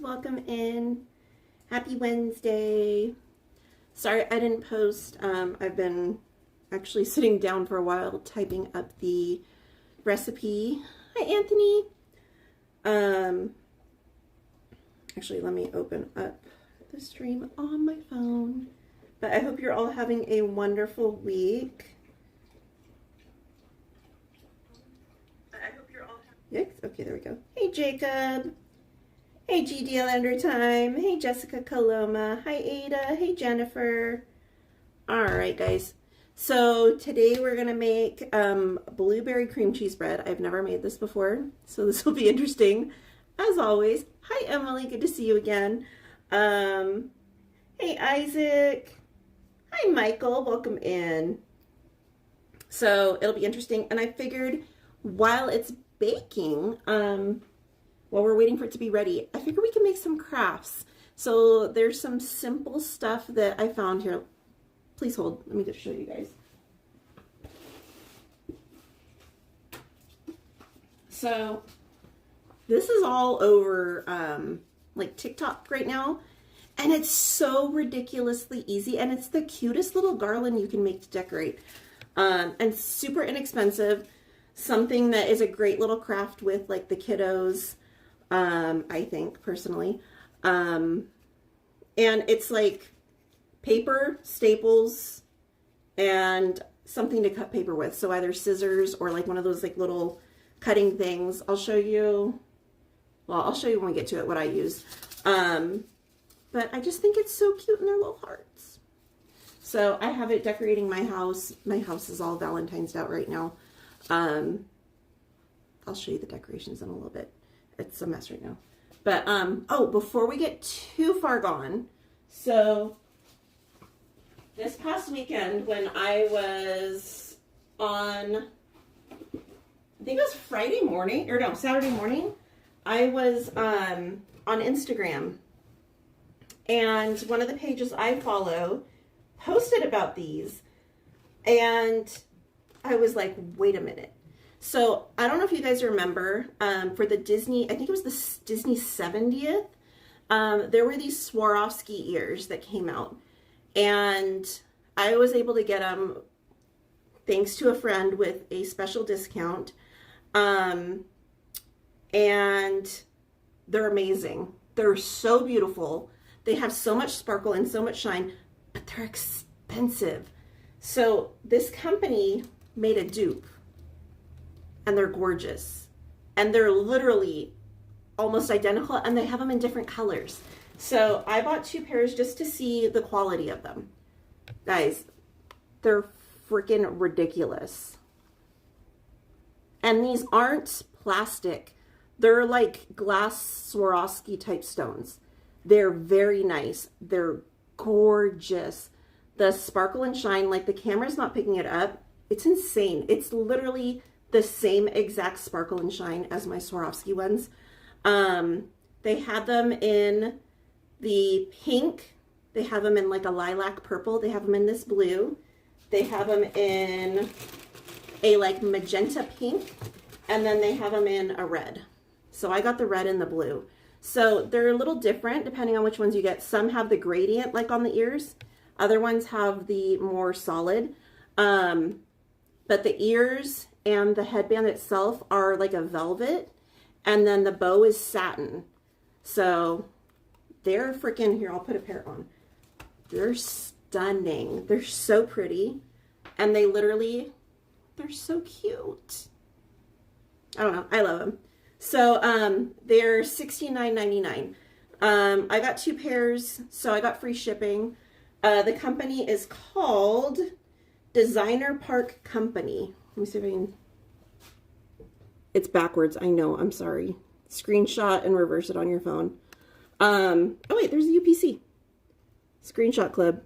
Welcome in. Happy Wednesday. Sorry I didn't post. I've been actually sitting down for a while typing up the recipe. Hi Anthony. Actually let me open up the stream on my phone. But I hope you're all having a wonderful week. Okay, there we go. Hey Jacob. Hey GDL Under Time. Hey Jessica Coloma. Hi Ada. Hey Jennifer. Alright guys. So today we're going to make blueberry cream cheese bread. I've never made this before, so this will be interesting as always. Hi Emily. Good to see you again. Hey Isaac. Hi Michael. Welcome in. So it'll be interesting, and I figured while it's baking, while we're waiting for it to be ready, I figure we can make some crafts. So there's some simple stuff that I found here. Please hold, let me just show you guys. So this is all over like TikTok right now, and it's so ridiculously easy, and it's the cutest little garland you can make to decorate, and super inexpensive. Something that is a great little craft with like the kiddos. I think personally, and it's like paper, staples, and something to cut paper with. So either scissors or like one of those like little cutting things. I'll show you when we get to it what I use. But I just think it's so cute, and they're little hearts. So I have it decorating my house. My house is all Valentine's out right now. I'll show you the decorations in a little bit. It's a mess right now. But, oh, before we get too far gone, so this past weekend when I was on, I think it was Friday morning, or no, Saturday morning, I was on Instagram, and one of the pages I follow posted about these, and I was like, wait a minute. So I don't know if you guys remember, for the Disney, I think it was the Disney 70th, there were these Swarovski ears that came out, and I was able to get them thanks to a friend with a special discount, and they're amazing. They're so beautiful. They have so much sparkle and so much shine, but they're expensive. So this company made a dupe, and they're gorgeous, and they're literally almost identical, and they have them in different colors. So I bought 2 pairs just to see the quality of them. Guys, they're freaking ridiculous. And these aren't plastic. They're like glass Swarovski type stones. They're very nice. They're gorgeous. The sparkle and shine, like the camera's not picking it up. It's insane. It's literally the same exact sparkle and shine as my Swarovski ones. They had them in the pink. They have them in like a lilac purple. They have them in this blue. They have them in a like magenta pink. And then they have them in a red. So I got the red and the blue. So they're a little different depending on which ones you get. Some have the gradient like on the ears. Other ones have the more solid. But the ears and the headband itself are like a velvet, and then the bow is satin. So they're freaking, here, I'll put a pair on. They're stunning. They're so pretty, and they literally, they're so cute. I don't know, I love them. So they're $69.99. I got 2 pairs, so I got free shipping. The company is called Designer Park Company. Let me see if I can. It's backwards. I know. I'm sorry. Screenshot and reverse it on your phone. Oh wait, there's a UPC. Screenshot Club.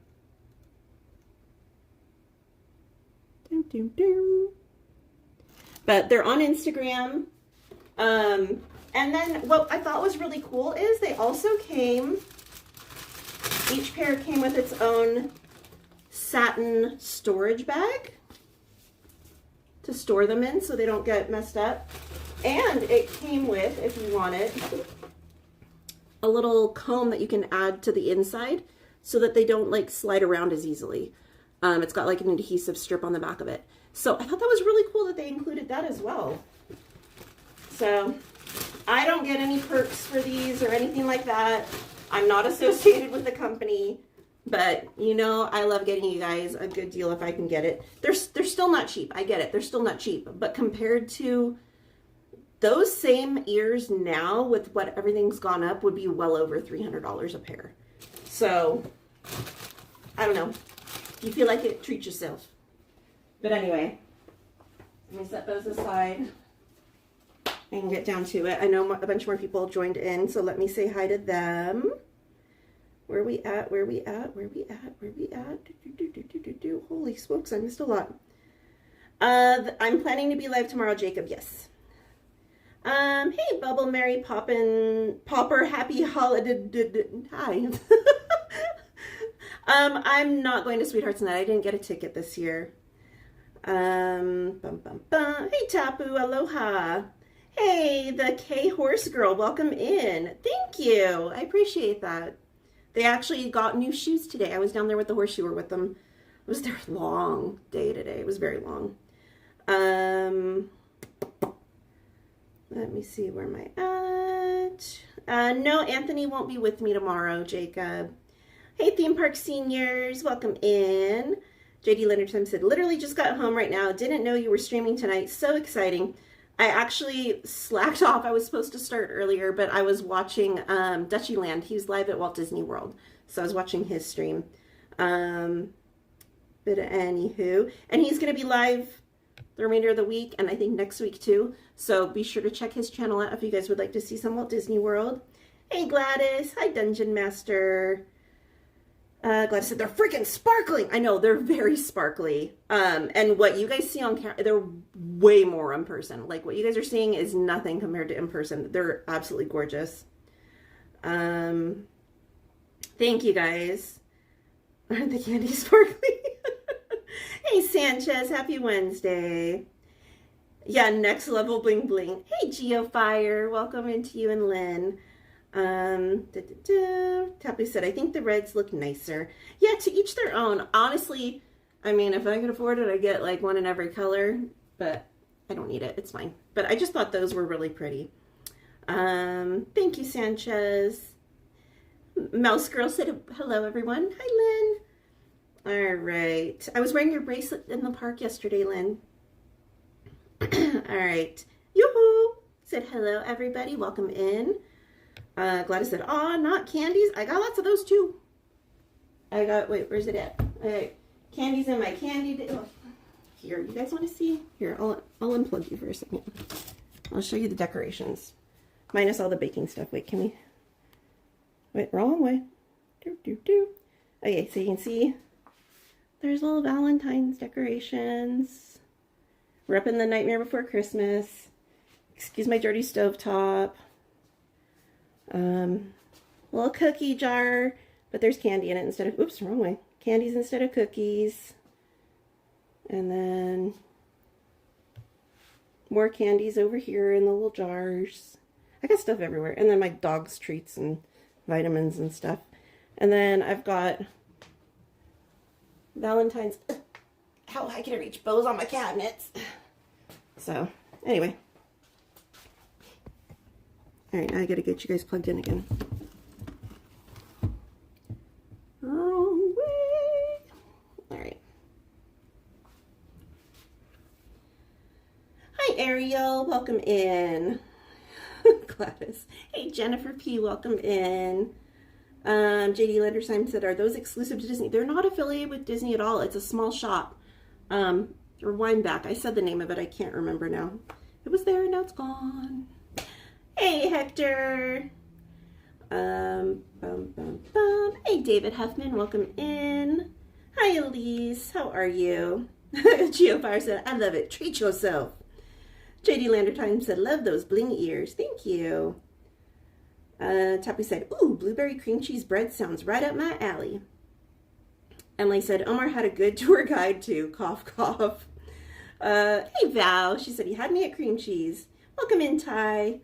But they're on Instagram. And then what I thought was really cool is they also came, each pair came with its own satin storage bag to store them in so they don't get messed up. And it came with, if you want it, a little comb that you can add to the inside so that they don't like slide around as easily. It's got like an adhesive strip on the back of it. So I thought that was really cool that they included that as well. So I don't get any perks for these or anything like that. I'm not associated with the company, but you know, I love getting you guys a good deal if I can get it. They're still not cheap. I get it. They're still not cheap, but compared to those same ears now with what everything's gone up would be well over $300 a pair. So I don't know. If you feel like it, treat yourself. But anyway, let me set those aside and get down to it. I know a bunch more people joined in, so let me say hi to them. Where we at? Where we at? Where we at? Where we at? Holy smokes, I missed a lot. I'm planning to be live tomorrow, Jacob. Yes. Hey, Bubble Mary Popper, happy holiday. Hi. I'm not going to Sweethearts Night. I didn't get a ticket this year. Hey, Tapu, aloha. Hey, the K Horse Girl, welcome in. Thank you. I appreciate that. They actually got new shoes today. I was down there with the horseshoer with them. It was their long day today. It was very long. Let me see, where am I at? No, Anthony won't be with me tomorrow, Jacob. Hey, theme park seniors, welcome in. JD Leonard said, literally just got home right now. Didn't know you were streaming tonight. So exciting. I actually slacked off. I was supposed to start earlier, but I was watching Dutchyland. He was live at Walt Disney World. So I was watching his stream. But anywho, and he's going to be live the remainder of the week, and I think next week too. So be sure to check his channel out if you guys would like to see some Walt Disney World. Hey, Gladys. Hi, Dungeon Master. Gladys said, they're freaking sparkling. I know, they're very sparkly. And what you guys see on camera, they're way more in person. Like, what you guys are seeing is nothing compared to in person. They're absolutely gorgeous. Thank you, guys. Aren't the candies sparkly? Hey, Sanchez, happy Wednesday. Yeah, next level bling bling. Hey, Geofire, welcome into you and Lynn. Tappy said, I think the reds look nicer. Yeah, to each their own. Honestly, I mean, if I could afford it, I'd get like one in every color, but I don't need it. It's fine. But I just thought those were really pretty. Thank you, Sanchez. Mouse Girl said, hello, everyone. Hi, Lynn. All right. I was wearing your bracelet in the park yesterday, Lynn. All right. Yoo-hoo. Said, hello, everybody. Welcome in. Gladys said, aw, not candies. I got lots of those too. Wait, where's it at? Candies in my candy. Oh, here, you guys want to see? Here, I'll unplug you for a second. I'll show you the decorations. Minus all the baking stuff. Wait, can we? Wait, wrong way. Okay, so you can see there's little Valentine's decorations. We're up in the Nightmare Before Christmas. Excuse my dirty stovetop. Little cookie jar, but there's candy in it instead of, oops, wrong way. Candies instead of cookies. And then more candies over here in the little jars. I got stuff everywhere. And then my dog's treats and vitamins and stuff. And then I've got Valentine's, how high can I reach? Bows on my cabinets. So, anyway. Alright, now I gotta get you guys plugged in again. Wrong way. Alright. Hi, Ariel. Welcome in. Gladys. Hey, Jennifer P. Welcome in. JD Lendersheim said, are those exclusive to Disney? They're not affiliated with Disney at all. It's a small shop. Or Wineback. I said the name of it. I can't remember now. It was there, now it's gone. Hey, Hector. Hey, David Huffman, welcome in. Hi, Elise. How are you? Geofire said, I love it. Treat yourself. JD Landertime said, love those bling ears. Thank you. Tappy said, ooh, blueberry cream cheese bread sounds right up my alley. Emily said, Omar had a good tour guide too. Cough, cough. Hey, Val. She said, he had me at cream cheese. Welcome in, Ty.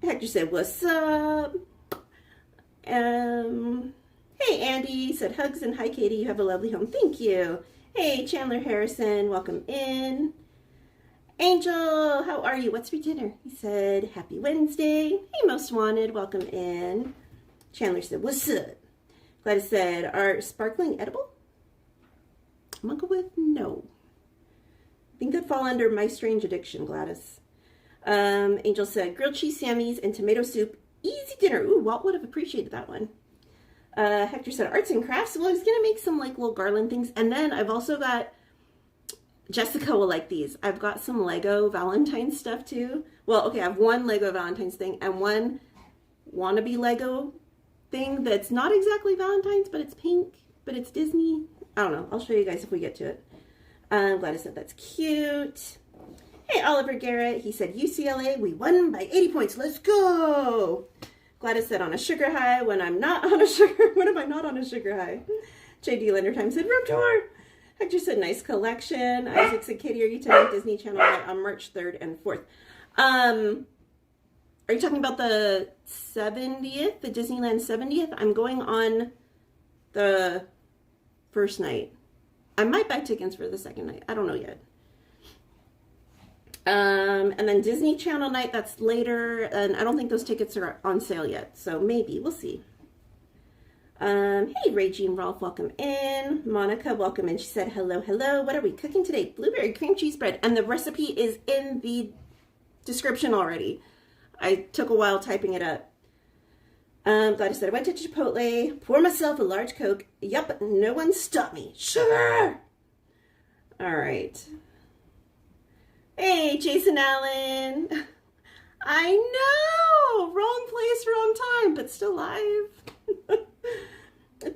Hector said, what's up? Hey, Andy said, hugs and hi, Katie. You have a lovely home. Thank you. Hey, Chandler Harrison. Welcome in. Angel, how are you? What's for dinner? He said, happy Wednesday. Hey, Most Wanted. Welcome in. Chandler said, what's up? Gladys said, are sparkling edible? I'm going to go with no. I think that'd fall under my strange addiction, Gladys. Angel said, grilled cheese Sammy's and tomato soup. Easy dinner. Ooh, Walt would have appreciated that one. Hector said, arts and crafts. Well, he's going to make some like little garland things. And then I've also got, Jessica will like these. I've got some Lego Valentine stuff too. Well, okay, I have one Lego Valentine's thing and one wannabe Lego thing that's not exactly Valentine's, but it's pink, but it's Disney. I don't know. I'll show you guys if we get to it. I'm glad I said that's cute. Hey, Oliver Garrett. He said, UCLA, we won by 80 points. Let's go. Gladys said, on a sugar high when I'm not on a sugar. When am I not on a sugar high? JD Lendertime said, room tour. Hector said, nice collection. Isaac said, Katie, are you attending Disney Channel on March 3rd and 4th? Are you talking about the 70th, the Disneyland 70th? I'm going on the first night. I might buy tickets for the second night. I don't know yet. And then Disney Channel night, that's later. And I don't think those tickets are on sale yet. So maybe, we'll see. Hey, Regine Rolf, welcome in. Monica, welcome in. She said, hello, hello. What are we cooking today? Blueberry cream cheese bread. And the recipe is in the description already. I took a while typing it up. Glad I said, I went to Chipotle, pour myself a large Coke. Yup, no one stopped me. Sugar! All right. Hey, Jason Allen. I know! Wrong place, wrong time, but still live.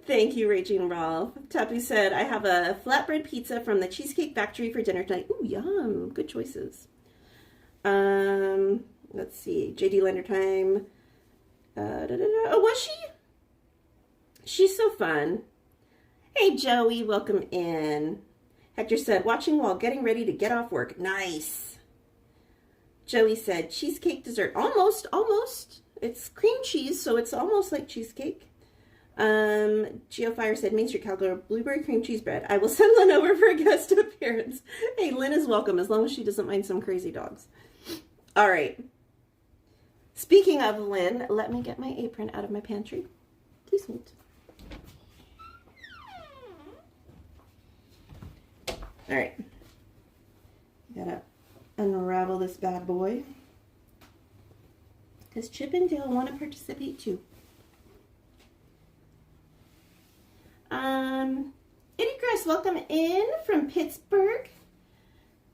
Thank you, Regine Rolf. Tapu said, I have a flatbread pizza from the Cheesecake Factory for dinner tonight. Ooh, yum. Good choices. Let's see. JD Lendertime. Oh, was she? She's so fun. Hey, Joey. Welcome in. Hector said, watching while getting ready to get off work. Nice. Joey said, cheesecake dessert. Almost, almost. It's cream cheese, so it's almost like cheesecake. Geofire said, Main Street Cowgirl, blueberry cream cheese bread. I will send Lynn over for a guest appearance. Hey, Lynn is welcome as long as she doesn't mind some crazy dogs. All right. Speaking of Lynn, let me get my apron out of my pantry. Please hold. All right. Gotta unravel this bad boy. Because Chip and Dale want to participate too. Eddie Grass, welcome in from Pittsburgh.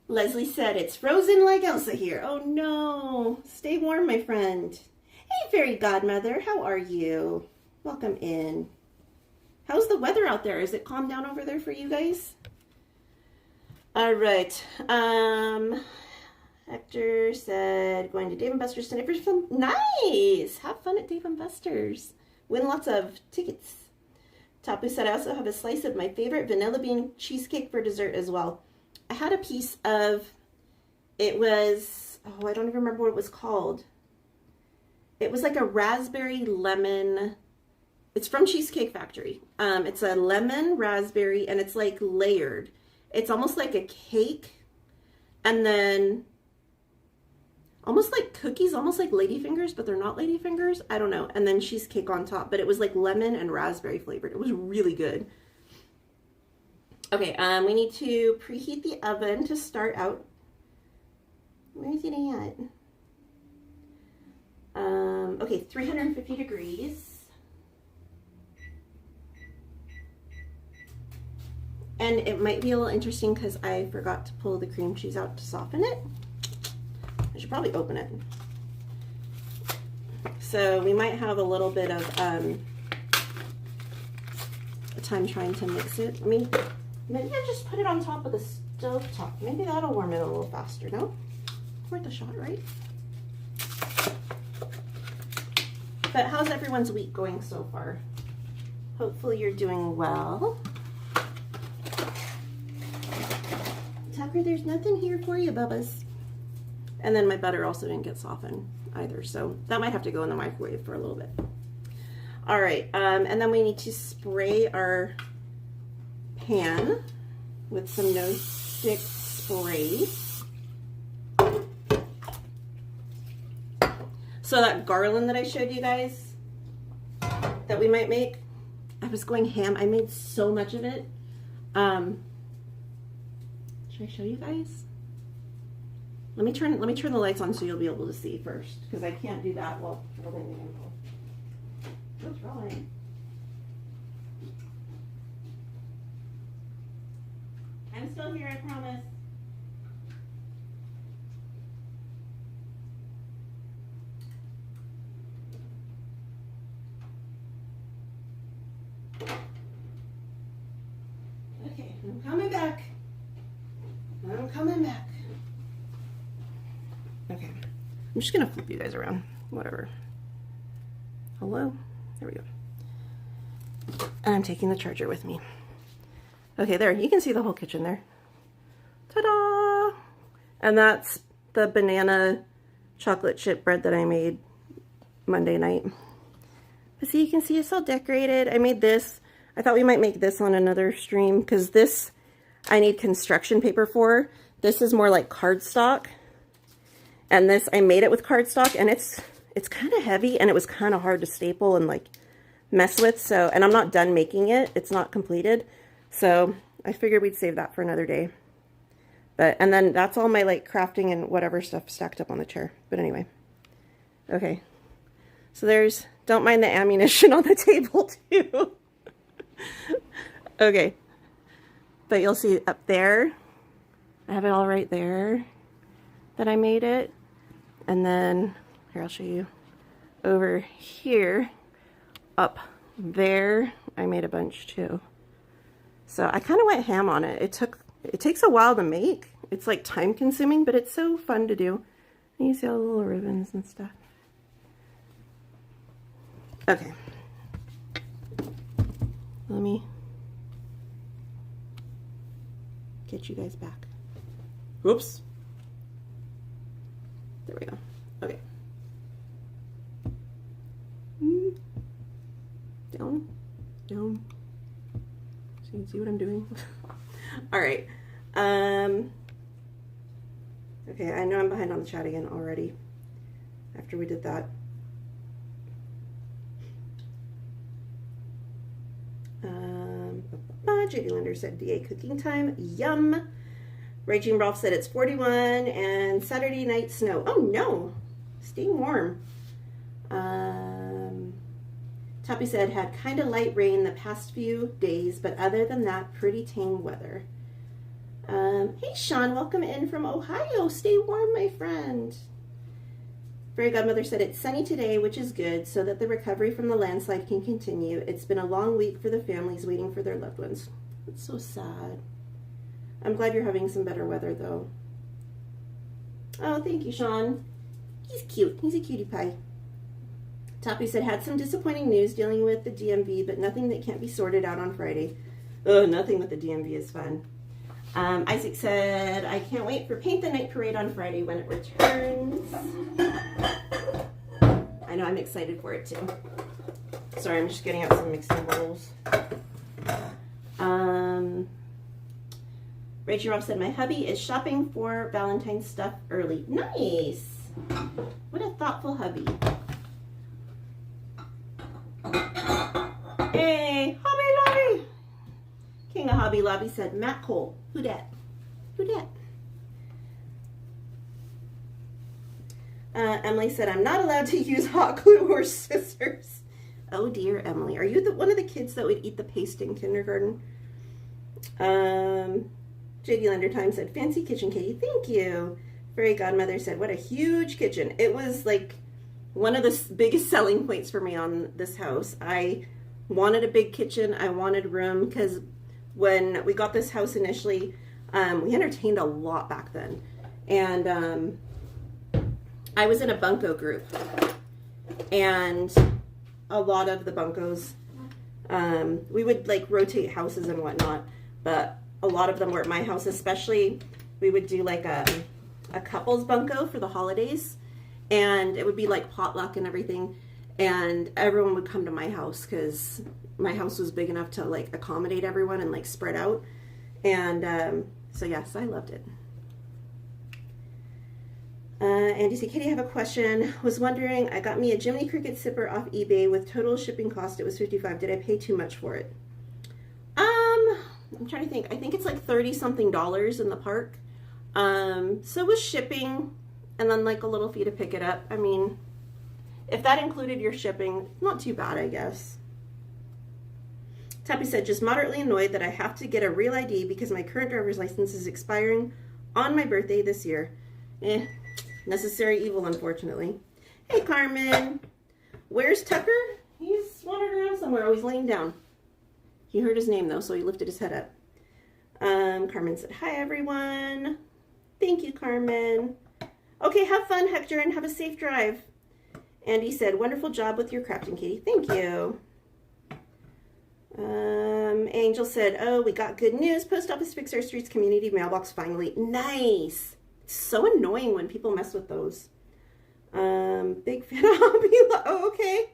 Leslie said, it's frozen like Elsa here. Oh no. Stay warm, my friend. Hey, fairy godmother. How are you? Welcome in. How's the weather out there? Is it calmed down over there for you guys? All right. Hector said, going to Dave & Buster's tonight for some. Nice. Have fun at Dave & Buster's. Win lots of tickets. Tapu said, I also have a slice of my favorite vanilla bean cheesecake for dessert as well. I had a piece of, it was, oh, I don't even remember what it was called. It was like a raspberry lemon. It's from Cheesecake Factory. It's a lemon raspberry and it's like layered. It's almost like a cake and then almost like cookies, almost like ladyfingers, but they're not ladyfingers. I don't know. And then cheesecake on top, but it was like lemon and raspberry flavored. It was really good. Okay, we need to preheat the oven to start out. Where is it at? Okay, 350 degrees. And it might be a little interesting because I forgot to pull the cream cheese out to soften it. I should probably open it. So we might have a little bit of time trying to mix it. I mean, maybe I just put it on top of the stove top. Maybe that'll warm it a little faster, no? Worth a shot, right? But how's everyone's week going so far? Hopefully you're doing well. Tucker, there's nothing here for you, Bubba's. And then my butter also didn't get softened either, so that might have to go in the microwave for a little bit. All right, and then we need to spray our pan with some no stick spray. So that garland that I showed you guys that we might make, I was going ham. I made so much of it. Should I show you guys? Let me turn the lights on so you'll be able to see first, because I can't do that while holding the anvil. What's wrong? I'm still here, I promise. Okay, I'm coming back. I'm coming back. Okay, I'm just gonna flip you guys around. Whatever. Hello? There we go. And I'm taking the charger with me. Okay, there, you can see the whole kitchen there. Ta-da! And that's the banana chocolate chip bread that I made Monday night. But see, you can see it's all decorated. I made this. I thought we might make this on another stream, because this I need construction paper for. This is more like cardstock. And this, I made it with cardstock, and it's kind of heavy, and it was kind of hard to staple and like mess with. So, and I'm not done making it. It's not completed. So I figured we'd save that for another day. But, and then that's all my like crafting and whatever stuff stacked up on the chair. But anyway, okay. So there's, don't mind the ammunition on the table too. Okay. But you'll see up there, I have it all right there that I made it. And then, here, I'll show you. Over here, up there, I made a bunch too. So I kind of went ham on it. It takes a while to make. It's like time consuming, but it's so fun to do. And you see all the little ribbons and stuff. Okay. Let me get you guys back. Whoops. There we go. Okay. Down, down. So you can see what I'm doing. All right. Okay, I know I'm behind on the chat again already. After we did that. JD Linder said DA cooking time. Yum. Raging Rolf said it's 41 and Saturday night snow. Oh no. Staying warm. Toppy said had kind of light rain the past few days, but other than that, pretty tame weather. Hey Sean, welcome in from Ohio. Stay warm, my friend. Fairy Godmother said it's sunny today, which is good, so that the recovery from the landslide can continue. It's been a long week for the families waiting for their loved ones. It's so sad. I'm glad you're having some better weather, though. Oh, thank you, Sean. He's cute. He's a cutie pie. Toppy said, had some disappointing news dealing with the DMV, but nothing that can't be sorted out on Friday. Oh, nothing with the DMV is fun. Isaac said, I can't wait for Paint the Night Parade on Friday when it returns. I know, I'm excited for it too. Sorry, I'm just getting out some mixing bowls. Rachel Robb said, my hubby is shopping for Valentine stuff early. Nice! What a thoughtful hubby. Hey, Hobby Lobby! King of Hobby Lobby said, Matt Cole. Who dat? Who dat? Emily said, I'm not allowed to use hot glue or scissors. Oh dear, Emily. Are you one of the kids that would eat the paste in kindergarten? J.D. Lendertime said, fancy kitchen, Katie. Thank you. Fairy Godmother said, what a huge kitchen. It was like one of the biggest selling points for me on this house. I wanted a big kitchen. I wanted room because when we got this house initially, we entertained a lot back then. And I was in a bunco group, and a lot of the buncos, we would like rotate houses and whatnot, but a lot of them were at my house. Especially we would do like a couples bunco for the holidays, and it would be like potluck and everything, and everyone would come to my house because my house was big enough to like accommodate everyone and like spread out. And so yes, I loved it. Andy said, Katie, I have a question. Was wondering, I got me a Jiminy Cricket sipper off eBay with total shipping cost. It was $55. Did I pay too much for it? I'm trying to think. I think it's like $30-something in the park. So with shipping and then like a little fee to pick it up. I mean, if that included your shipping, not too bad, I guess. Tappy said, just moderately annoyed that I have to get a real ID because my current driver's license is expiring on my birthday this year. Necessary evil, unfortunately. Hey, Carmen. Where's Tucker? He's wandering around somewhere. Oh, he's laying down. He heard his name, though, so he lifted his head up. Carmen said, hi, everyone. Thank you, Carmen. Okay, have fun, Hector, and have a safe drive. Andy said, wonderful job with your crafting, Katie. Thank you. Angel said, oh, we got good news. Post office fixed our streets community mailbox finally. Nice. It's so annoying when people mess with those. Big fan of Hobby. Oh, okay.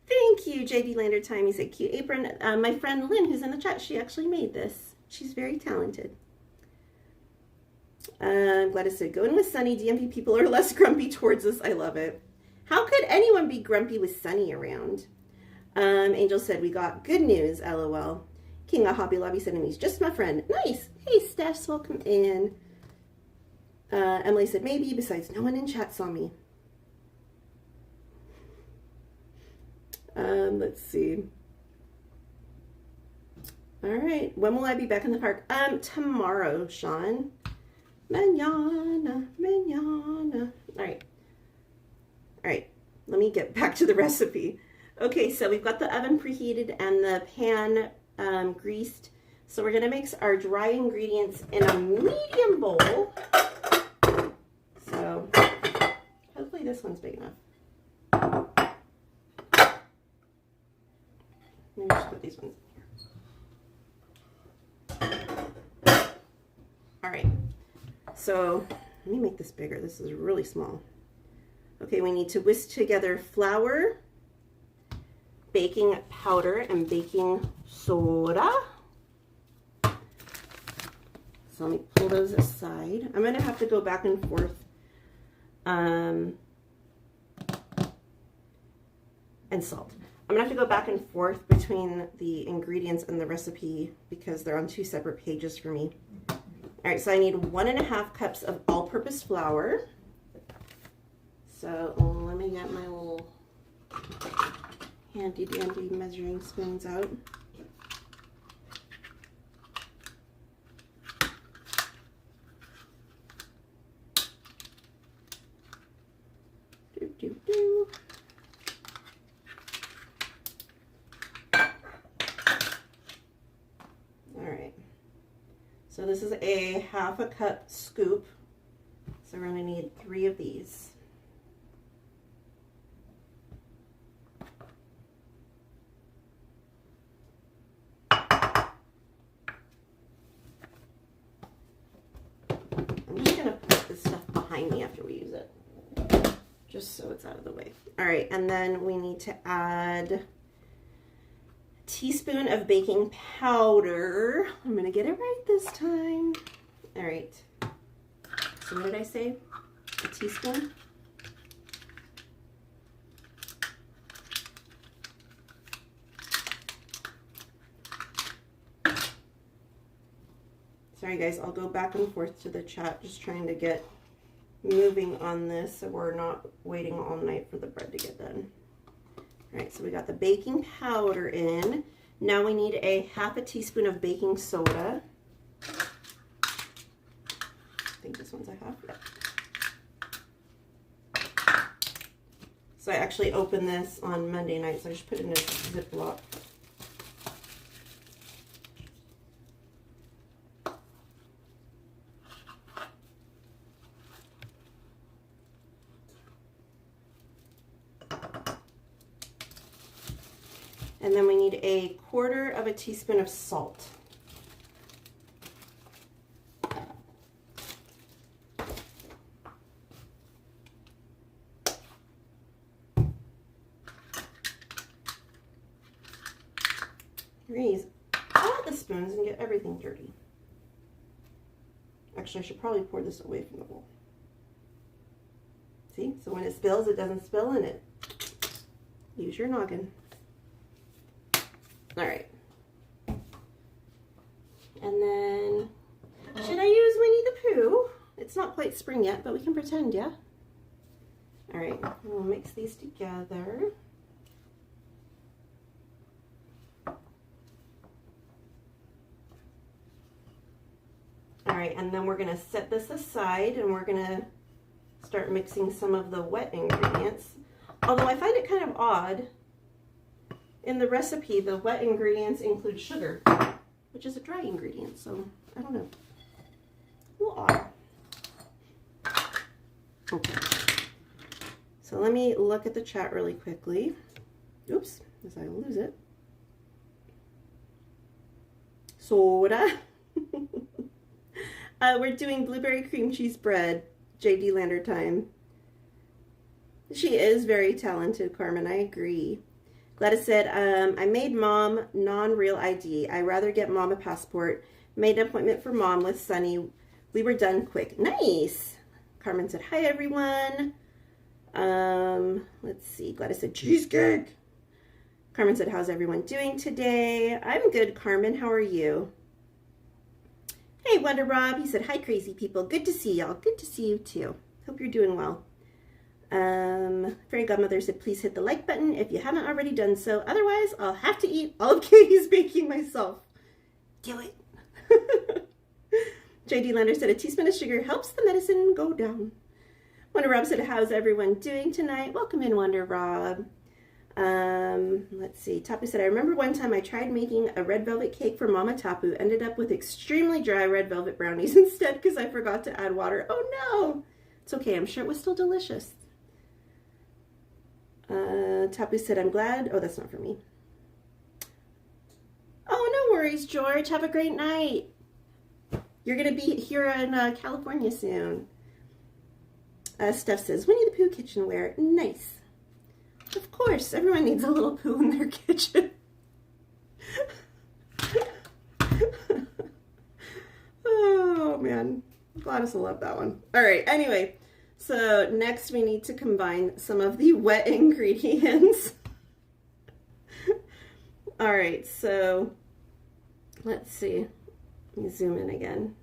Thank you, JD Lander Time. He said, cute apron. My friend Lynn, who's in the chat, she actually made this. She's very talented. Gladys said, going with Sunny. DMV people are less grumpy towards us. I love it. How could anyone be grumpy with Sunny around? Angel said, we got good news, LOL. King of Hobby Lobby said, and he's just my friend. Nice. Hey, Steph, welcome in. Emily said, maybe, besides no one in chat saw me. Let's see. All right. When will I be back in the park? Tomorrow, Sean. Mañana. All right. All right. Let me get back to the recipe. Okay, so we've got the oven preheated and the pan greased. So we're going to mix our dry ingredients in a medium bowl. So hopefully this one's big enough. Let me just put these ones in here. All right, so let me make this bigger. This is really small. Okay, we need to whisk together flour, baking powder, and baking soda. So let me pull those aside. I'm gonna have to go back and forth and salt. I'm gonna have to go back and forth between the ingredients and the recipe because they're on two separate pages for me. All right, so I need 1.5 cups of all-purpose flour. So let me get my little handy dandy measuring spoons out. So this is a 1/2 cup scoop. So we're going to need 3 of these. I'm just going to put this stuff behind me after we use it, just so it's out of the way. All right, and then we need to add a teaspoon of baking powder. I'm going to get it right this time. All right. So what did I say? A teaspoon? Sorry guys, I'll go back and forth to the chat, just trying to get moving on this so we're not waiting all night for the bread to get done. All right, so we got the baking powder in. Now we need a 1/2 teaspoon of baking soda. I think this one's a 1/2. Yeah. So I actually opened this on Monday night, so I just put it in a Ziploc. And then we need a 1/4 teaspoon of salt. Use all the spoons and get everything dirty. Actually, I should probably pour this away from the bowl. See? So when it spills, it doesn't spill in it. Use your noggin. All right. And then, should I use Winnie the Pooh? It's not quite spring yet, but we can pretend, yeah? All right, we'll mix these together. All right, and then we're gonna set this aside and we're gonna start mixing some of the wet ingredients. Although I find it kind of odd, in the recipe, the wet ingredients include sugar, which is a dry ingredient, so I don't know. A little odd. Okay. So let me look at the chat really quickly. Oops, as I lose it. Soda. We're doing blueberry cream cheese bread, JD Lander time. She is very talented, Carmen, I agree. Gladys said, I made mom non-real ID. I rather get mom a passport. Made an appointment for mom with Sunny. We were done quick. Nice. Carmen said, hi, everyone. Let's see. Gladys said, cheesecake. Carmen said, how's everyone doing today? I'm good, Carmen. How are you? Hey, Wonder Rob. He said, hi, crazy people. Good to see y'all. Good to see you, too. Hope you're doing well. Fairy Godmother said, please hit the like button if you haven't already done so. Otherwise, I'll have to eat all of Katie's baking myself. Do it. JD Lander said, a teaspoon of sugar helps the medicine go down. Wonder Rob said, how's everyone doing tonight? Welcome in, Wonder Rob. Let's see. Tapu said, I remember one time I tried making a red velvet cake for Mama Tapu. Ended up with extremely dry red velvet brownies instead because I forgot to add water. Oh, no. It's okay. I'm sure it was still delicious. Tapu said, I'm glad. Oh, that's not for me. Oh, no worries, George. Have a great night. You're going to be here in California soon. Steph says, Winnie the Pooh kitchenware. Nice. Of course, everyone needs a little poo in their kitchen. Oh, man. Gladys will love that one. All right, anyway. So next we need to combine some of the wet ingredients. All right, so let's see. Let me zoom in again.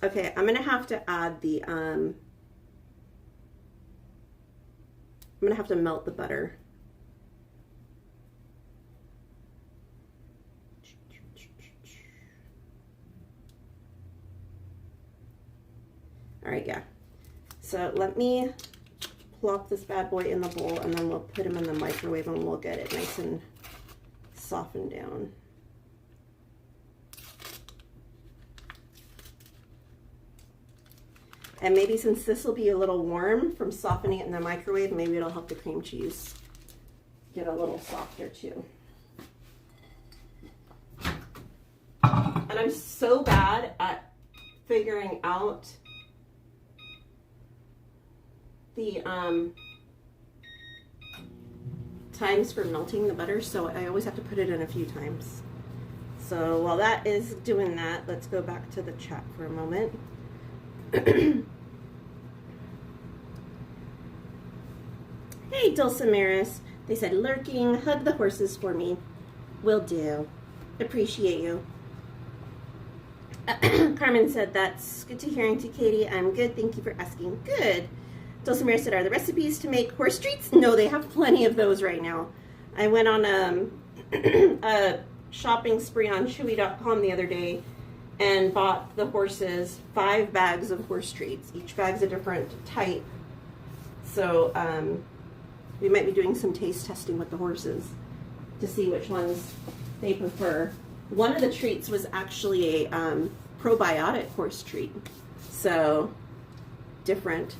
Okay, I'm gonna have to add the, I'm gonna have to melt the butter. All right, yeah. So let me plop this bad boy in the bowl and then we'll put him in the microwave and we'll get it nice and softened down. And maybe since this will be a little warm from softening it in the microwave, maybe it'll help the cream cheese get a little softer too. And I'm so bad at figuring out the times for melting the butter, so I always have to put it in a few times. So while that is doing that, let's go back to the chat for a moment. Hey, Dulcimeris. They said, lurking, hug the horses for me. Will do. Appreciate you. Carmen said, that's good to hearing to Katie. I'm good. Thank you for asking. Good. Dulcimeris said, are the recipes to make horse treats? No, they have plenty of those right now. I went on a shopping spree on Chewy.com the other day and bought the horses 5 bags of horse treats. Each bag's a different type. So we might be doing some taste testing with the horses to see which ones they prefer. One of the treats was actually a probiotic horse treat. So different.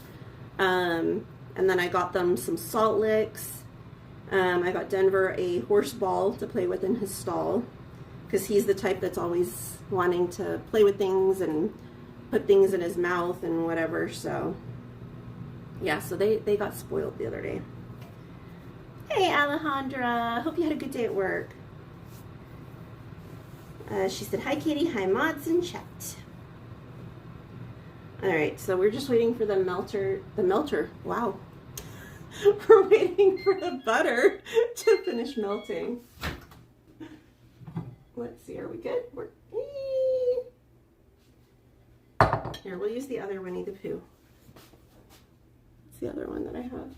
And And then I got them some salt licks. I got Denver a horse ball to play with in his stall, because he's the type that's always wanting to play with things and put things in his mouth and whatever. So yeah, so they got spoiled the other day. Hey Alejandra, hope you had a good day at work. She said, hi Katie, hi mods in chat. Alright, so we're just waiting for the melter, wow. We're waiting for the butter to finish melting. Let's see, are we good? Here, we'll use the other Winnie the Pooh. It's the other one that I have.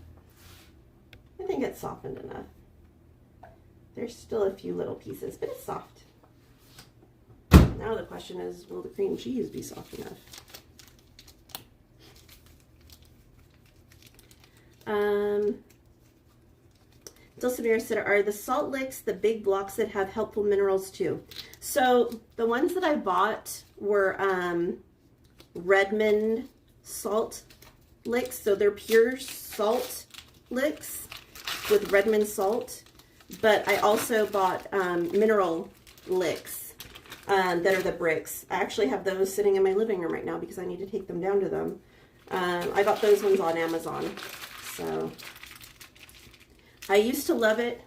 I think it's softened enough. There's still a few little pieces, but it's soft. Now the question is, will the cream cheese be soft enough? Dulcimera said, are the salt licks the big blocks that have helpful minerals too? So the ones that I bought were Redmond salt licks. So they're pure salt licks with Redmond salt. But I also bought mineral licks that are the bricks. I actually have those sitting in my living room right now because I need to take them down to them. I got those ones on Amazon. So I used to love it.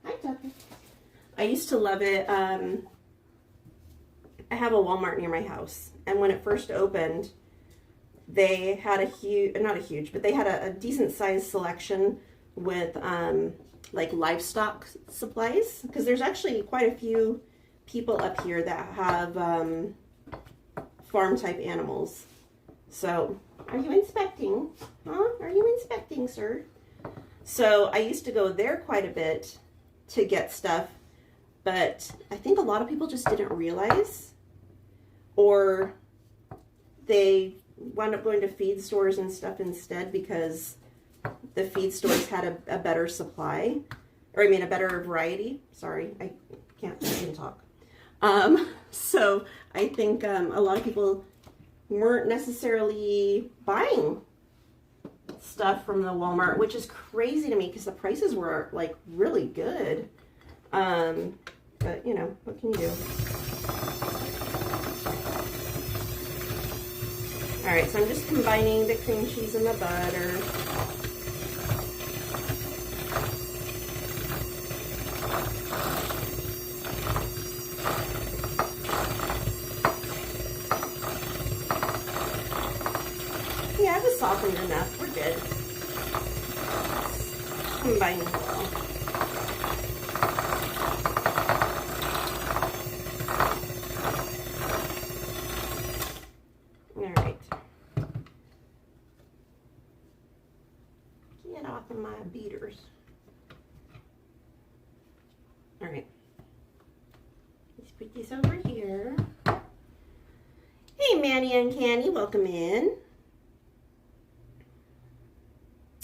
Hi, Tucker. I used to love it. I have a Walmart near my house, and when it first opened, they had a huge, not a huge, but they had a decent sized selection with like livestock supplies, because there's actually quite a few people up here that have farm type animals. So, are you inspecting? Huh? Are you inspecting, sir? So I used to go there quite a bit to get stuff, but I think a lot of people just didn't realize, or they wound up going to feed stores and stuff instead because the feed stores had a better supply, or I mean a better variety. Sorry, I can't even talk. So I think a lot of people weren't necessarily buying stuff from the Walmart, which is crazy to me because the prices were like really good. But you know, what can you do? All right, so I'm just combining the cream cheese and the butter. Yeah, it was softened enough. We're good. Combining well. All right. Get off of my beaters. All right. Let's put this over here. Hey, Manny and Candy, welcome in.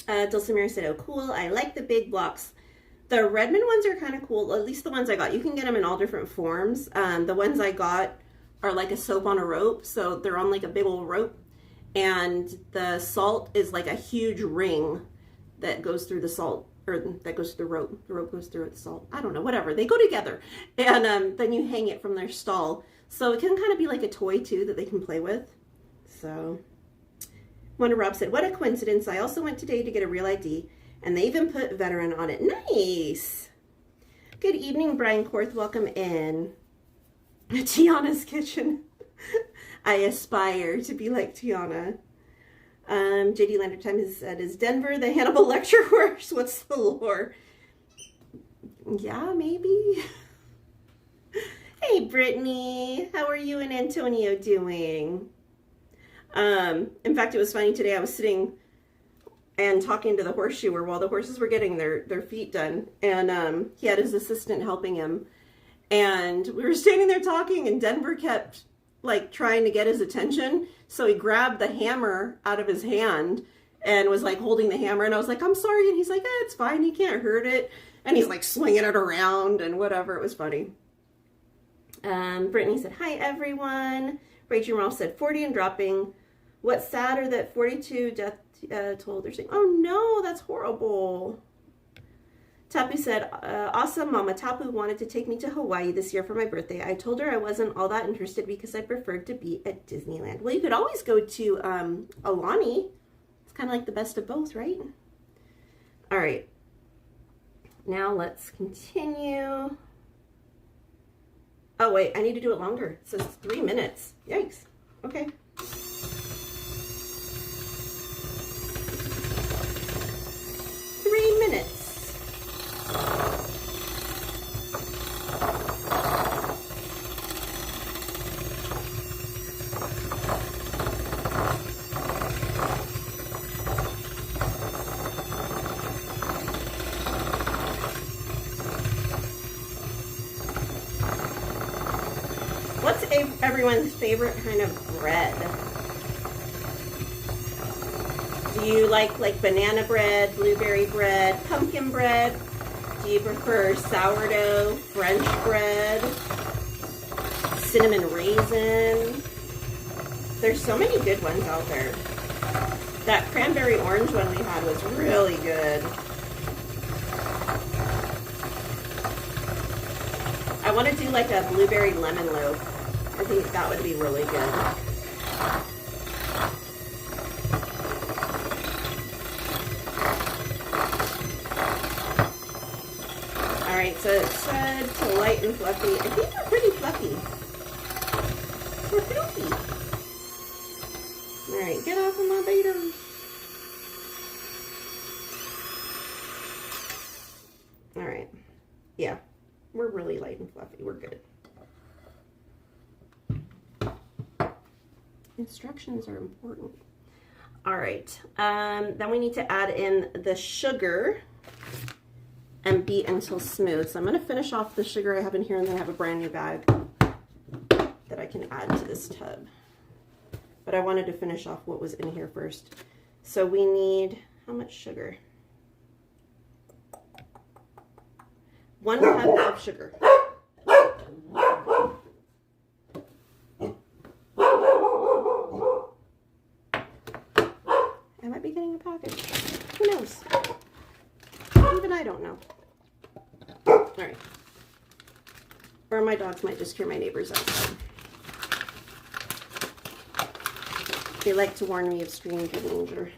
Dulcimera said, oh, cool. I like the big blocks. The Redmond ones are kind of cool, at least the ones I got. You can get them in all different forms. The ones I got are like a soap on a rope, so they're on like a big old rope. And the salt is like a huge ring that goes through the salt, or that goes through the rope. The rope goes through the salt. I don't know, whatever. They go together. And then you hang it from their stall. So it can kind of be like a toy too that they can play with. So... Wonder Rob said, what a coincidence. I also went today to get a real ID, and they even put veteran on it. Nice. Good evening, Brian Korth. Welcome in. Tiana's kitchen. I aspire to be like Tiana. JD Landertime has said, is Denver the Hannibal Lecter horse? What's the lore? Yeah, maybe. Hey, Brittany. How are you and Antonio doing? In fact, it was funny today. I was sitting and talking to the horseshoer while the horses were getting their feet done. And he had his assistant helping him. And we were standing there talking, and Denver kept like trying to get his attention. So he grabbed the hammer out of his hand and was like holding the hammer. And I was like, I'm sorry. And he's like, it's fine. He can't hurt it. And he's like swinging it around and whatever. It was funny. Brittany said, hi, everyone. Rachel Ralph said, 40 and dropping. What's sadder that 42 death toll they're saying? Oh no, that's horrible. Tapu said, awesome mama. Tapu wanted to take me to Hawaii this year for my birthday. I told her I wasn't all that interested because I preferred to be at Disneyland. Well, you could always go to Aulani. It's kind of like the best of both, right? All right. Now let's continue. Oh, wait, I need to do it longer. It says 3 minutes. Yikes. Okay. 3 minutes. What's everyone's favorite kind of bread? Do you like banana bread, blueberry bread, pumpkin bread? Do you prefer sourdough, French bread, cinnamon raisin? There's so many good ones out there. That cranberry orange one we had was really good. I want to do like a blueberry lemon loaf. I think that would be really good. Alright, so it said to light and fluffy. I think they're pretty fluffy. They're fluffy. Alright, get off of my baiter. Alright. Yeah. We're really light and fluffy. We're good. Instructions are important. All right. Then we need to add in the sugar and beat until smooth. So I'm going to finish off the sugar I have in here, and then I have a brand new bag that I can add to this tub. But I wanted to finish off what was in here first. So we need, how much sugar? 1 cup of sugar. I might be getting a package. Who knows? Even I don't know. All right. Or my dogs might just hear my neighbors outside. They like to warn me of stranger danger.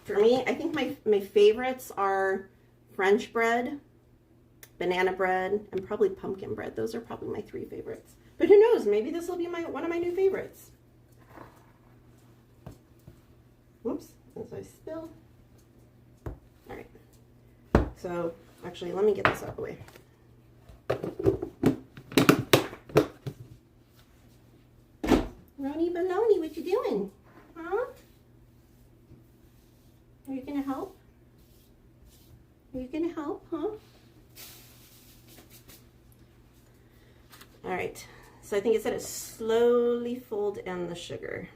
For me, I think my favorites are French bread, banana bread, and probably pumpkin bread. Those are probably my 3 favorites. But who knows? Maybe this will be one of my new favorites. Whoops, as I spill. All right. So, actually, let me get this out of the way. Roni Baloney, what you doing? Huh? Are you gonna help? Are you gonna help, huh? All right, so I think it said it slowly fold in the sugar.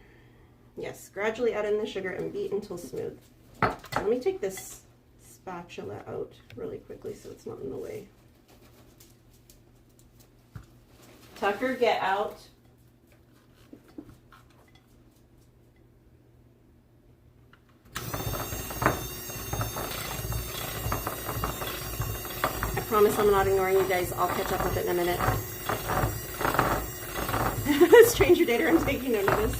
Yes, gradually add in the sugar and beat until smooth. Let me take this spatula out really quickly so it's not in the way. Tucker, get out. I promise I'm not ignoring you guys. I'll catch up with it in a minute. Stranger dater, I'm taking no notice.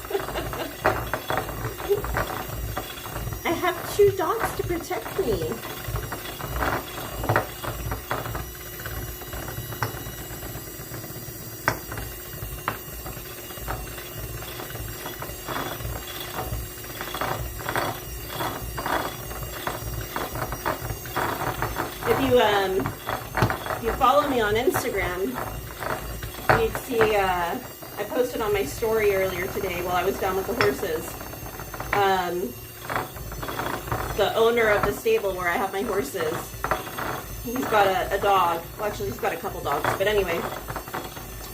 I have 2 dogs to protect me. If you follow me on Instagram, you'd see I posted on my story earlier today while I was down with the horses. The owner of the stable where I have my horses, he's got a dog. Well, actually, he's got a couple dogs. But anyway,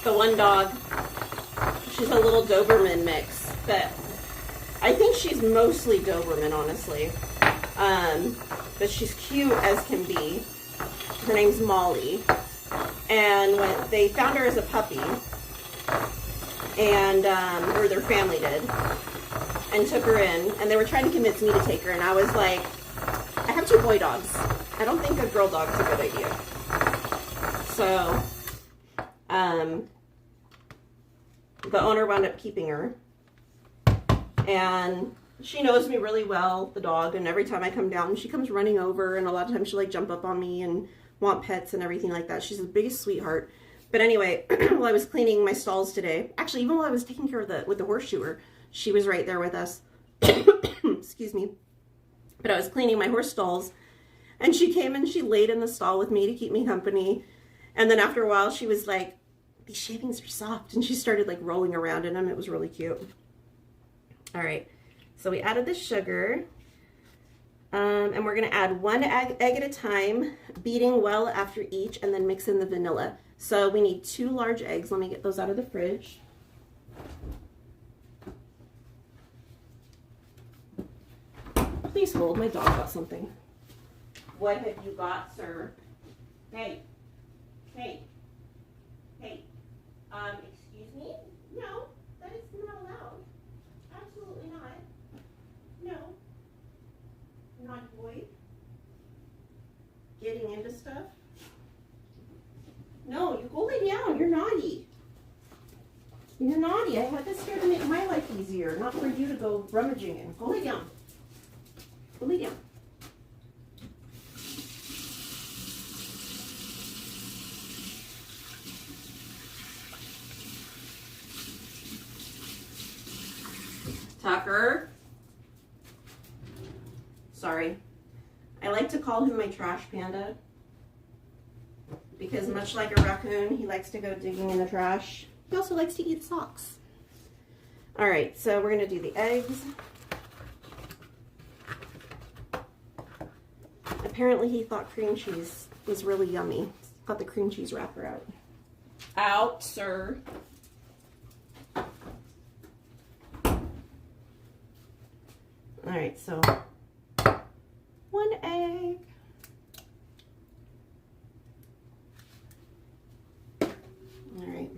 the one dog, she's a little Doberman mix. But I think she's mostly Doberman, honestly. but she's cute as can be. Her name's Molly. And when they found her as a puppy, and or their family did, and took her in, and they were trying to convince me to take her, and I was like, I have 2 boy dogs. I don't think a girl dog's a good idea. So, the owner wound up keeping her, and she knows me really well, the dog, and every time I come down, she comes running over, and a lot of times she'll like jump up on me and want pets and everything like that. She's the biggest sweetheart. But anyway, while I was cleaning my stalls today, actually even while I was taking care of with the horseshoer, she was right there with us. Excuse me. But I was cleaning my horse stalls, and she came and she laid in the stall with me to keep me company. And then after a while, she was like, these shavings are soft, and she started like rolling around in them. It was really cute. All right, so we added the sugar, and we're gonna add 1 egg at a time, beating well after each, and then mix in the vanilla. So we need 2 large eggs. Let me get those out of the fridge. Please hold, my dog got something. What have you got, sir? Hey, hey, hey, excuse me? No, that is not allowed. Absolutely not. No. Naughty boy. Getting into stuff. No, you go lay down. You're naughty. You're naughty. I had this here to make my life easier, not for you to go rummaging in. Go lay down. Go lay down. Tucker. Sorry. I like to call him my trash panda because much like a raccoon, he likes to go digging in the trash. He also likes to eat socks. All right, so we're gonna do the eggs. Apparently he thought cream cheese was really yummy. Got the cream cheese wrapper out. Out, sir. All right, so 1 egg. All right.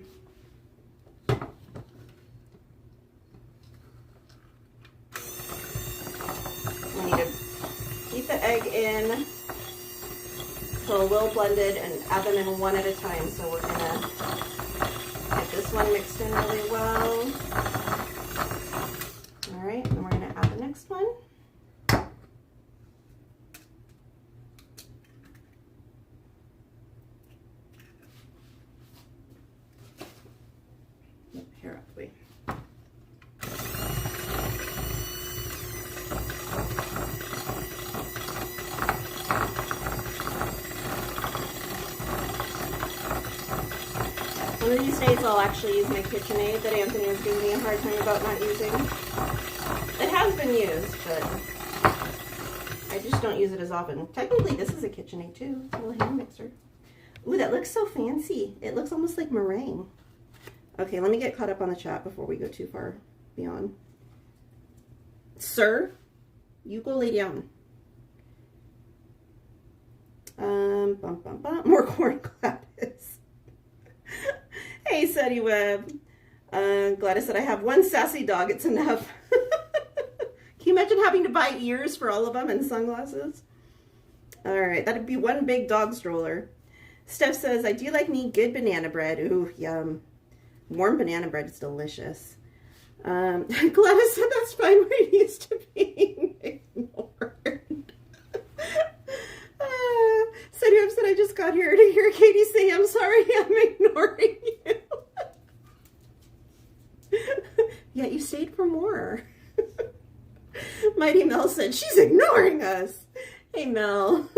We need to keep the egg in until well blended and add them in 1 at a time. So we're gonna get this one mixed in really well. All right, and we're gonna add the next one. Here up, wait. One of these days I'll actually use my KitchenAid that Anthony was giving me a hard time about not using. It has been used, but I just don't use it as often. Technically, this is a KitchenAid too. It's a little hand mixer. Ooh, that looks so fancy. It looks almost like meringue. Okay, let me get caught up on the chat before we go too far beyond. Sir, you go lay down. More corn Gladys. Hey, Seti Webb. Gladys said, I have 1 sassy dog. It's enough. Can you imagine having to buy ears for all of them and sunglasses? All right, that'd be 1 big dog stroller. Steph says, I do like me good banana bread. Ooh, yum. Warm banana bread is delicious. Gladys said that's fine. We're used to being ignored. Seti Webb said, I just got here to hear Katie say, I'm sorry, I'm ignoring you. Yeah, you stayed for more. Mighty Mel said, she's ignoring us. Hey, Mel.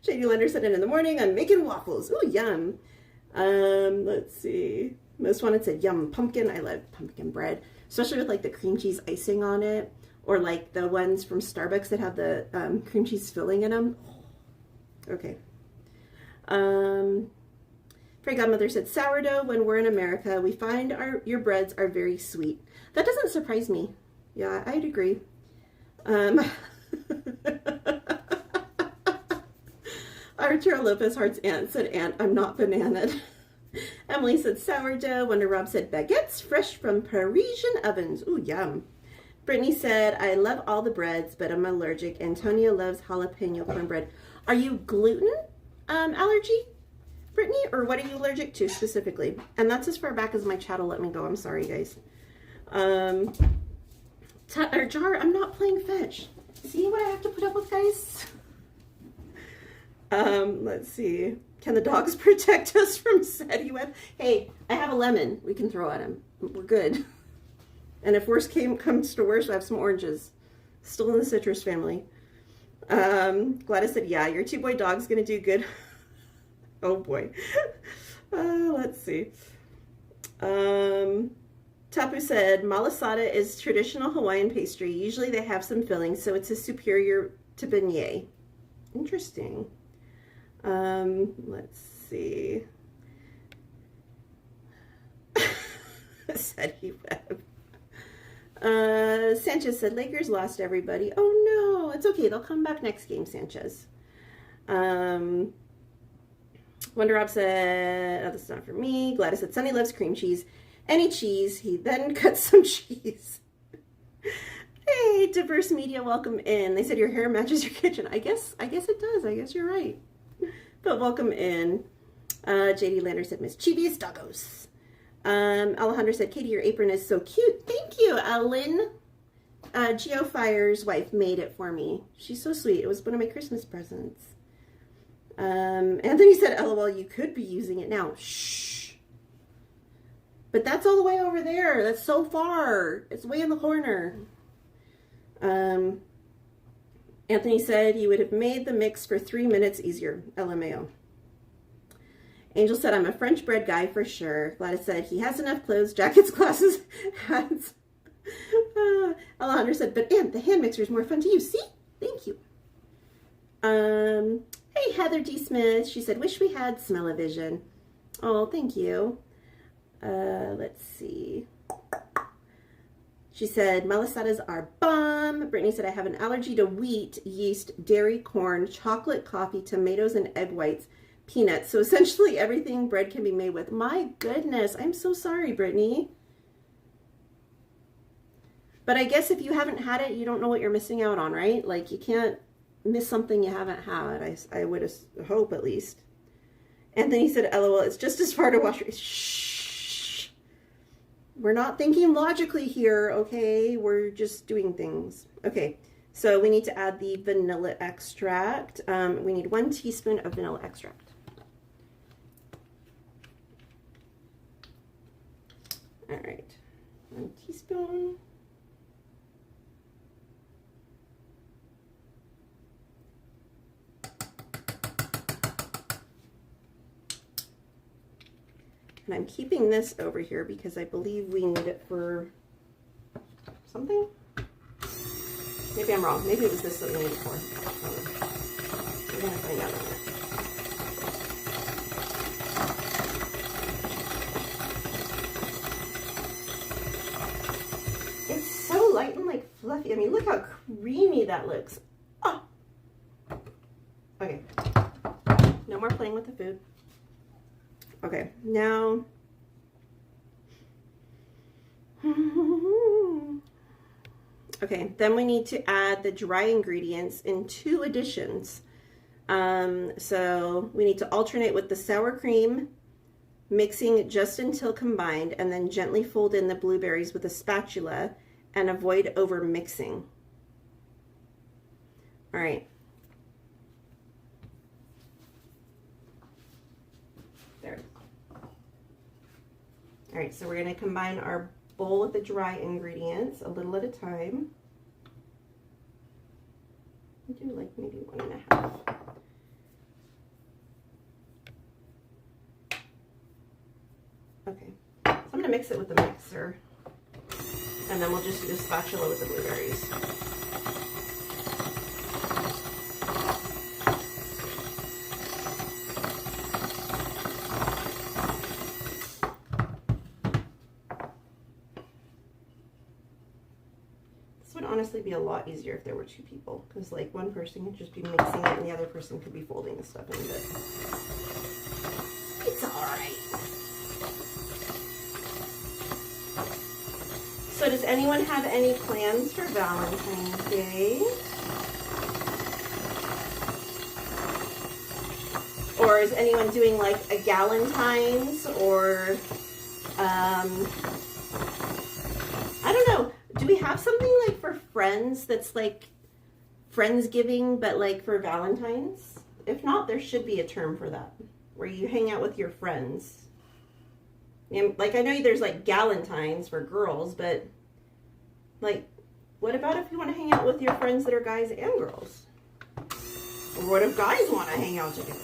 Shady Lender said, in the morning, I'm making waffles. Ooh, yum. Let's see. Most Wanted said, yum, pumpkin. I love pumpkin bread, especially with like the cream cheese icing on it, or like the ones from Starbucks that have the cream cheese filling in them. Okay. Fairy Godmother said, sourdough, when we're in America, we find your breads are very sweet. That doesn't surprise me. Yeah, I'd agree. Arturo Lopez Hearts Aunt said, Aunt, I'm not bananaed. Emily said sourdough. Wonder Rob said baguettes fresh from Parisian ovens. Ooh, yum. Brittany said, I love all the breads, but I'm allergic. Antonia loves jalapeno cornbread. Are you gluten allergy, Brittany? Or what are you allergic to specifically? And that's as far back as my chat will let me go. I'm sorry, guys. Jar, I'm not playing fetch. See what I have to put up with, guys? Let's see. Can the dogs protect us from SETI web? Hey, I have a lemon we can throw at him. We're good. And if worst comes to worst, I have some oranges. Still in the citrus family. Gladys said, yeah, your 2-boy dog's going to do good. Oh, boy. Let's see. Tapu said, malasada is traditional Hawaiian pastry. Usually they have some filling, so it's a superior to beignet. Interesting. Let's see. SETI web. Sanchez said, Lakers lost everybody. Oh no, it's okay. They'll come back next game, Sanchez. Wonder Rob said, oh, this is not for me. Gladys said, Sonny loves cream cheese. Any cheese. He then cut some cheese. Hey, diverse media, welcome in. They said your hair matches your kitchen. I guess it does. I guess you're right. But welcome in. JD Lander said, mischievous doggos. Alejandra said, Katie, your apron is so cute. Thank you, Ellen. Geofire's wife made it for me. She's so sweet. It was one of my Christmas presents. Anthony said, LOL, you could be using it now. Shh. But that's all the way over there. That's so far. It's way in the corner. Anthony said you would have made the mix for 3 minutes easier. LMAO. Angel said, I'm a French bread guy for sure. Gladys said, he has enough clothes, jackets, glasses, hats. Alejandra said, but Aunt, the hand mixer is more fun to use. See? Thank you. Hey, Heather D. Smith. She said, wish we had smell-o-vision. Oh, thank you. Let's see. She said, malasadas are bomb. Brittany said, I have an allergy to wheat, yeast, dairy, corn, chocolate, coffee, tomatoes, and egg whites, peanuts. So essentially everything bread can be made with. My goodness. I'm so sorry, Brittany. But I guess if you haven't had it, you don't know what you're missing out on, right? Like you can't miss something you haven't had. I would hope at least. Anthony said, LOL, it's just as far to wash. Shh. We're not thinking logically here, okay? We're just doing things. Okay, so we need to add the vanilla extract. We need 1 teaspoon of vanilla extract. All right, 1 teaspoon. And I'm keeping this over here because I believe we need it for something. Maybe I'm wrong. Maybe it was this that we need it for. We're going to find out in a minute. It's so light and like fluffy. I mean, look how creamy that looks. Oh. Okay. No more playing with the food. Okay, now, okay, then we need to add the dry ingredients in 2 additions. So we need to alternate with the sour cream, mixing just until combined, and then gently fold in the blueberries with a spatula and avoid over mixing. All right. There. All right, so we're going to combine our bowl with the dry ingredients a little at a time. I do like maybe 1.5. Okay, so I'm going to mix it with the mixer, and then we'll just use a spatula with the blueberries. honestly be a lot easier if there were two people, because like one person could just be mixing it and the other person could be folding the stuff into it. It's all right. So does anyone have any plans for Valentine's Day? Or is anyone doing like a Galentine's, or I don't know. Do we have something like for friends that's like Friendsgiving, but like for Valentine's? If not, there should be a term for that, where you hang out with your friends. And like, I know there's like Galentines for girls, but like, what about if you want to hang out with your friends that are guys and girls? Or what if guys want to hang out together?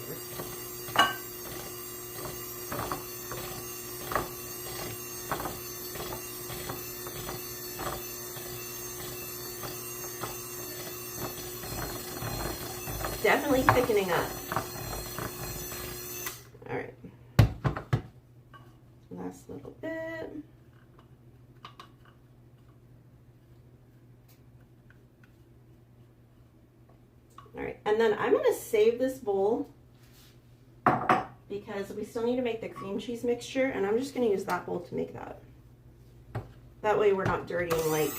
Definitely thickening up. All right. Last little bit. All right, and then I'm gonna save this bowl because we still need to make the cream cheese mixture, and I'm just gonna use that bowl to make that. That way we're not dirtying like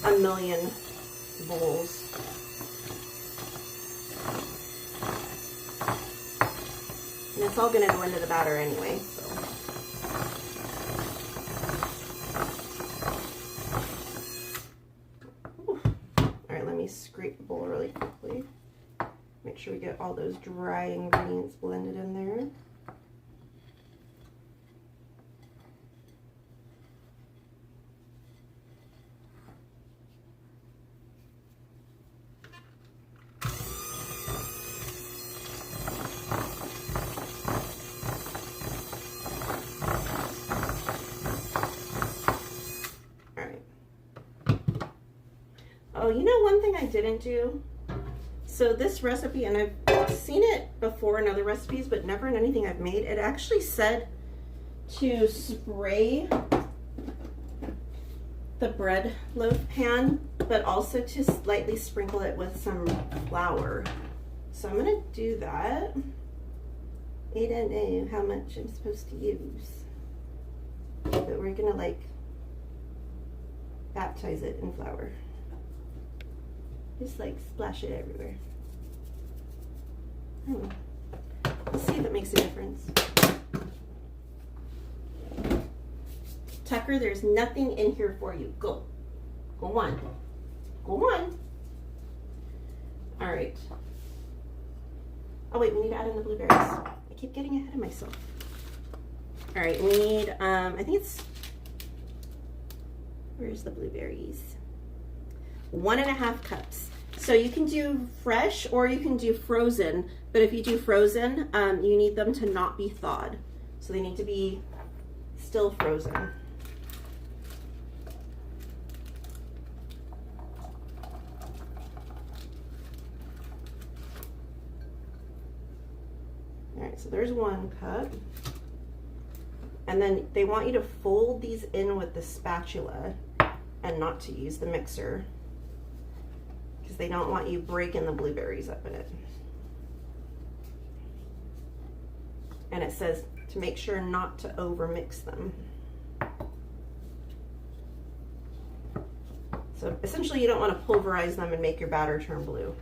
a million bowls. And it's all going to go into the batter anyway, so. Ooh. All right, let me scrape the bowl really quickly. Make sure we get all those dry ingredients blended in there. Oh, you know one thing I didn't do? So this recipe, and I've seen it before in other recipes, but never in anything I've made, it actually said to spray the bread loaf pan, but also to slightly sprinkle it with some flour. So I'm gonna do that. I don't know how much I'm supposed to use, but we're gonna like baptize it in flour. Just like splash it everywhere. Let's see if it makes a difference. Tucker, there's nothing in here for you. Go. Go on. Go on. All right. Oh wait, we need to add in the blueberries. I keep getting ahead of myself. All right, we need, I think it's, where's the blueberries? 1.5 cups. So you can do fresh or you can do frozen, but if you do frozen, you need them to not be thawed. So they need to be still frozen. All right, so there's 1 cup. And then they want you to fold these in with the spatula and not to use the mixer, because they don't want you breaking the blueberries up in it. And it says to make sure not to over mix them. So essentially you don't want to pulverize them and make your batter turn blue.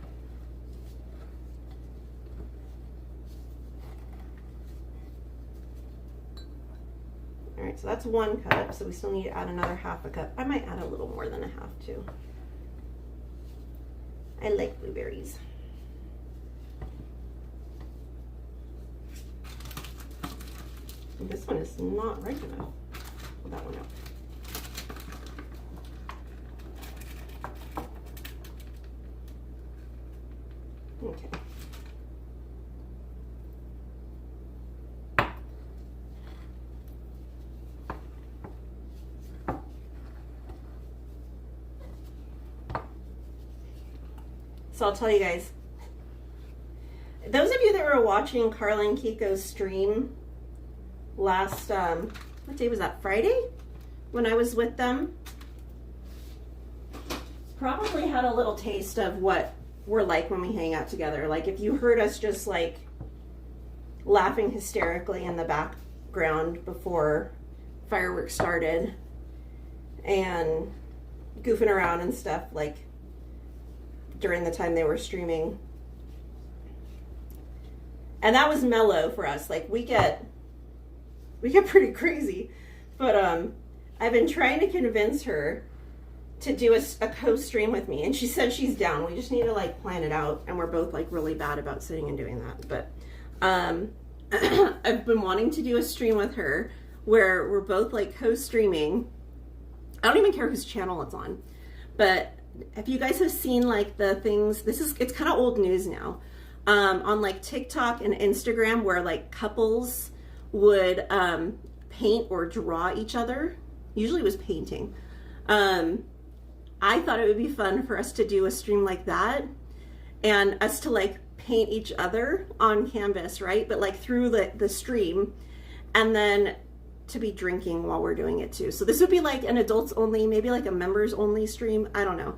All right, so that's 1 cup, so we still need to add another 1/2 cup. I might add a little more than 1/2 too. I like blueberries. And this one is not ripe enough. Pull that one out. Okay. So I'll tell you guys, those of you that were watching Carla and Kiko's stream last, what day was that, Friday? When I was with them, probably had a little taste of what we're like when we hang out together. Like if you heard us just like laughing hysterically in the background before fireworks started and goofing around and stuff like during the time they were streaming. And that was mellow for us. Like we get pretty crazy. But I've been trying to convince her to do a co-stream with me, and she said she's down. We just need to like plan it out, and we're both like really bad about sitting and doing that. But I've been wanting to do a stream with her where we're both like co-streaming. I don't even care whose channel it's on, but if you guys have seen like the things, it's kind of old news now, on like TikTok and Instagram where like couples would paint or draw each other. Usually it was painting. I thought it would be fun for us to do a stream like that and us to like paint each other on canvas, right? But like through the stream, and then to be drinking while we're doing it too. So this would be like an adults only, maybe like a members only stream. I don't know.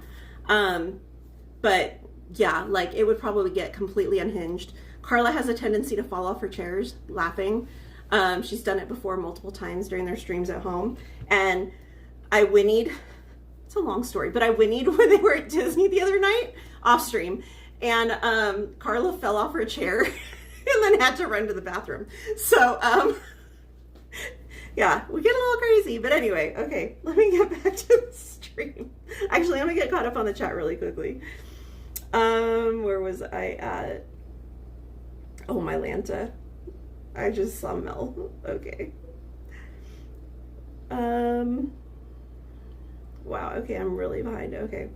But yeah, like it would probably get completely unhinged. Carla has a tendency to fall off her chairs laughing. She's done it before multiple times during their streams at home. And I whinnied. It's a long story, but I whinnied when they were at Disney the other night off stream. And Carla fell off her chair and then had to run to the bathroom. So, yeah, we get a little crazy. But anyway, okay, let me get back to the stream. Actually, I'm going to get caught up on the chat really quickly. Where was I at? Oh, my Lanta. I just saw Mel. Okay. Wow, okay, I'm really behind. Okay.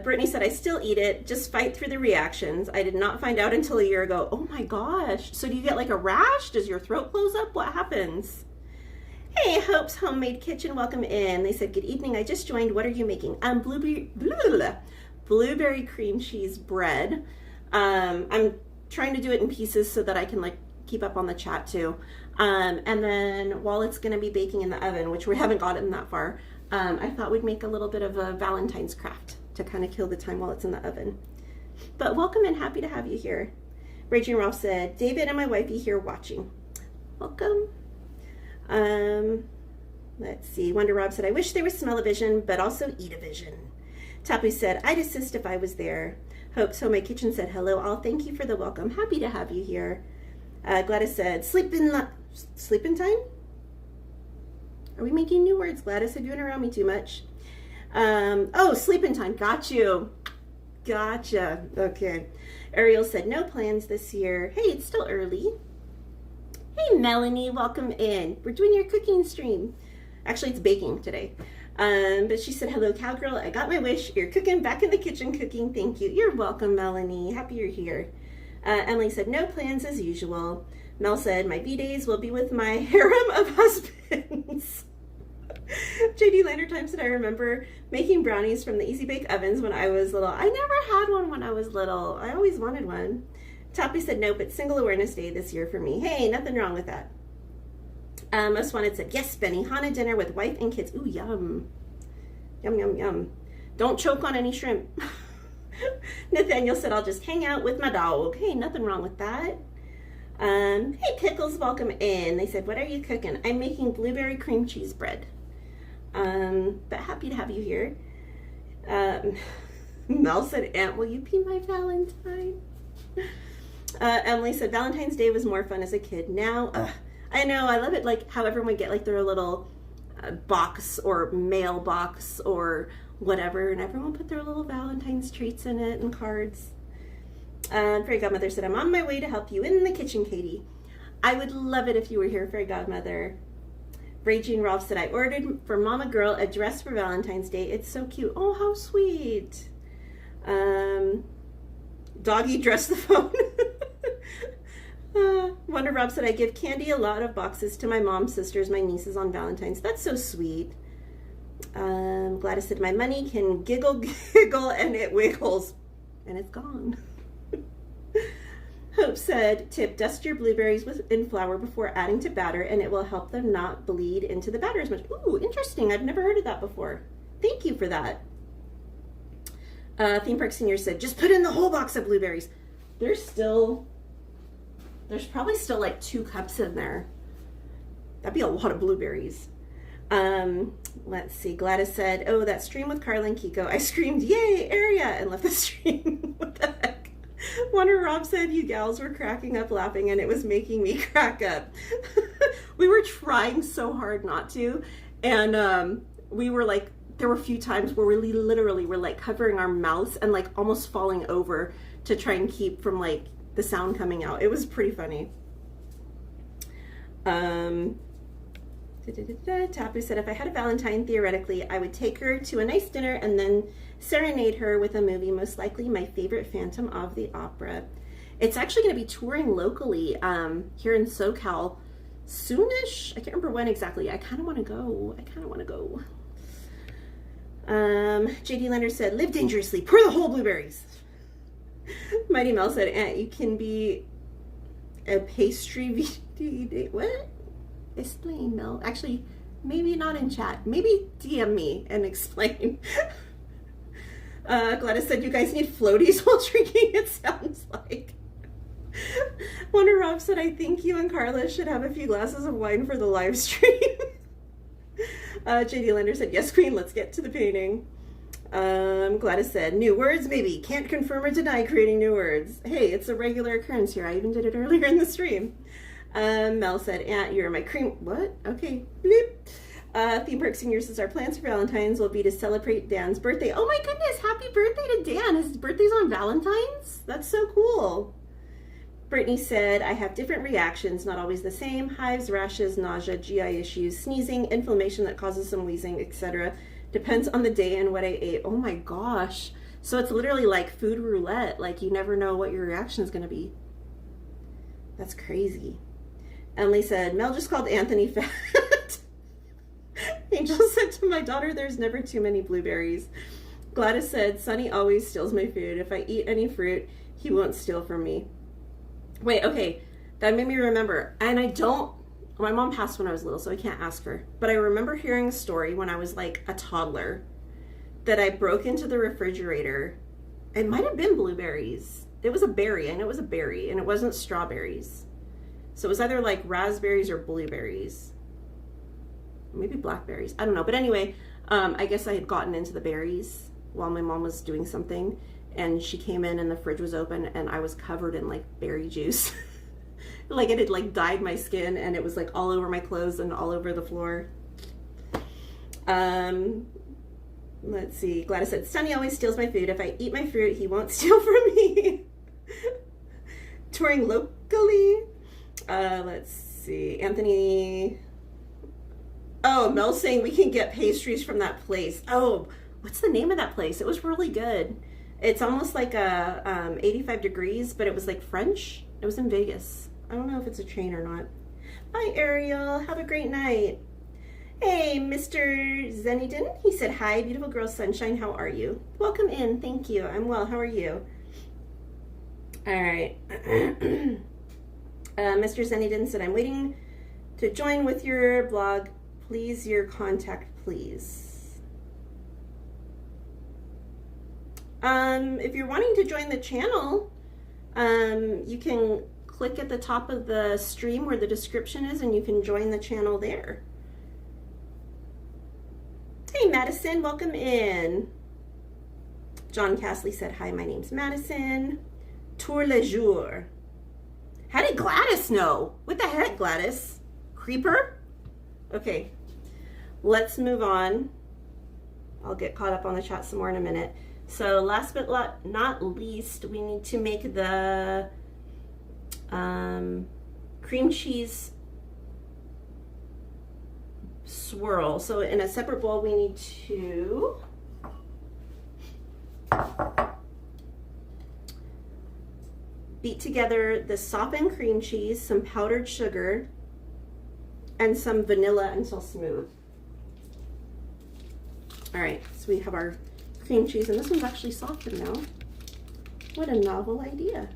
Brittany said, I still eat it. Just fight through the reactions. I did not find out until a year ago. Oh my gosh. So do you get like a rash? Does your throat close up? What happens? Hey, Hope's Homemade Kitchen. Welcome in. They said, good evening. I just joined. What are you making? Blueberry cream cheese bread. I'm trying to do it in pieces so that I can like keep up on the chat too. And then while it's going to be baking in the oven, which we haven't gotten that far, I thought we'd make a little bit of a Valentine's craft to kind of kill the time while it's in the oven. But welcome and happy to have you here. Raging Ralph said, David and my wifey here watching. Welcome. Let's see. Wonder Rob said, I wish there was smell-o-vision, but also eat-a-vision. Tapu said, I'd assist if I was there. Hope So My Kitchen said, hello all. Thank you for the welcome. Happy to have you here. Gladys said, sleep in time? Are we making new words, Gladys? Have you been around me too much? Oh, sleep in time. Got you. Gotcha. Okay. Ariel said, no plans this year. Hey, it's still early. Hey, Melanie, welcome in. We're doing your cooking stream. Actually, it's baking today. But she said, hello, Cowgirl. I got my wish. You're cooking, back in the kitchen cooking. Thank you. You're welcome, Melanie. Happy you're here. Emily said, no plans as usual. Mel said, my B-days will be with my harem of husbands. JD Lander Time said, I remember making brownies from the Easy Bake ovens when I was little. I never had one when I was little. I always wanted one. Toppy said, nope, it's Single Awareness Day this year for me. Hey, nothing wrong with that. Most Wanted said, yes, Benny, Hana dinner with wife and kids. Ooh, yum. Yum, yum, yum. Don't choke on any shrimp. Nathaniel said, I'll just hang out with my dog. Hey, nothing wrong with that. Hey, Pickles, welcome in. They said, what are you cooking? I'm making blueberry cream cheese bread. But happy to have you here. Mel said, Aunt, will you be my Valentine? Emily said, Valentine's Day was more fun as a kid. Now, I know, I love it, like how everyone get like their little box or mail box or whatever, and everyone put their little Valentine's treats in it and cards. Fairy Godmother said, I'm on my way to help you in the kitchen, Katie. I would love it if you were here, Fairy Godmother. Raging Ralph said, I ordered for Mama Girl a dress for Valentine's Day. It's so cute. Oh, how sweet. Doggy dress the phone. Wonder Rob said, I give Candy a lot of boxes to my mom's sisters, my nieces on Valentine's. That's so sweet. Gladys said, my money can giggle, giggle, and it wiggles. And it's gone. Hope said, tip, dust your blueberries in flour before adding to batter, and it will help them not bleed into the batter as much. Ooh, interesting. I've never heard of that before. Thank you for that. Theme Park Senior said, just put in the whole box of blueberries. There's probably still like 2 cups in there. That'd be a lot of blueberries. Let's see. Gladys said, oh, that stream with Carla and Kiko. I screamed, yay, area, and left the stream. What the heck? Wonder Rob said, you gals were cracking up laughing and it was making me crack up. We were trying so hard not to. And we were like, there were a few times where we literally were like covering our mouths and like almost falling over to try and keep from like the sound coming out. It was pretty funny. Tapu said, if I had a Valentine, theoretically, I would take her to a nice dinner and then serenade her with a movie, most likely my favorite Phantom of the Opera. It's actually going to be touring locally here in SoCal soonish. I can't remember when exactly. I kind of want to go. JD Lender said, live dangerously, pour the whole blueberries. Mighty Mel said, Aunt, you can be a pastry what? Explain, Mel. Actually, maybe not in chat. Maybe DM me and explain. Gladys said, you guys need floaties while drinking, it sounds like. Wonder Rob said, I think you and Carla should have a few glasses of wine for the live stream. JD Lender said, yes, Queen, let's get to the painting. Gladys said, new words, maybe. Can't confirm or deny creating new words. Hey, it's a regular occurrence here. I even did it earlier in the stream. Mel said, Aunt, you're my cream. What? Okay. Bleep. Theme Park Senior says, our plans for Valentine's will be to celebrate Dan's birthday. Oh my goodness, happy birthday to Dan. His birthday's on Valentine's? That's so cool. Brittany said, I have different reactions, not always the same. Hives, rashes, nausea, GI issues, sneezing, inflammation that causes some wheezing, etc. Depends on the day and what I ate. Oh my gosh. So it's literally like food roulette. Like you never know what your reaction is going to be. That's crazy. Emily said, Mel just called Anthony fat. Angel said to my daughter, there's never too many blueberries. Gladys said, Sonny always steals my food. If I eat any fruit, he won't steal from me. Wait, okay. That made me remember. And my mom passed when I was little, so I can't ask her. But I remember hearing a story when I was like a toddler that I broke into the refrigerator. It might have been blueberries. It was a berry. I know it was a berry, and it wasn't strawberries. So it was either like raspberries or blueberries. Maybe blackberries. I don't know. But anyway, I guess I had gotten into the berries while my mom was doing something. And she came in and the fridge was open and I was covered in like berry juice. Like it had like dyed my skin and it was like all over my clothes and all over the floor. Let's see. Gladys said, Sonny always steals my food. If I eat my fruit, he won't steal from me. Touring locally. Let's see. Anthony. Oh, Mel's saying we can get pastries from that place. Oh, what's the name of that place? It was really good. It's almost like a 85 degrees, but it was like French. It was in Vegas. I don't know if it's a chain or not. Bye, Ariel. Have a great night. Hey, Mr. Zenidin. He said, hi, beautiful girl sunshine. How are you? Welcome in. Thank you. I'm well. How are you? All right. Mr. Zenidin said, I'm waiting to join with your blog. Please, your contact, please. If you're wanting to join the channel, you can click at the top of the stream where the description is and you can join the channel there. Hey, Madison, welcome in. John Castley said, hi, my name's Madison. Tour le jour. How did Gladys know? What the heck, Gladys? Creeper? Okay, let's move on. I'll get caught up on the chat some more in a minute. So last but not least, we need to make the cream cheese swirl. So in a separate bowl, we need to beat together the softened cream cheese, some powdered sugar, and some vanilla until smooth. All right, so we have our cream cheese, and this one's actually softened now. What a novel idea.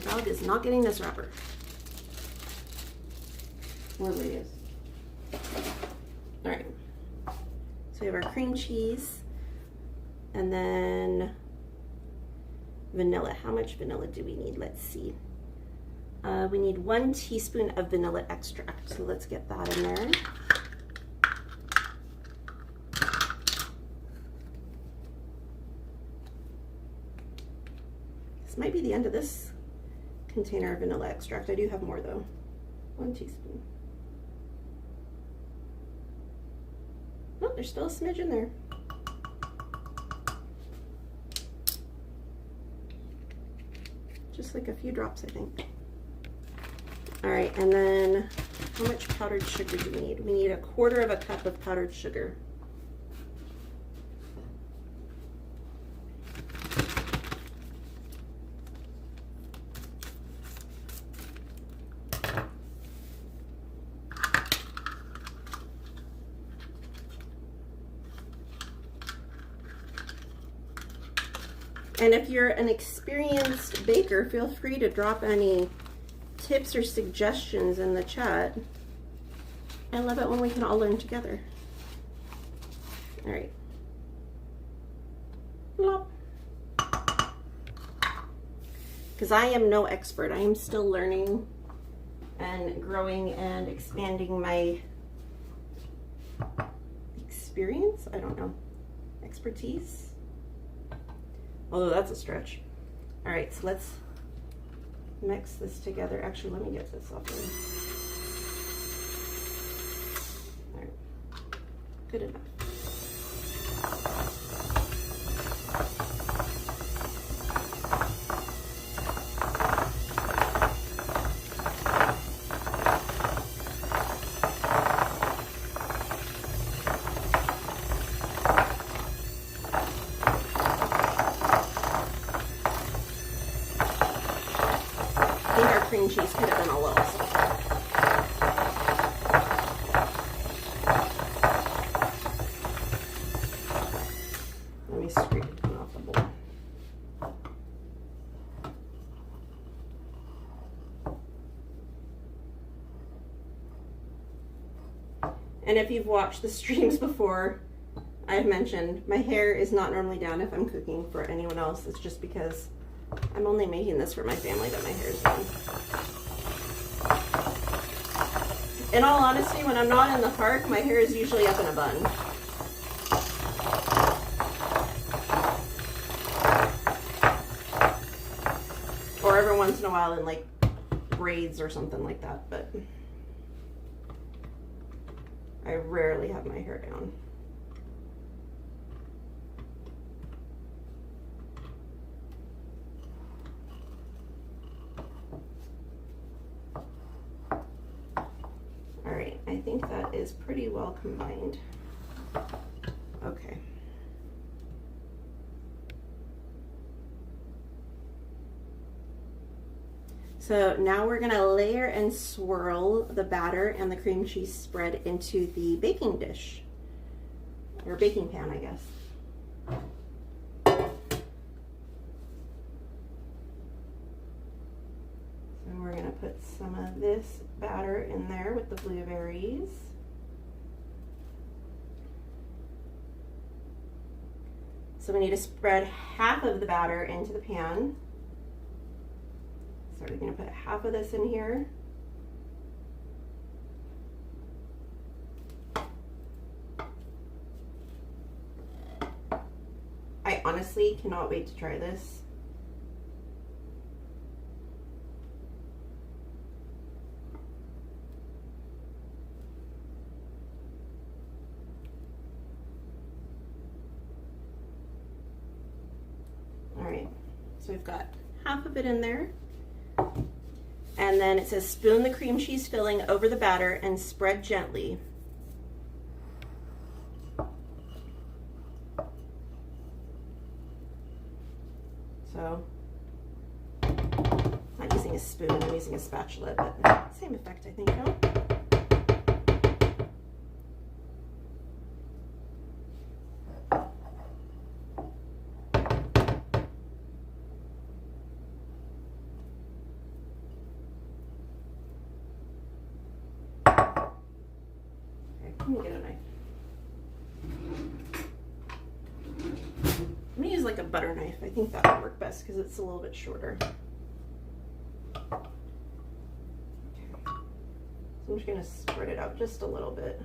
Dog is not getting this wrapper. Wherever he is. All right. So we have our cream cheese. And then vanilla. How much vanilla do we need? Let's see. We need 1 teaspoon of vanilla extract. So let's get that in there. This might be the end of this container of vanilla extract. I do have more though. 1 teaspoon. Oh, there's still a smidge in there. Just like a few drops, I think. All right, and then how much powdered sugar do we need? We need 1/4 cup of powdered sugar. And if you're an experienced baker, feel free to drop any tips or suggestions in the chat. I love it when we can all learn together. All right. Because I am no expert. I am still learning and growing and expanding my experience. I don't know. Expertise. Although that's a stretch. All right, so let's mix this together. Actually, let me get this off there. All right, good enough. Cream cheese could have been a little softer. Let me scrape it off the bowl. And if you've watched the streams before, I've mentioned my hair is not normally down if I'm cooking for anyone else. It's just because I'm only making this for my family that my hair is down. In all honesty, when I'm not in the park, my hair is usually up in a bun. Or every once in a while in like braids or something like that, but I rarely have my hair down. I think that is pretty well combined. Okay. So now we're gonna layer and swirl the batter and the cream cheese spread into the baking dish, or baking pan, I guess. So we're gonna put some of this batter in there with the blueberries. So we need to spread half of the batter into the pan. So we're going to put half of this in here. I honestly cannot wait to try this. So we've got half of it in there. And then it says spoon the cream cheese filling over the batter and spread gently. So, I'm not using a spoon, I'm using a spatula, but same effect, I think, no? Let me get a knife. I'm gonna use like a butter knife. I think that would work best because it's a little bit shorter. Okay. So I'm just gonna spread it out just a little bit.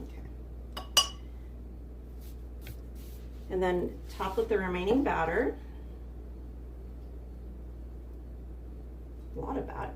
Okay. And then top with the remaining batter. A lot of batter.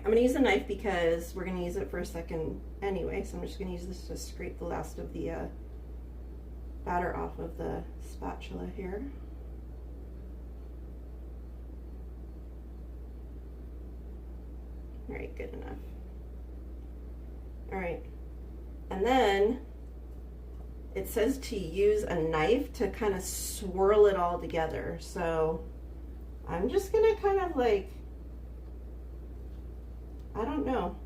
I'm going to use a knife because we're going to use it for a second anyway, so I'm just going to use this to scrape the last of the batter off of the spatula here. All right, good enough. All right, and then it says to use a knife to kind of swirl it all together. So I'm just going to kind of like, I don't know.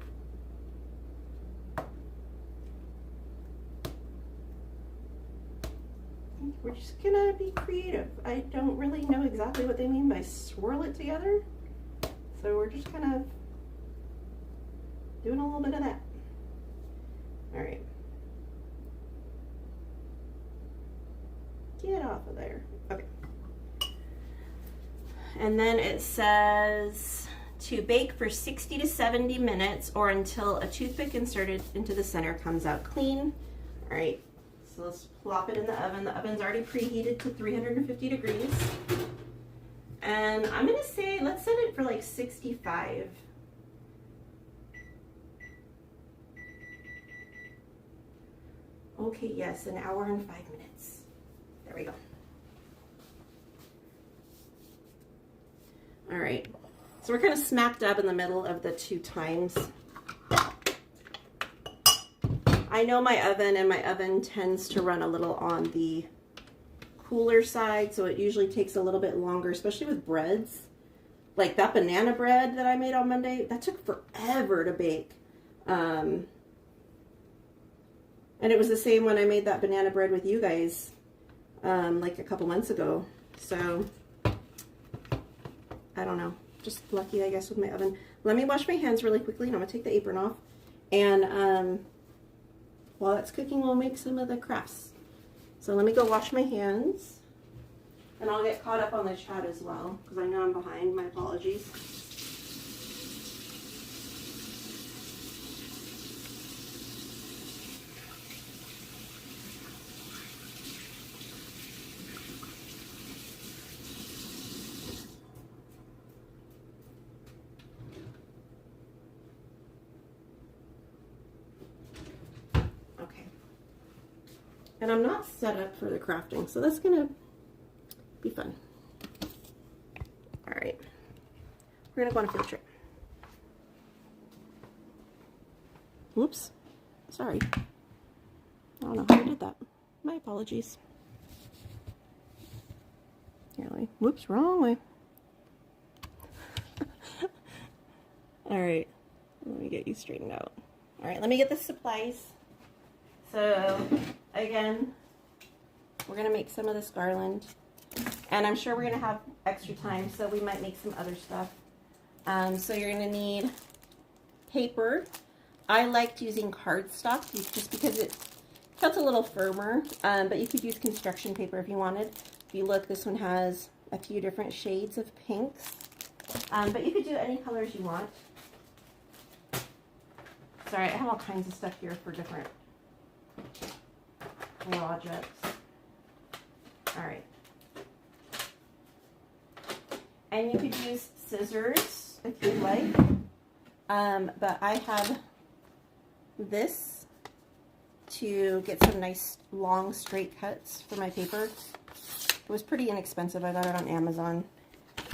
We're just gonna be creative. I don't really know exactly what they mean by swirl it together. So we're just kind of doing a little bit of that. All right. Get off of there. Okay. And then it says to bake for 60 to 70 minutes or until a toothpick inserted into the center comes out clean. All right, so let's plop it in the oven. The oven's already preheated to 350 degrees. And I'm gonna say, let's set it for like 65. Okay, yes, an hour and 5 minutes. There we go. All right. So we're kind of smack dab in the middle of the 2 times. I know my oven tends to run a little on the cooler side, so it usually takes a little bit longer, especially with breads. Like that banana bread that I made on Monday, that took forever to bake. And it was the same when I made that banana bread with you guys like a couple months ago. So I don't know. Just lucky, I guess, with my oven. Let me wash my hands really quickly, and I'm gonna take the apron off. And while that's cooking, we'll make some of the crafts. So let me go wash my hands, and I'll get caught up on the chat as well, because I know I'm behind. My apologies. And I'm not set up for the crafting, so that's gonna be fun. All right, we're gonna go on a field trip. Whoops, sorry. I don't know how I did that. My apologies. Here, let me, whoops, wrong way. All right, let me get you straightened out. All right, let me get the supplies. So again, we're gonna make some of this garland, and I'm sure we're gonna have extra time, so we might make some other stuff. So you're gonna need paper. I liked using cardstock just because it felt a little firmer, but you could use construction paper if you wanted. If you look, this one has a few different shades of pinks, but you could do any colors you want. Sorry, I have all kinds of stuff here for different projects. All right. And you could use scissors if you'd like. But I have this to get some nice long straight cuts for my paper. It was pretty inexpensive. I got it on Amazon.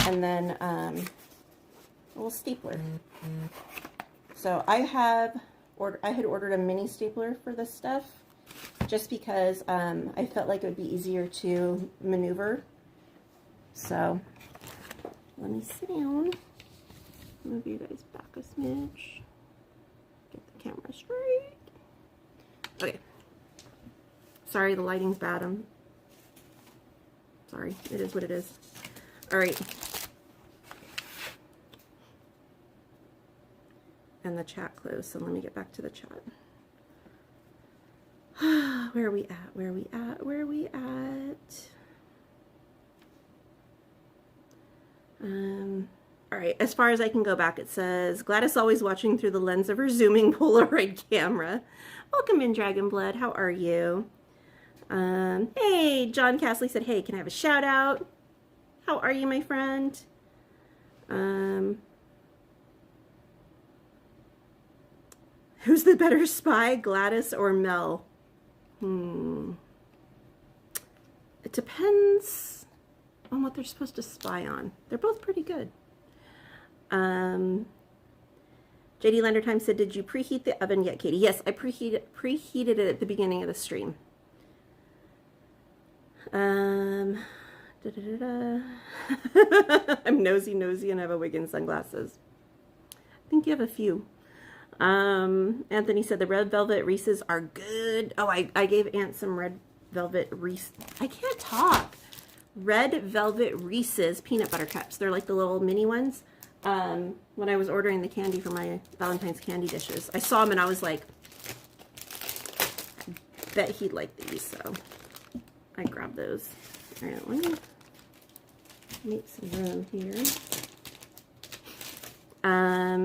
And then a little stapler. So I had ordered a mini stapler for this stuff just because I felt like it would be easier to maneuver. So let me sit down. Move you guys back a smidge. Get the camera straight. Okay. Sorry, the lighting's bad. I'm sorry. It is what it is. All right. And the chat closed, so let me get back to the chat. Where are we at? Where are we at? Where are we at? All right, as far as I can go back, it says, Gladys always watching through the lens of her zooming Polaroid camera. Welcome in, Dragonblood. How are you? Hey, John Castley said, hey, can I have a shout out? How are you, my friend? Who's the better spy, Gladys or Mel? It depends on what they're supposed to spy on. They're both pretty good. JD Lendertime said, did you preheat the oven yet, Katie? Yes, I preheated it at the beginning of the stream. I'm nosy and I have a wig and sunglasses. I think you have a few. Anthony said the red velvet Reese's are good. Oh, I gave Aunt some red velvet Reese. I can't talk. Red velvet Reese's peanut butter cups. They're like the little mini ones. When I was ordering the candy for my Valentine's candy dishes, I saw them and I was like, I bet he'd like these. So I grabbed those. All right, let me make some room here.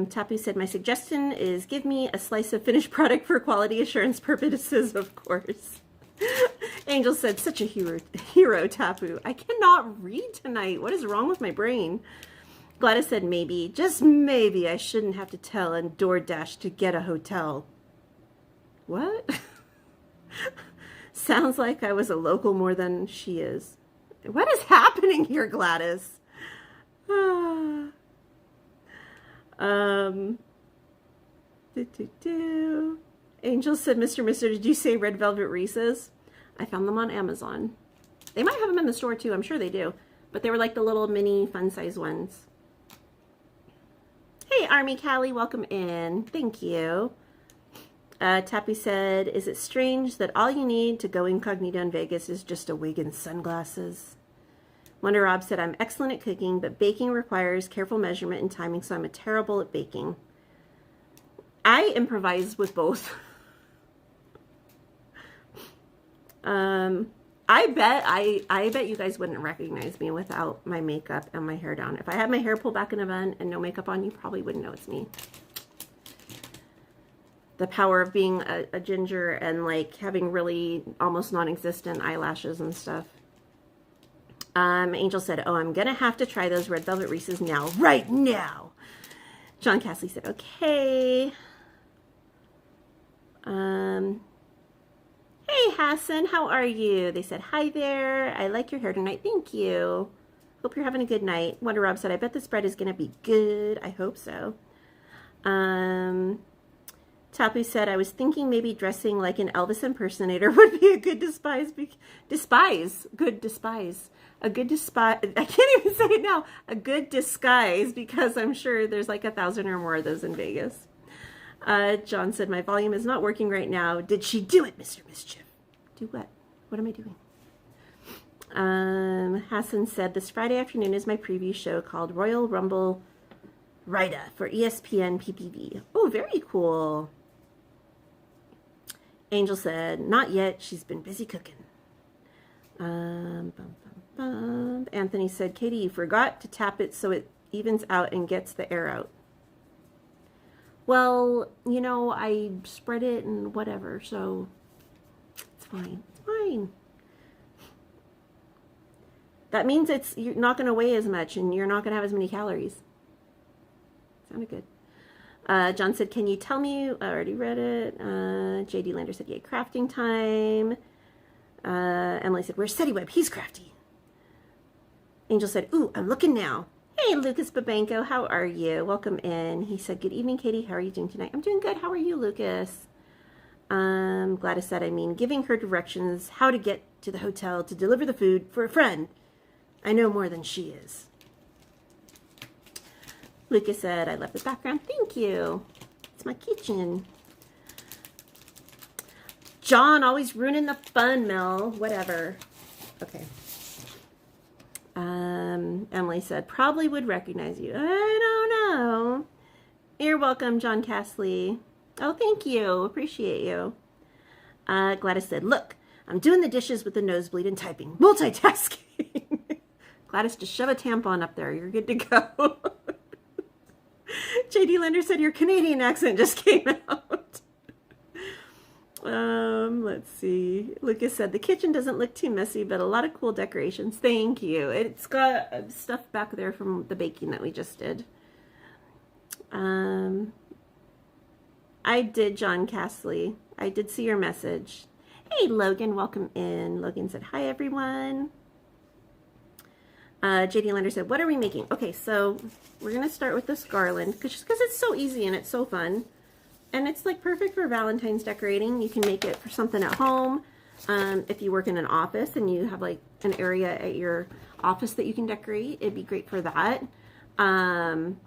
Tapu said, my suggestion is give me a slice of finished product for quality assurance purposes, of course. Angel said, such a hero, Tapu. I cannot read tonight. What is wrong with my brain? Gladys said, maybe, just maybe, I shouldn't have to tell and DoorDash to get a hotel. What? Sounds like I was a local more than she is. What is happening here, Gladys? Angel said, Mr. did you say red velvet Reese's? I found them on Amazon. They might have them in the store too. I'm sure they do. But they were like the little mini fun size ones. Hey, Army Callie, welcome in. Thank you. Tappy said, is it strange that all you need to go incognito in Vegas is just a wig and sunglasses? Wonder Rob said, I'm excellent at cooking, but baking requires careful measurement and timing, so I'm terrible at baking. I improvise with both. I bet you guys wouldn't recognize me without my makeup and my hair down. If I had my hair pulled back in a bun and no makeup on, you probably wouldn't know it's me. The power of being a ginger and like having really almost non-existent eyelashes and stuff. Angel said, oh, I'm gonna have to try those red velvet Reese's now, right now. John Castley said, okay. Hey, Hassan, how are you? They said, hi there. I like your hair tonight. Thank you. Hope you're having a good night. Wonder Rob said, I bet this bread is going to be good. I hope so. Tapu said, I was thinking maybe dressing like an Elvis impersonator would be a good despise. I can't even say it now. A good disguise, because I'm sure there's like 1,000 or more of those in Vegas. John said, my volume is not working right now. Did she do it, Mr. Mischief? Do what? What am I doing? Hassan said, this Friday afternoon is my preview show called Royal Rumble Rida for ESPN PPV. Oh, very cool. Angel said, not yet. She's been busy cooking. Anthony said, Katie, you forgot to tap it so it evens out and gets the air out. Well, you know, I spread it and whatever, so it's fine. It's fine. That means you're not going to weigh as much and you're not going to have as many calories. Sounded good. John said, can you tell me? I already read it. JD Lander said, yay, crafting time. Emily said, where's SetiWeb? He's crafty. Angel said, ooh, I'm looking now. Hey, Lucas Babenko, how are you? Welcome in. He said, good evening, Katie. How are you doing tonight? I'm doing good. How are you, Lucas? Gladys said, giving her directions how to get to the hotel to deliver the food for a friend. I know more than she is. Lucas said, I love the background. Thank you. It's my kitchen. John, always ruining the fun, Mel. Whatever. Okay. Emily said, probably would recognize you. I don't know. You're welcome, John Castley. Oh, thank you. Appreciate you. Gladys said, look, I'm doing the dishes with the nosebleed and typing. Multitasking. Gladys, just shove a tampon up there. You're good to go. JD Lender said, your Canadian accent just came out. Let's see. Lucas said, the kitchen doesn't look too messy, but a lot of cool decorations. Thank you. It's got stuff back there from the baking that we just did. I did, John Castley. I did see your message. Hey, Logan, welcome in. Logan said, hi, everyone. JD Lender said, what are we making? Okay, so we're going to start with this garland just because it's so easy and it's so fun. And it's like perfect for Valentine's decorating. You can make it for something at home. If you work in an office and you have like an area at your office that you can decorate, it'd be great for that. You've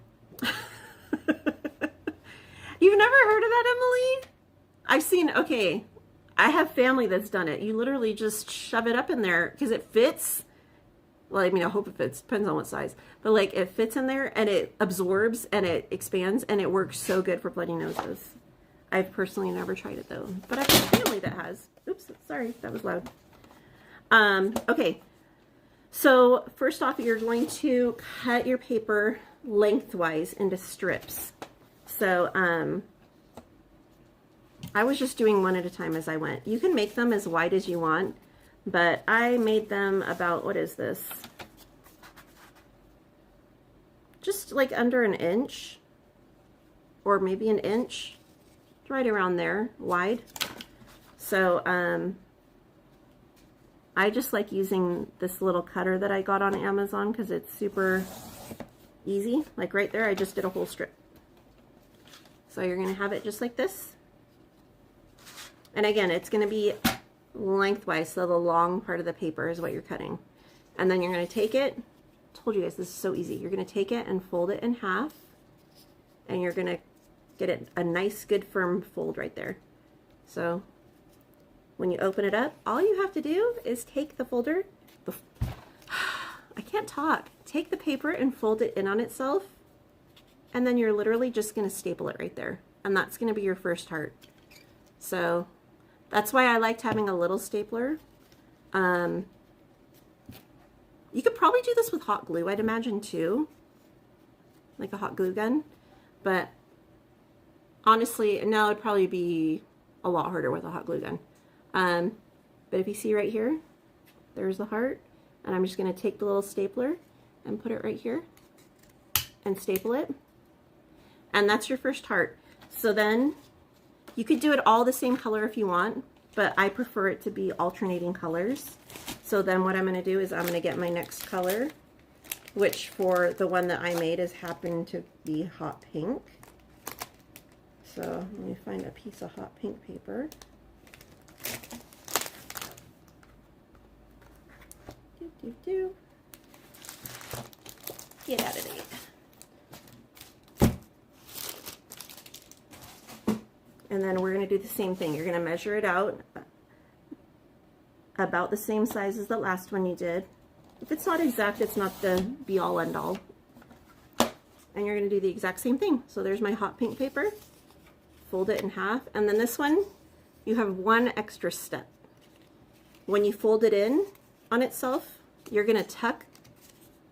never heard of that, Emily? I've seen, okay, I have family that's done it. You literally just shove it up in there because it fits. Well, I mean, I hope it fits. Depends on what size. But like it fits in there and it absorbs and it expands and it works so good for bloody noses. I've personally never tried it though, but I've got a family that has. Oops, sorry, that was loud. Okay, so first off, you're going to cut your paper lengthwise into strips. So I was just doing one at a time as I went. You can make them as wide as you want, but I made them about, what is this? Just like under an inch, or maybe an inch, right around there, wide. So I just like using this little cutter that I got on Amazon because it's super easy. Like right there, I just did a whole strip. So you're gonna have it just like this. And again, it's gonna be lengthwise, so the long part of the paper is what you're cutting. And then you're gonna take it, told you guys this is so easy. You're gonna take it and fold it in half, and you're gonna get it a nice, good, firm fold right there. So when you open it up, all you have to do is take the folder, I can't talk, take the paper and fold it in on itself, and then you're literally just gonna staple it right there. And that's gonna be your first heart. So that's why I liked having a little stapler. You could probably do this with hot glue, I'd imagine too, like a hot glue gun, but honestly, no, it'd probably be a lot harder with a hot glue gun. But if you see right here, there's the heart, and I'm just gonna take the little stapler and put it right here and staple it, and that's your first heart. So then you could do it all the same color if you want, but I prefer it to be alternating colors. So then what I'm gonna do is I'm gonna get my next color, which for the one that I made is happened to be hot pink. So let me find a piece of hot pink paper. Get out of there. And then we're going to do the same thing. You're going to measure it out about the same size as the last one you did. If it's not exact, it's not the be all end all. And you're going to do the exact same thing. So there's my hot pink paper. Fold it in half, and then this one, you have one extra step. When you fold it in on itself, you're gonna tuck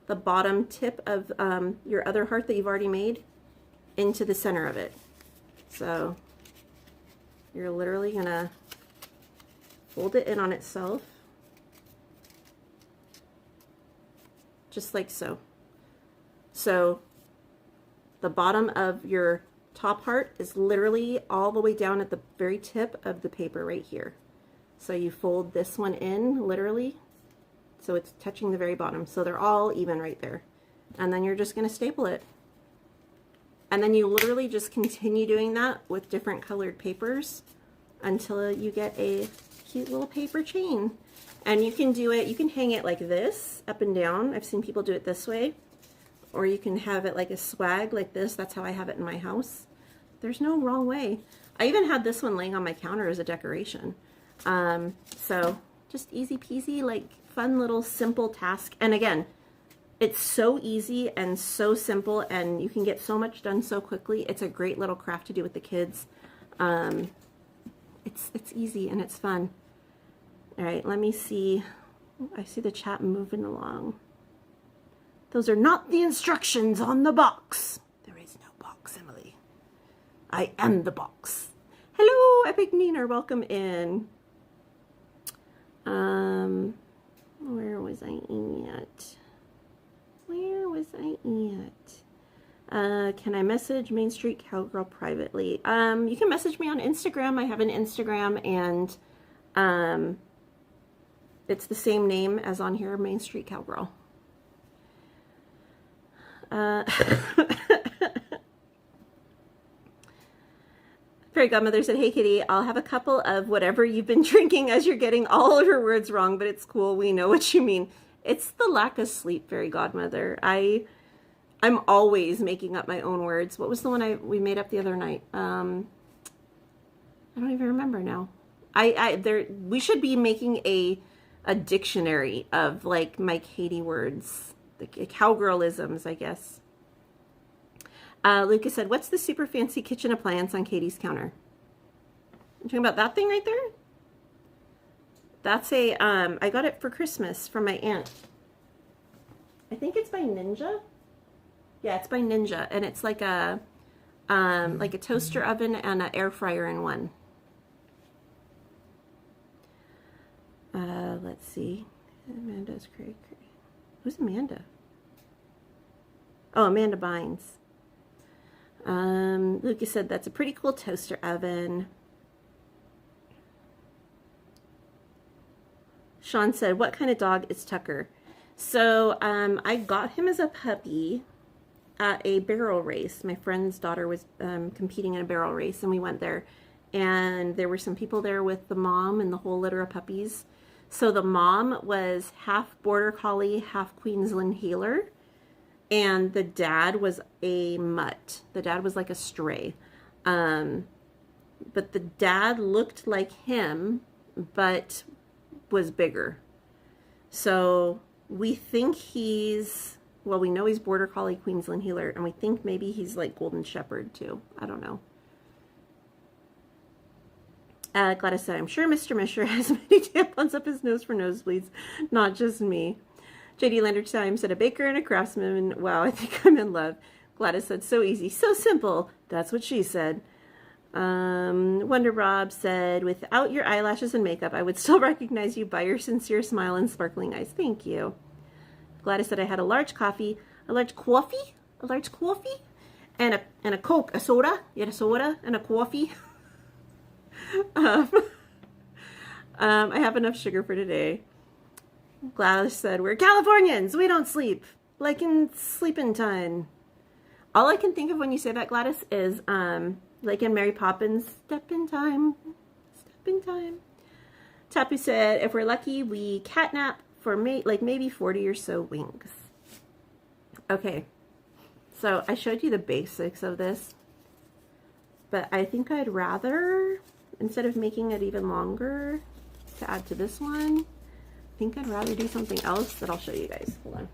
the bottom tip of your other heart that you've already made into the center of it. So you're literally gonna fold it in on itself, just like so. So the bottom of your top heart is literally all the way down at the very tip of the paper right here. So you fold this one in literally, so it's touching the very bottom. So they're all even right there. And then you're just going to staple it. And then you literally just continue doing that with different colored papers until you get a cute little paper chain. And you can do it, you can hang it like this, up and down. I've seen people do it this way. Or you can have it like a swag like this. That's how I have it in my house. There's no wrong way. I even had this one laying on my counter as a decoration. So just easy peasy, like fun little simple task. And again, it's so easy and so simple, and you can get so much done so quickly. It's a great little craft to do with the kids. It's easy and it's fun. All right, let me see. I see the chat moving along. Those are not the instructions on the box. There is no box, Emily. I am the box. Hello, Epic Neener, welcome in. Where was I at? Where was I at? Can I message Main Street Cowgirl privately? You can message me on Instagram. I have an Instagram, and it's the same name as on here, Main Street Cowgirl. Fairy Godmother said, hey Kitty, I'll have a couple of whatever you've been drinking, as you're getting all of her words wrong, but it's cool. We know what you mean. It's the lack of sleep, Fairy Godmother. I'm always making up my own words. What was the one we made up the other night? I don't even remember now. We should be making a dictionary of like my Katie words, the cowgirlisms, I guess. Lucas said, what's the super fancy kitchen appliance on Katie's counter? You talking about that thing right there? That's a, I got it for Christmas from my aunt. I think it's by Ninja. Yeah, it's by Ninja, and it's like a toaster oven and an air fryer in one. Let's see. Amanda's cray. Who's Amanda? Oh, Amanda Bynes. Lucas said that's a pretty cool toaster oven. Sean said, what kind of dog is Tucker? So I got him as a puppy at a barrel race. My friend's daughter was competing in a barrel race, and we went there. And there were some people there with the mom and the whole litter of puppies. So the mom was half Border Collie, half Queensland Heeler. And the dad was a mutt. The dad was like a stray. But the dad looked like him, but was bigger. So we think well, we know he's Border Collie, Queensland Heeler, and we think maybe he's like Golden Shepherd too. I don't know. Gladys said, I'm sure Mr. Misher has many tampons up his nose for nosebleeds, not just me. JD Landertime said, a baker and a craftsman. Wow, I think I'm in love. Gladys said, so easy, so simple. That's what she said. Wonder Rob said, without your eyelashes and makeup, I would still recognize you by your sincere smile and sparkling eyes. Thank you. Gladys said, I had a large coffee, and a Coke, a soda. You had a soda and a coffee. I have enough sugar for today. Gladys said, we're Californians. We don't sleep. Like in sleeping time. All I can think of when you say that, Gladys, is like in Mary Poppins, step in time. Step in time. Tapu said, if we're lucky, we catnap for maybe 40 or so winks. Okay. So I showed you the basics of this. But I think I'd rather, instead of making it even longer to add to this one, I think I'd rather do something else that I'll show you guys. Hold on.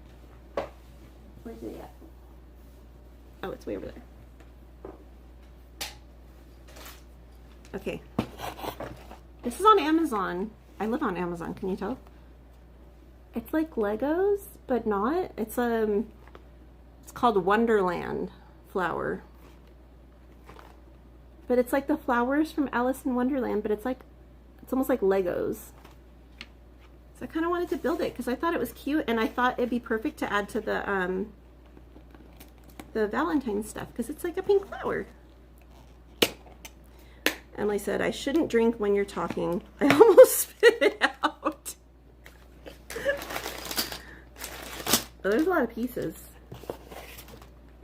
Where's it at? Oh, it's way over there. Okay. This is on Amazon. I live on Amazon, can you tell? It's like Legos, but not. It's called Wonderland flower. But it's like the flowers from Alice in Wonderland, but it's almost like Legos. So I kind of wanted to build it because I thought it was cute, and I thought it'd be perfect to add to the Valentine stuff because it's like a pink flower. Emily said, I shouldn't drink when you're talking. I almost spit it out. But there's a lot of pieces.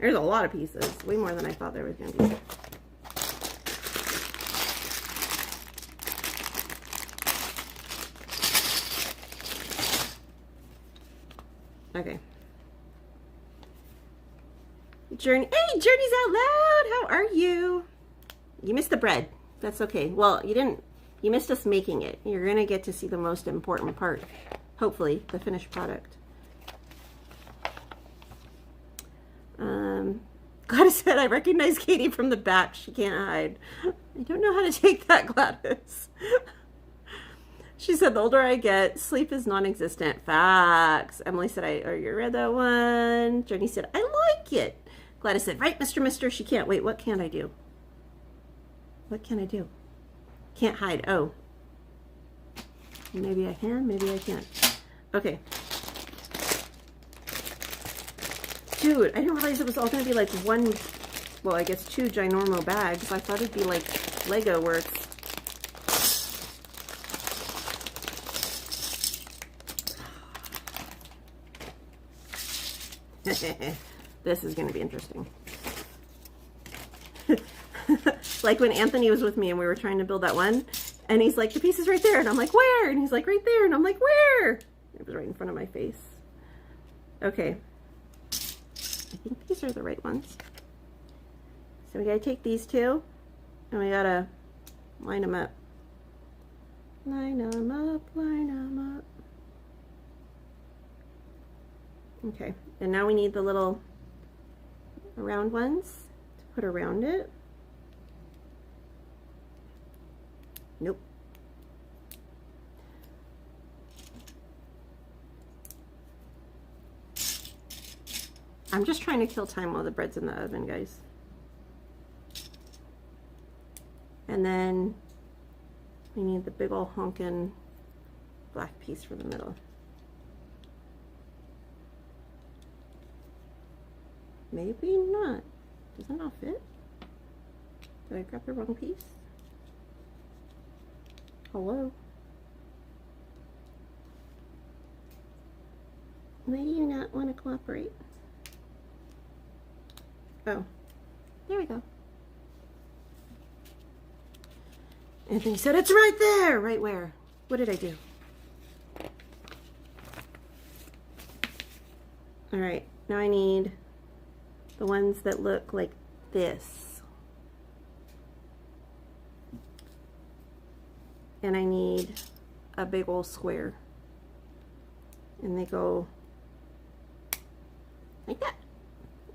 There's a lot of pieces. Way more than I thought there was going to be. Okay. Journey. Hey, Journey's out loud. How are you? You missed the bread. That's okay. Well, you didn't. You missed us making it. You're going to get to see the most important part. Hopefully, the finished product. Gladys said, I recognize Katie from the back. She can't hide. I don't know how to take that, Gladys. She said, the older I get, sleep is non-existent. Facts. Emily said, oh, you read that one. Jenny said, I like it. Gladys said, right, Mr. She can't. Wait, what can't I do? What can I do? Can't hide. Oh. Maybe I can, maybe I can't. Okay. Dude, I didn't realize it was all going to be like one, well, I guess 2 ginormo bags. I thought it'd be like Lego where it's... This is going to be interesting. Like when Anthony was with me and we were trying to build that one, and he's like, the piece is right there. And I'm like, where? And he's like, right there. And I'm like, where? It was right in front of my face. Okay. I think these are the right ones. So we gotta take these 2 and we gotta line them up. Line them up, line them up. Okay, and now we need the little round ones to put around it. Nope. I'm just trying to kill time while the bread's in the oven, guys. And then we need the big ol' honkin' black piece for the middle. Maybe not. Does it not fit? Did I grab the wrong piece? Hello? Why do you not want to cooperate? Oh, there we go. Anthony said, it's right there! Right where? What did I do? Alright, now I need the ones that look like this. And I need a big old square. And they go like that.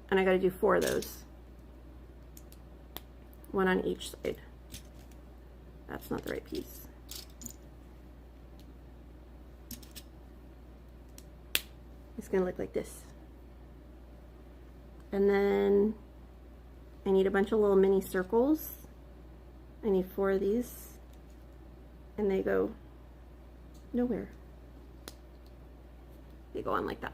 And I got to do 4 of those. 1 on each side. That's not the right piece. It's going to look like this. And then I need a bunch of little mini circles. I need 4 of these. And they go nowhere. They go on like that.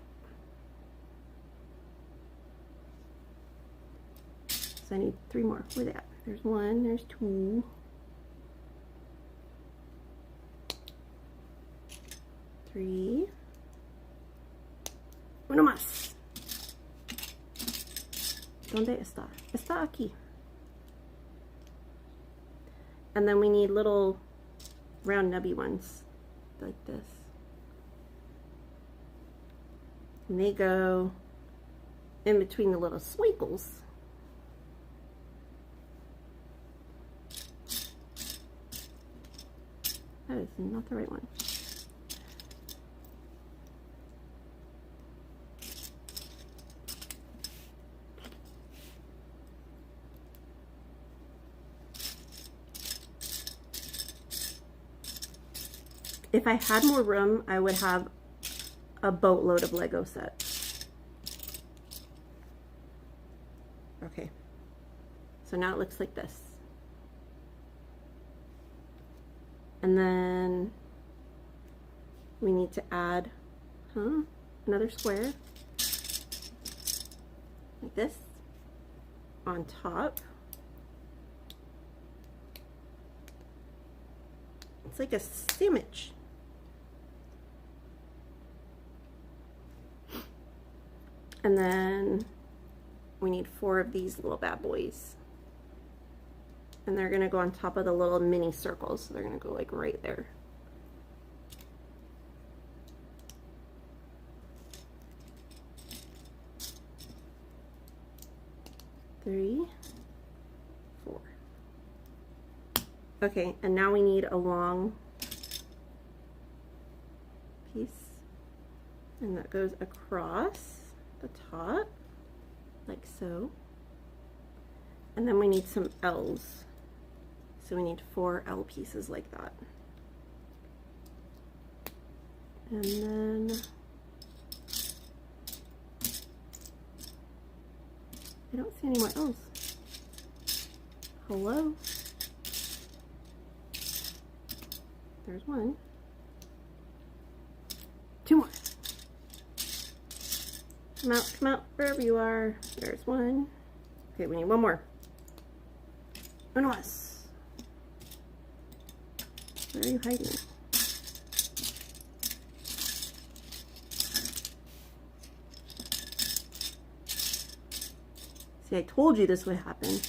So I need 3 more. Where are they at? There's 1, there's 2. 3. Uno más. ¿Dónde está? Está aquí. And then we need little round nubby ones like this. And they go in between the little squiggles. That is not the right one. If I had more room, I would have a boatload of Lego sets. Okay, so now it looks like this. And then we need to add another square like this on top. It's like a sandwich. And then we need 4 of these little bad boys. And they're gonna go on top of the little mini circles. So they're gonna go like right there. Three, 4. Okay, and now we need a long piece, and that goes across the top, like so. And then we need some L's. So we need 4 L pieces like that. And then I don't see any more L's. Hello? There's 1. 2 more. Come out, wherever you are. There's 1. Okay, we need 1 more. 1 less. Where are you hiding? See, I told you this would happen.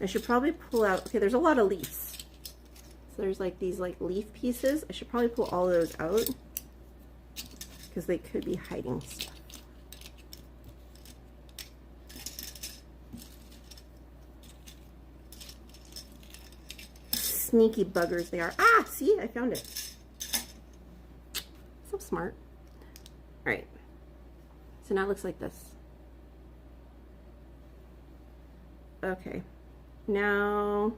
I should probably pull out, okay, there's a lot of leaves. So there's like these like leaf pieces. I should probably pull all of those out because they could be hiding stuff. Sneaky buggers they are. Ah, see, I found it. So smart. All right. So now it looks like this. Okay. Now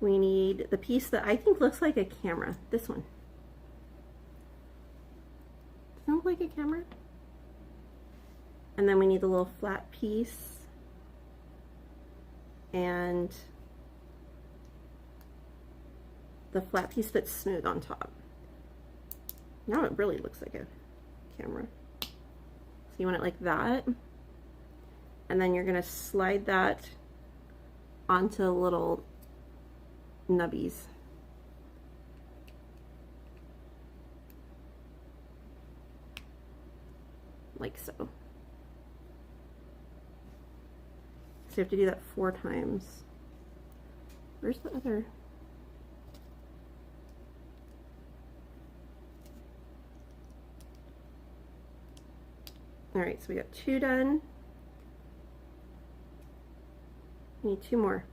we need the piece that I think looks like a camera. This one. Doesn't it look like a camera? And then we need the little flat piece. And the flat piece that's smooth on top. Now it really looks like a camera. So you want it like that. And then you're gonna slide that onto little nubbies. Like so. So you have to do that 4 times. Where's the other? All right, so we got 2 done. We need 2 more.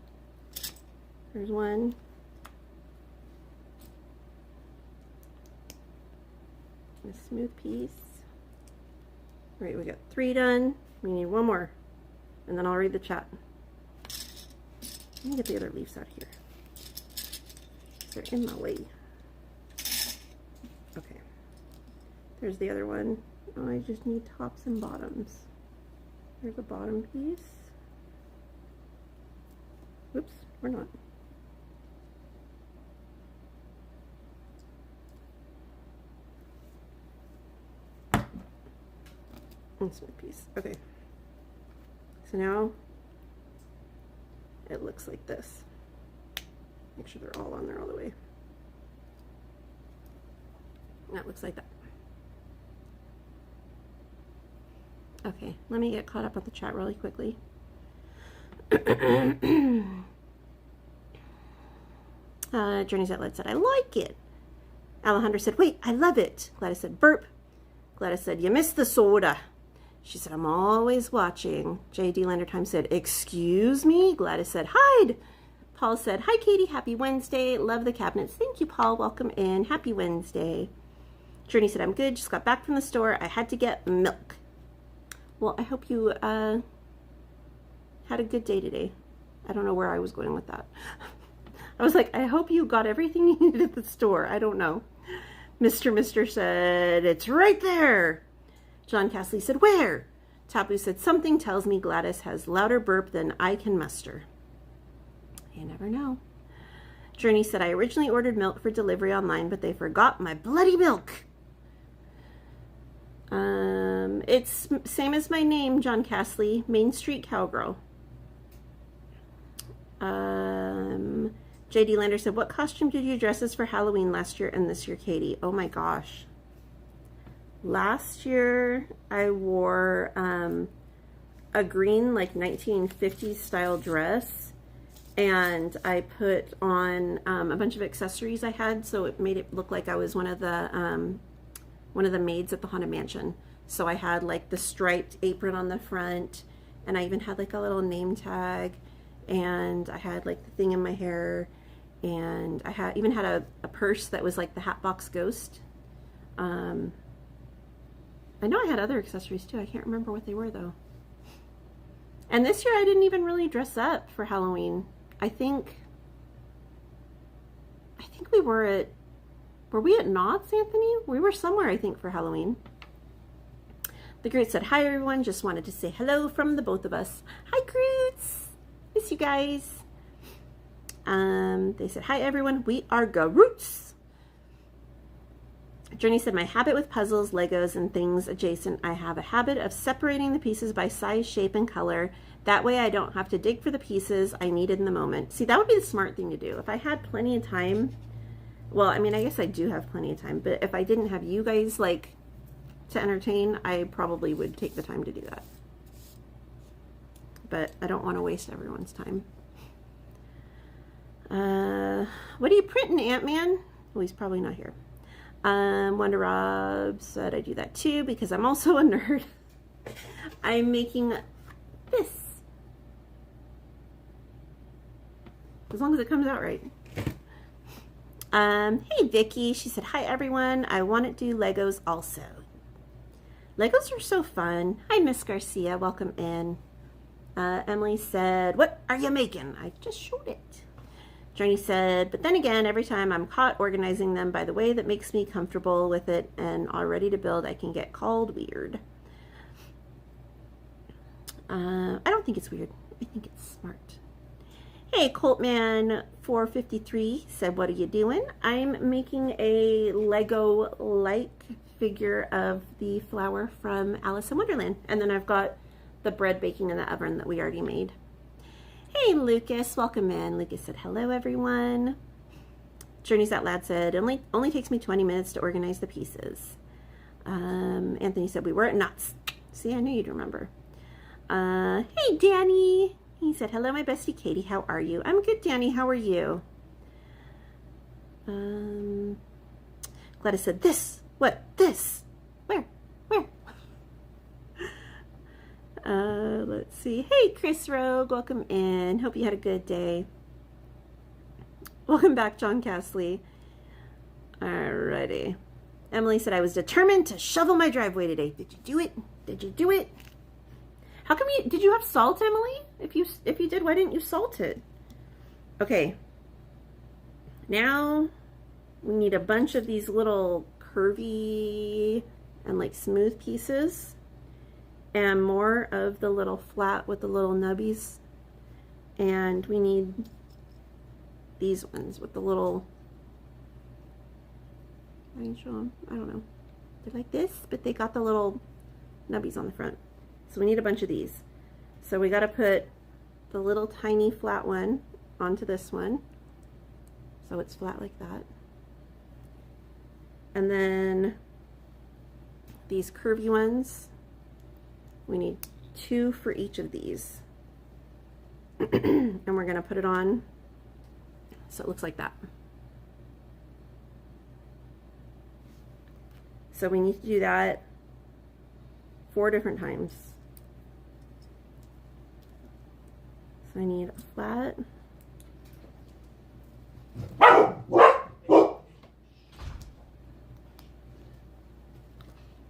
There's 1. A smooth piece. All right, we got 3 done. We need 1 more, and then I'll read the chat. Let me get the other leaves out here. They're in my way. Okay. There's the other one. Oh, I just need tops and bottoms. There's a bottom piece. Whoops, we're not. And smooth piece. Okay. So now it looks like this. Make sure they're all on there all the way. That looks like that. Okay, let me get caught up on the chat really quickly. Journey's Outlet said, I like it. Alejandra said, wait, I love it. Gladys said, burp. Gladys said, you missed the soda. She said, I'm always watching. J.D. Landertime said, excuse me. Gladys said, hide. Paul said, hi, Katie. Happy Wednesday. Love the cabinets. Thank you, Paul. Welcome in. Happy Wednesday. Journey said, I'm good. Just got back from the store. I had to get milk. Well, I hope you had a good day today. I don't know where I was going with that. I was like, I hope you got everything you needed at the store. I don't know. Mister said, it's right there. John Castley said, where? Tapu said, something tells me Gladys has louder burp than I can muster. You never know. Journey said, I originally ordered milk for delivery online, but they forgot my bloody milk. It's same as my name, John Castley, Main Street Cowgirl. J.D. Lander said, what costume did you dress as for Halloween last year and this year, Katie? Oh my gosh. Last year I wore a green like 1950s style dress, and I put on a bunch of accessories I had, so it made it look like I was one of the maids at the Haunted Mansion. So I had like the striped apron on the front, and I even had like a little name tag, and I had like the thing in my hair, and I even had a purse that was like the Hatbox Ghost. I know I had other accessories too. I can't remember what they were though. And this year I didn't even really dress up for Halloween. I think we were we at Knott's, Anthony? We were somewhere, I think, for Halloween. The Groot said, hi everyone, just wanted to say hello from the both of us. Hi Groots! Miss you guys. They said, hi everyone, we are Garoots. Journey said, my habit with puzzles, Legos, and things adjacent, I have a habit of separating the pieces by size, shape, and color. That way I don't have to dig for the pieces I need in the moment. See, that would be the smart thing to do. If I had plenty of time, well, I mean, I guess I do have plenty of time, but if I didn't have you guys, like, to entertain, I probably would take the time to do that. But I don't want to waste everyone's time. What are you printing, Ant-Man? Well, he's probably not here. Wonder Rob said I do that too because I'm also a nerd. I'm making this. As long as it comes out right. Hey Vicky, she said, hi everyone. I want to do Legos also. Legos are so fun. Hi Miss Garcia, welcome in. Emily said, what are you making? I just showed it. Journey said, but then again, every time I'm caught organizing them by the way that makes me comfortable with it and all ready to build, I can get called weird. I don't think it's weird. I think it's smart. Hey, Coltman453 said, what are you doing? I'm making a Lego-like figure of the flower from Alice in Wonderland. And then I've got the bread baking in the oven that we already made. Hey, Lucas, welcome in. Lucas said, hello, everyone. Journeys Out Loud said, only takes me 20 minutes to organize the pieces. Anthony said, we were at Knott's. See, I knew you'd remember. Hey, Danny. He said, hello, my bestie Katie. How are you? I'm good, Danny. How are you? Gladys said, this. What? This. Where? Let's see. Hey, Chris Rogue. Welcome in. Hope you had a good day. Welcome back, John Castley. Alrighty. Emily said, I was determined to shovel my driveway today. Did you do it? Did you do it? How come did you have salt, Emily? If you did, why didn't you salt it? Okay. Now we need a bunch of these little curvy and like smooth pieces and more of the little flat with the little nubbies. And we need these ones with the little, I can show them, I don't know. They're like this, but they got the little nubbies on the front. So we need a bunch of these. So we got to put the little tiny flat one onto this one. So it's flat like that. And then these curvy ones, we need 2 for each of these. And we're going to put it on so it looks like that. So we need to do that 4 different times. So I need a flat.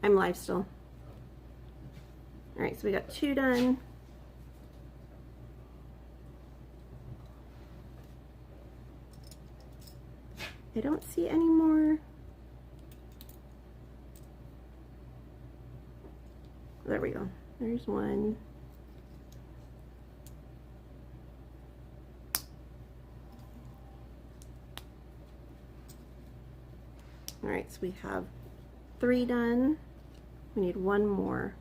I'm live still. All right, so we got 2 done. I don't see any more. There we go. There's 1. All right, so we have 3 done. We need 1 more.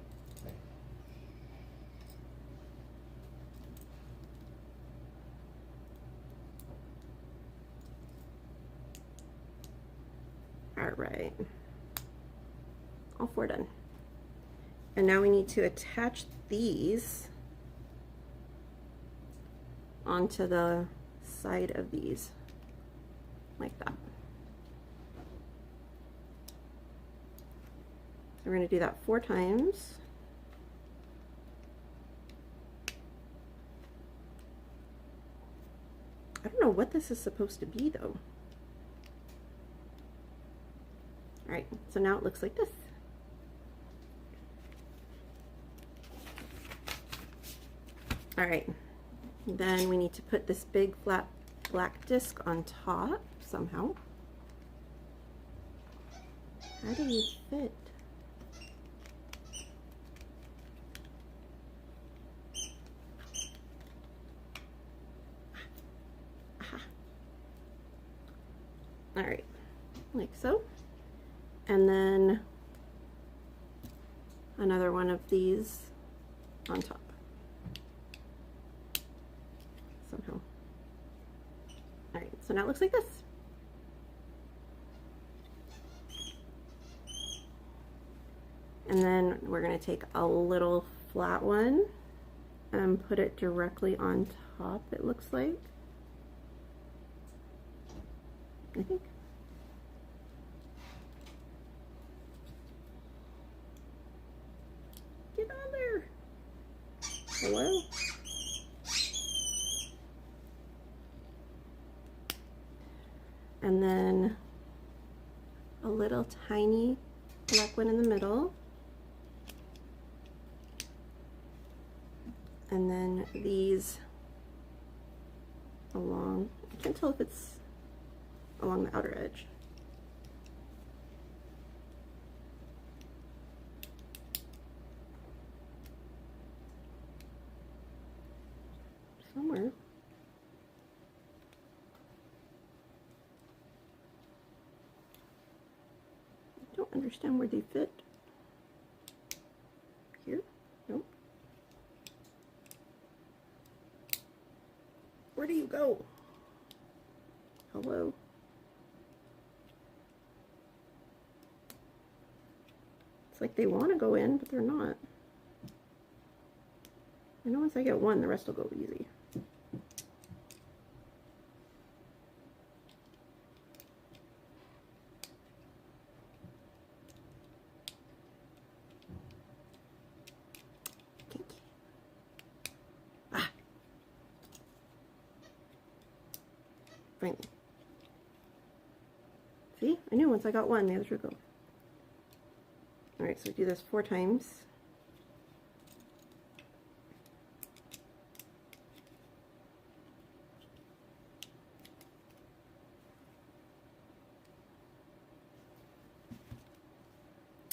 All right. all 4 done. And now we need to attach these onto the side of these, like that. So we're going to do that 4 times. I don't know what this is supposed to be though. Alright, so now it looks like this. Alright, then we need to put this big flat black disc on top somehow. How do you fit? Alright, like so. And then another one of these on top. Somehow. Alright, so now it looks like this. And then we're going to take a little flat one and put it directly on top, it looks like. I think. Get on there. Hello? And then a little tiny black one in the middle. And then these along, I can't tell if it's along the outer edge. Somewhere. I don't understand where they fit. Here? Nope. Where do you go? Hello? It's like they want to go in, but they're not. I know once I get one, the rest will go easy. Ah! Finally. See? I knew once I got one, the others would go. Alright, so we do this 4 times.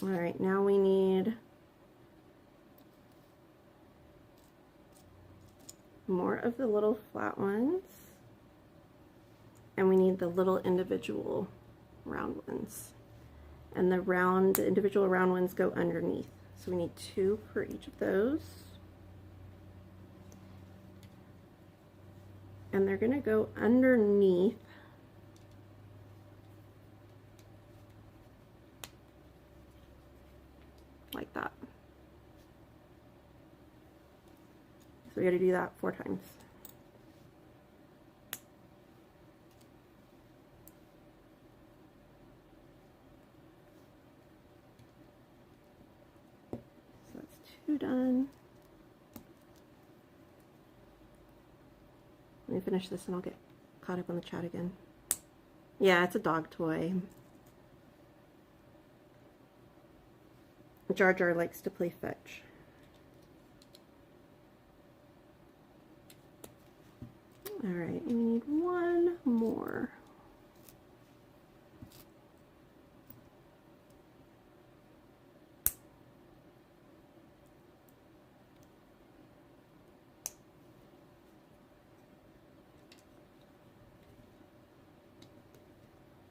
Alright, now we need more of the little flat ones, and we need the little individual round ones. And the individual round ones go underneath. So we need 2 for each of those. And they're gonna go underneath like that. So we gotta do that 4 times. Done. Let me finish this and I'll get caught up on the chat again. Yeah, it's a dog toy. Jar Jar likes to play fetch. Alright, we need 1 more.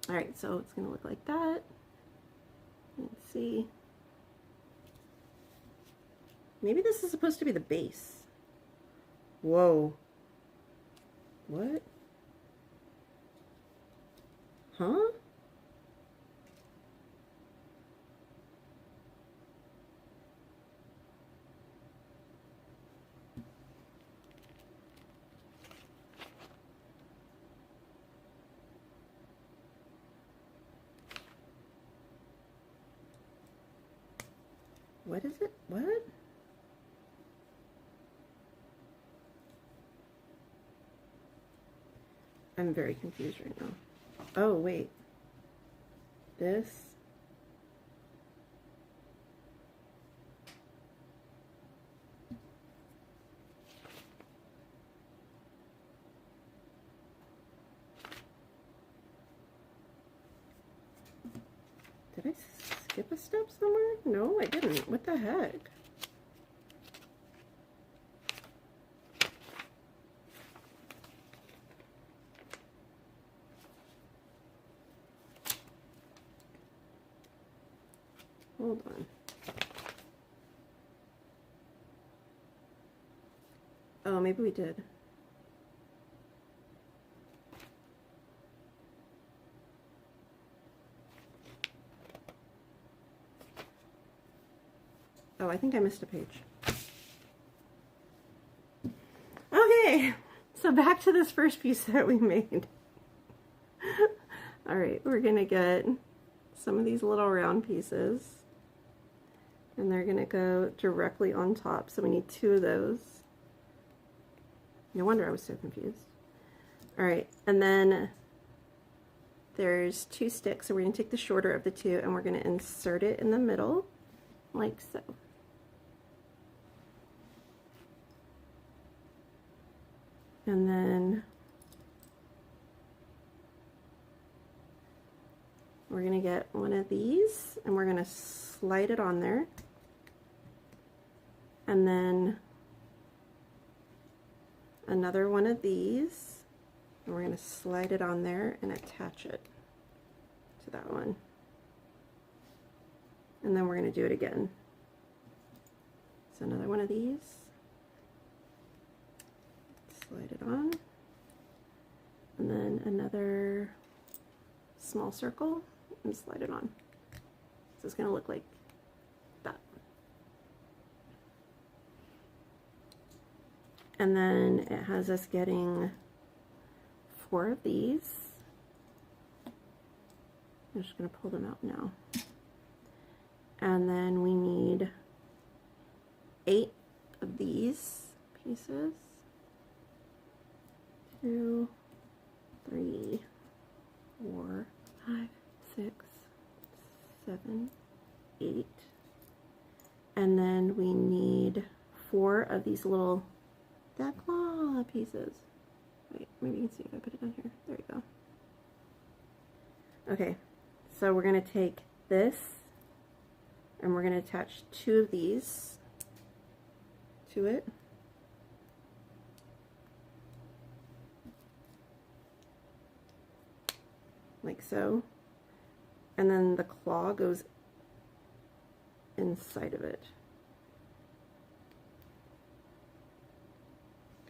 Alright, so it's going to look like that. Let's see. Maybe this is supposed to be the base. Whoa. What? Huh? what is it? What? I'm very confused right now. Oh, wait. This. Did I skip a step somewhere? No, I didn't. What the heck? Hold on. Oh, maybe we did. Oh, I think I missed a page. Okay, so back to this first piece that we made. All right, we're gonna get some of these little round pieces, and they're gonna go directly on top. So we need 2 of those. No wonder I was so confused. All right, and then there's 2 sticks, so we're gonna take the shorter of the 2 and we're gonna insert it in the middle, like so. And then we're going to get one of these and we're going to slide it on there. And then another one of these, and we're going to slide it on there and attach it to that one. And then we're going to do it again. So another one of these. Slide it on, and then another small circle and slide it on. So it's going to look like that. And then it has us getting 4 of these. I'm just going to pull them out now. And then we need 8 of these pieces. 2, 3, 4, 5, 6, 7, 8. And then we need 4 of these little claw pieces. Wait, maybe you can see if I put it down here. There you go. Okay, so we're going to take this and we're going to attach 2 of these to it. Like so, and then the claw goes inside of it.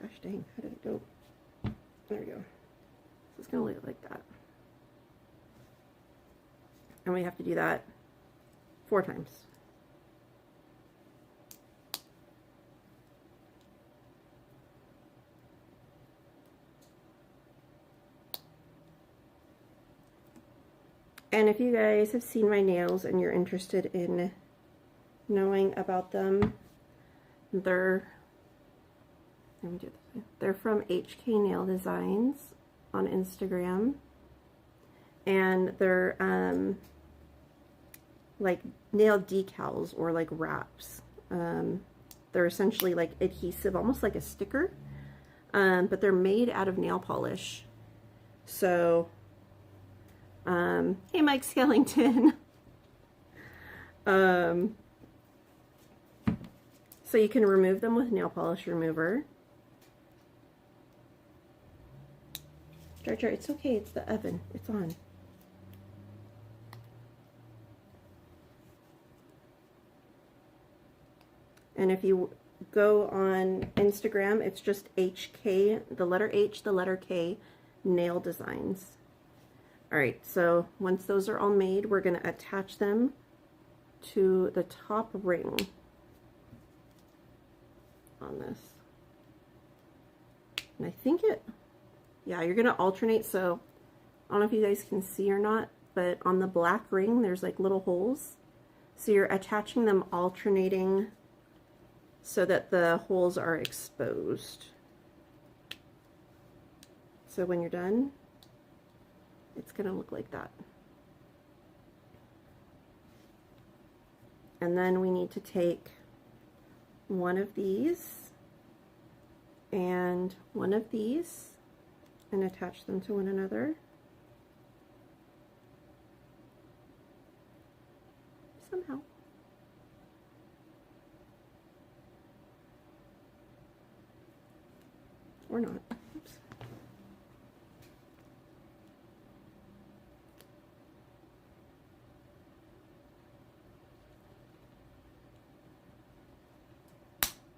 Gosh dang, how did it go? There we go. So it's gonna look like that. And we have to do that 4 times. And if you guys have seen my nails and you're interested in knowing about them, they're from HK Nail Designs on Instagram, and they're like nail decals or like wraps. They're essentially like adhesive, almost like a sticker, but they're made out of nail polish. So hey Mike Skellington. So you can remove them with nail polish remover. Jar Jar, it's okay, it's the oven, it's on. And if you go on Instagram, it's just HK, the letter H, the letter K, Nail Designs. Alright, so once those are all made, we're going to attach them to the top ring on this. And I think yeah, you're going to alternate, so I don't know if you guys can see or not, but on the black ring, there's like little holes. So you're attaching them alternating so that the holes are exposed. So when you're done, it's going to look like that. And then we need to take one of these and one of these and attach them to one another. Somehow. Or not. Oops.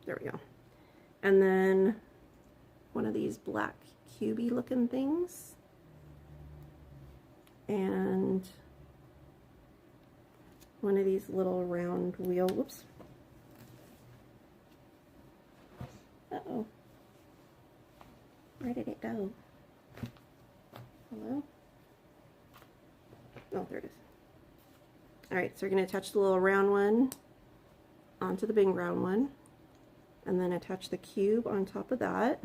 There we go. And then one of these black cubey looking things. And one of these little round wheel. Whoops. Uh-oh. Where did it go? Hello? Oh, there it is. Alright, so we're going to attach the little round one onto the big round one. And then attach the cube on top of that.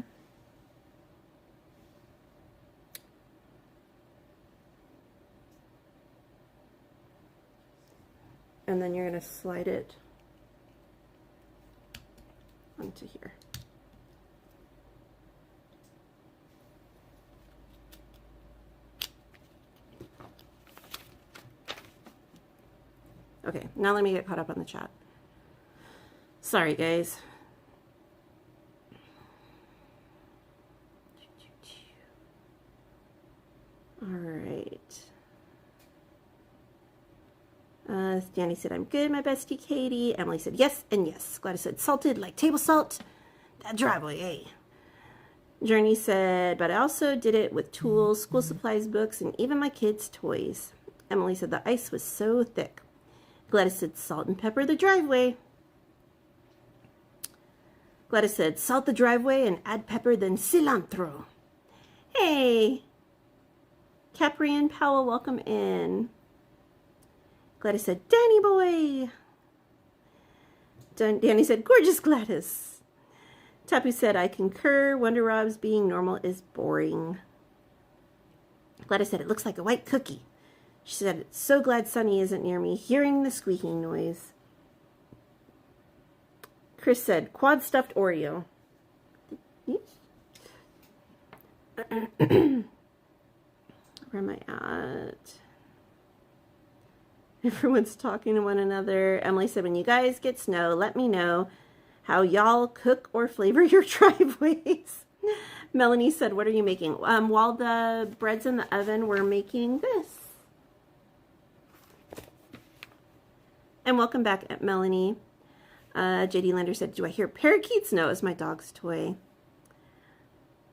And then you're going to slide it onto here. Okay, now let me get caught up on the chat. Sorry, guys. All right. Danny said, I'm good, my bestie Katie. Emily said, yes and yes. Gladys said, salted like table salt. That driveway, eh? Journey said, but I also did it with tools, school supplies, books, and even my kids' toys. Emily said, the ice was so thick. Gladys said, salt and pepper the driveway. Gladys said, salt the driveway and add pepper, then cilantro. Hey! Capri and Powell, welcome in. Gladys said, Danny boy. Danny said, gorgeous Gladys. Tapu said, I concur. Wonder Rob's being normal is boring. Gladys said, it looks like a white cookie. She said, so glad Sunny isn't near me, hearing the squeaking noise. Chris said, quad stuffed Oreo. Where am I at? Everyone's talking to one another. Emily said, when you guys get snow, let me know how y'all cook or flavor your driveways. Melanie said, what are you making? While the bread's in the oven, we're making this. And welcome back, Melanie. JD Lander said, do I hear parakeets? No, it's my dog's toy.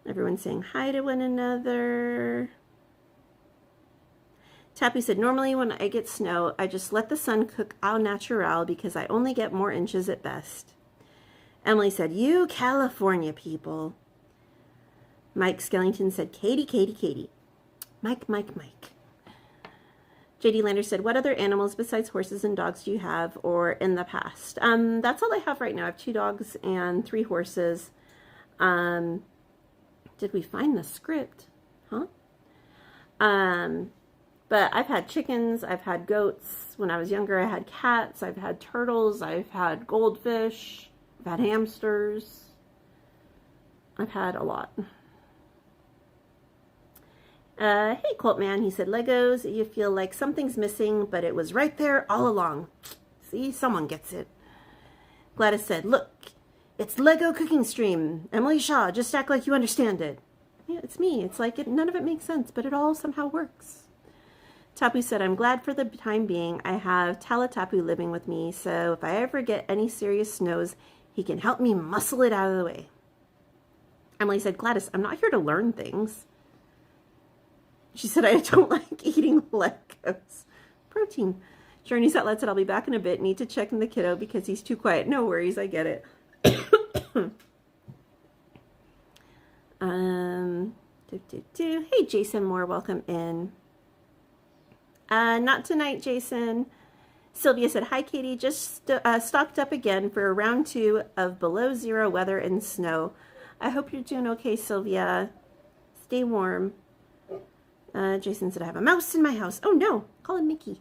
Everyone's saying hi to one another. Tappy said, normally when I get snow, I just let the sun cook au natural because I only get more inches at best. Emily said, you California people. Mike Skellington said, Katie, Katie, Katie. Mike, Mike, Mike. JD Lander said, what other animals besides horses and dogs do you have or in the past? That's all I have right now. I have 2 dogs and 3 horses. Did we find the script? Huh? But I've had chickens, I've had goats. When I was younger, I had cats, I've had turtles, I've had goldfish, I've had hamsters. I've had a lot. Hey, Colt Man, he said, Legos, you feel like something's missing, but it was right there all along. See, someone gets it. Gladys said, look, it's Lego cooking stream. Emily Shaw, just act like you understand it. Yeah, it's me. It's like none of it makes sense, but it all somehow works. Tapu said, I'm glad for the time being I have Talatapu living with me, so if I ever get any serious snows, he can help me muscle it out of the way. Emily said, Gladys, I'm not here to learn things. She said, I don't like eating Legos. Protein. Journey's Outlet said, I'll be back in a bit. Need to check in the kiddo because he's too quiet. No worries, I get it. Hey, Jason Moore, welcome in. Not tonight, Jason. Sylvia said, hi, Katie. Just stocked up again for round 2 of below 0 weather and snow. I hope you're doing okay, Sylvia. Stay warm. Jason said, I have a mouse in my house. Oh, no. Call him Mickey.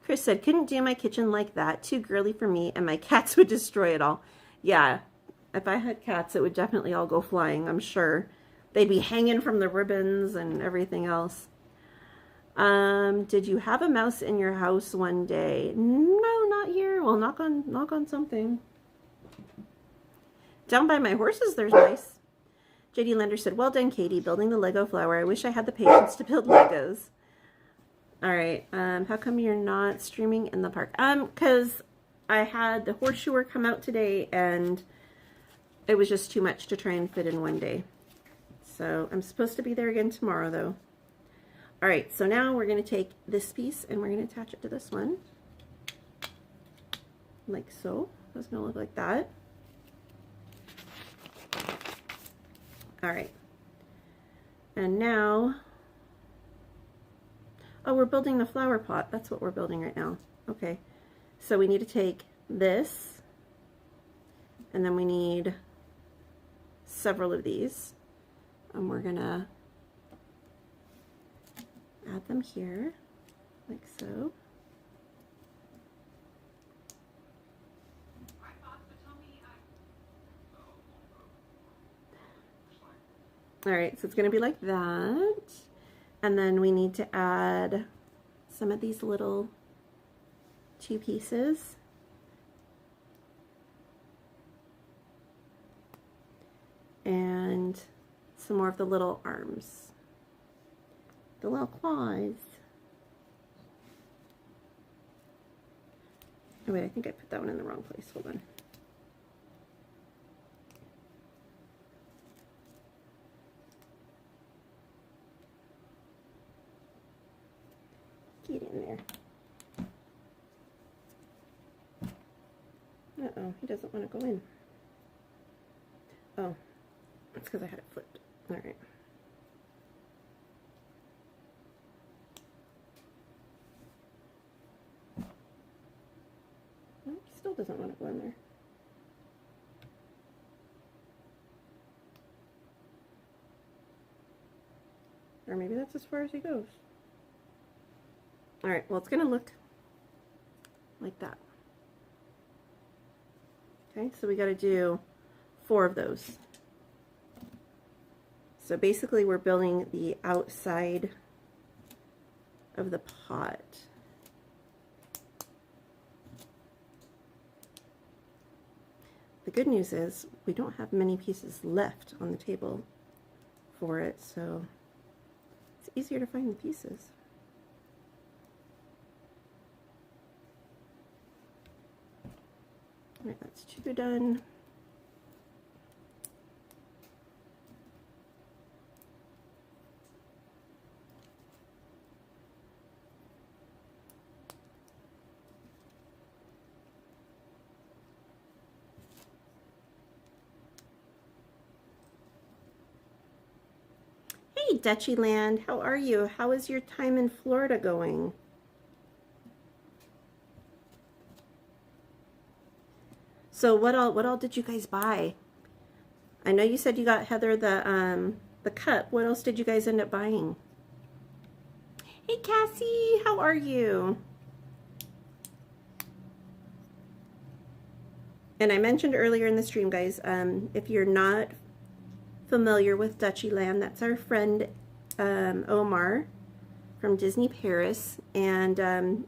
Chris said, couldn't do my kitchen like that. Too girly for me, and my cats would destroy it all. Yeah, if I had cats, it would definitely all go flying, I'm sure. They'd be hanging from the ribbons and everything else. Did you have a mouse in your house one day? No, not here. Well, knock on something. Down by my horses, there's mice. JD Lender said, well done, Katie, building the Lego flower. I wish I had the patience to build Legos. All right. How come you're not streaming in the park? Because I had the horseshoer come out today, and it was just too much to try and fit in one day. So I'm supposed to be there again tomorrow, though. All right. So now we're going to take this piece, and we're going to attach it to this one. Like so. It's going to look like that. All right, and now, oh, we're building the flower pot. That's what we're building right now. Okay, so we need to take this, and then we need several of these, and we're gonna add them here, like so. All right, so it's going to be like that. And then we need to add some of these little 2 pieces. And some more of the little arms. The little claws. Oh wait, I think I put that one in the wrong place. Hold on. Get in there. Uh-oh, he doesn't want to go in. Oh, that's because I had it flipped. All right. Well, he still doesn't want to go in there. Or maybe that's as far as he goes. All right, well, it's going to look like that. Okay, so we got to do 4 of those. So basically we're building the outside of the pot. The good news is we don't have many pieces left on the table for it, so it's easier to find the pieces. All right, that's 2 done. Hey, Dutchy Land, how are you? How is your time in Florida going? So what all did you guys buy? I know you said you got Heather the cup. What else did you guys end up buying? Hey Cassie, how are you? And I mentioned earlier in the stream, guys, if you're not familiar with Dutchy Land, that's our friend Omar from Disney Paris, and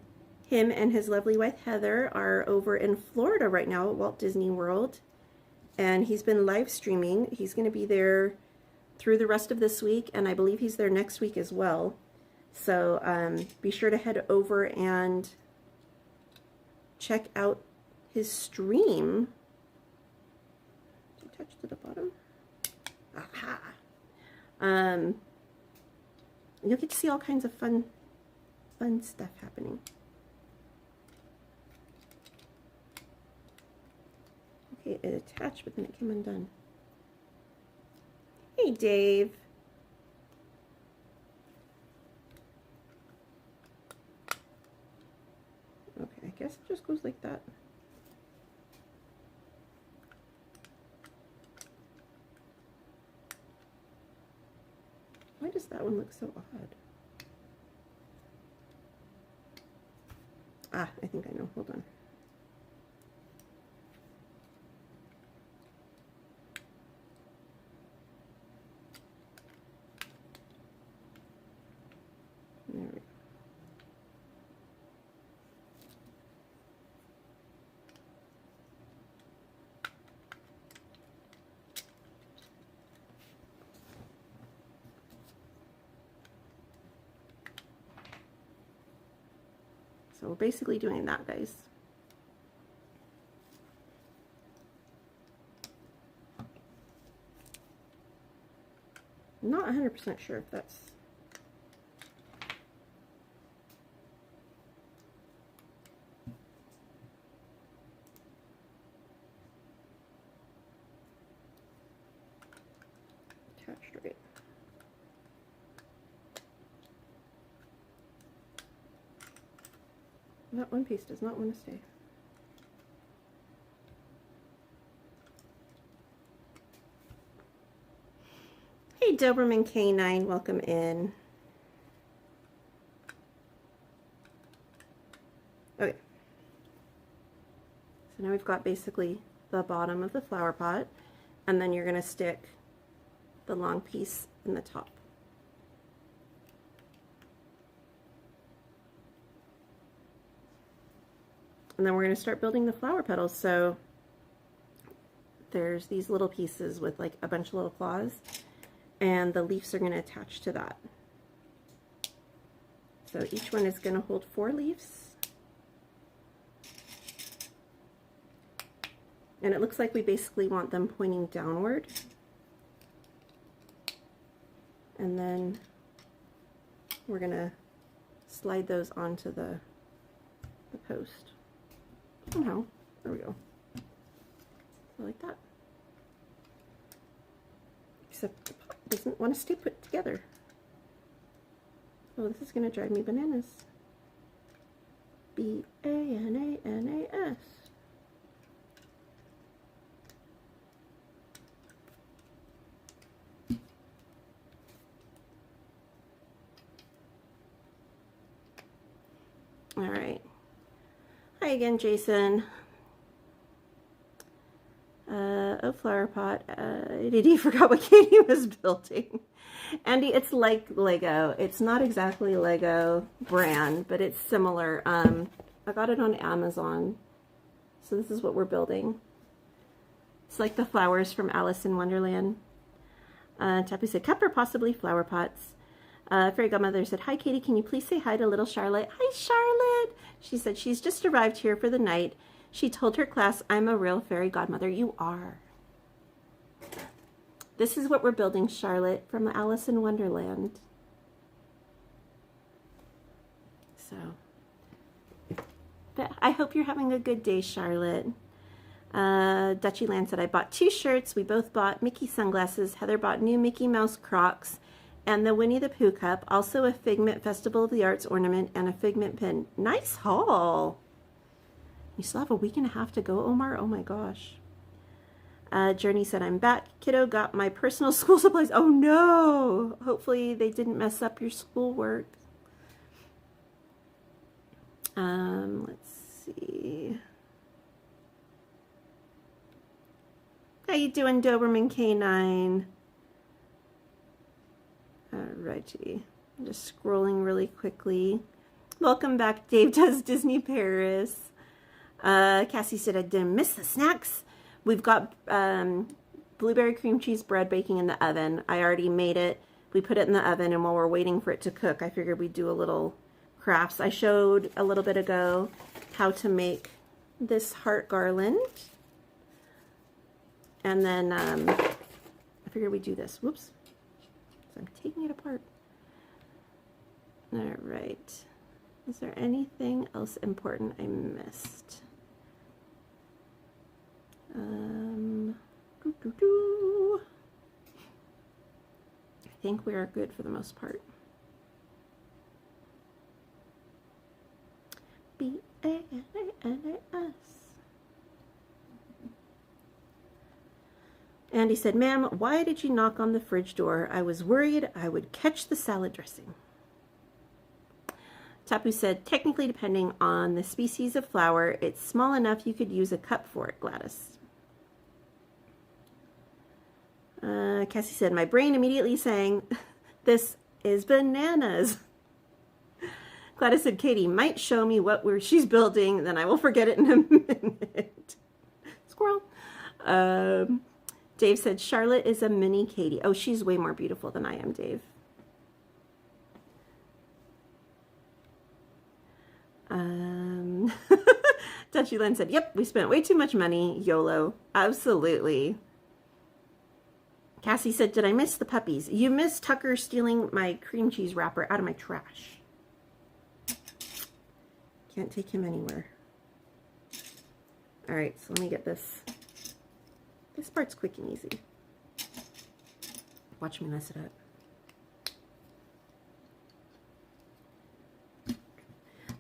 him and his lovely wife Heather are over in Florida right now at Walt Disney World, and he's been live streaming. He's going to be there through the rest of this week, and I believe he's there next week as well. So be sure to head over and check out his stream. Did you touch to the bottom? Aha! You'll get to see all kinds of fun stuff happening. Okay, it attached, but then it came undone. Hey, Dave. just goes like that. Why does that one look so odd? Ah, I think I know. Hold on. There we go. So we're basically doing that, guys. I'm not 100% sure if that's attached right. That one piece does not want to stay. Hey, Doberman K9, welcome in. Okay. So now we've got basically the bottom of the flower pot, and then you're going to stick the long piece in the top. And then we're going to start building the flower petals. So there's these little pieces with like a bunch of little claws, and the leaves are going to attach to that. So each one is going to hold 4 leaves. And it looks like we basically want them pointing downward. And then we're going to slide those onto the post. Somehow. There we go. So like that. Except the pot doesn't want to stay put together. Oh, this is going to drive me bananas. B-A-N-A-N-A-S. All right. Hi again, Jason. Oh, flower pot. Did forgot what Katie was building? Andy, it's like Lego. It's not exactly Lego brand, but it's similar. I got it on Amazon. So this is what we're building. It's like the flowers from Alice in Wonderland. Tappy said, cup or possibly flower pots. Fairy Godmother said, hi, Katie. Can you please say hi to little Charlotte? Hi, Charlotte. She said she's just arrived here for the night. She told her class, I'm a real fairy godmother. You are. This is what we're building, Charlotte, from Alice in Wonderland. So, but I hope you're having a good day, Charlotte. Dutchy Land said, I bought 2 shirts. We both bought Mickey sunglasses. Heather bought new Mickey Mouse Crocs and the Winnie the Pooh cup. Also a Figment Festival of the Arts ornament and a Figment pin. Nice haul. You still have a week and a half to go, Omar? Oh my gosh. Journey said, I'm back. Kiddo got my personal school supplies. Oh no! Hopefully they didn't mess up your schoolwork. Let's see. How you doing, Doberman K9? Alrighty. I'm just scrolling really quickly. Welcome back, Dave Does Disney Paris. Cassie said, I didn't miss the snacks. We've got blueberry cream cheese bread baking in the oven. I already made it. We put it in the oven, and while we're waiting for it to cook, I figured we'd do a little crafts. I showed a little bit ago how to make this heart garland. And then I figured we'd do this. Whoops. So I'm taking it apart. All right. Is there anything else important I missed? I think we are good for the most part. B-A-N-A-N-A-S. Andy said, "Ma'am, why did you knock on the fridge door? I was worried I would catch the salad dressing." Tapu said, "Technically, depending on the species of flower, it's small enough you could use a cup for it, Gladys." Cassie said, "My brain immediately sang, this is bananas." Gladys said, "Katie might show me what she's building, then I will forget it in a minute." Squirrel. Dave said, "Charlotte is a mini Katie." Oh, she's way more beautiful than I am, Dave. Dutchy Lynn said, "Yep, we spent way too much money. YOLO." Absolutely. Cassie said, "Did I miss the puppies?" You missed Tucker stealing my cream cheese wrapper out of my trash. Can't take him anywhere. All right, so let me get this. This part's quick and easy. Watch me mess it up.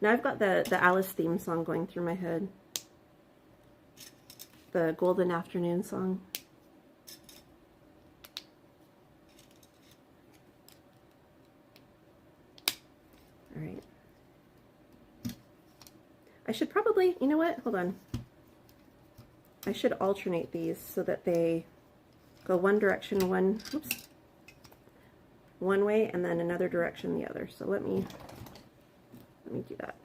Now I've got the Alice theme song going through my head. The Golden Afternoon song. All right. I should probably, you know what? Hold on. I should alternate these so that they go one direction, one way, and then another direction the other. So let me do that.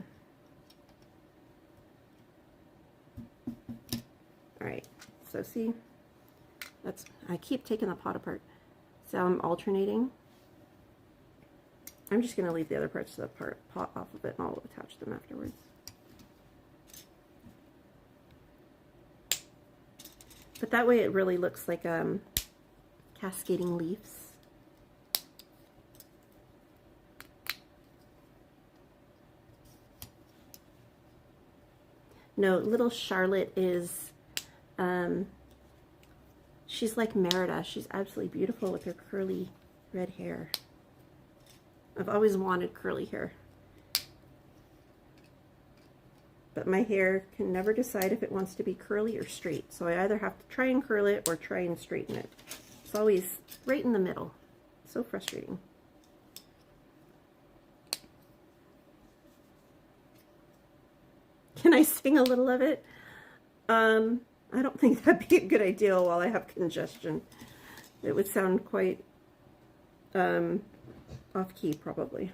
All right, so see, I keep taking the pot apart. So I'm alternating. I'm just gonna leave the other parts of the pot off of it and I'll attach them afterwards. But that way it really looks like cascading leaves. No, little Charlotte is, she's like Merida. She's absolutely beautiful with her curly red hair. I've always wanted curly hair. But my hair can never decide if it wants to be curly or straight. So I either have to try and curl it or try and straighten it. It's always right in the middle. So frustrating. Can I sing a little of it? I don't think that'd be a good idea while I have congestion. It would sound quite off key, probably.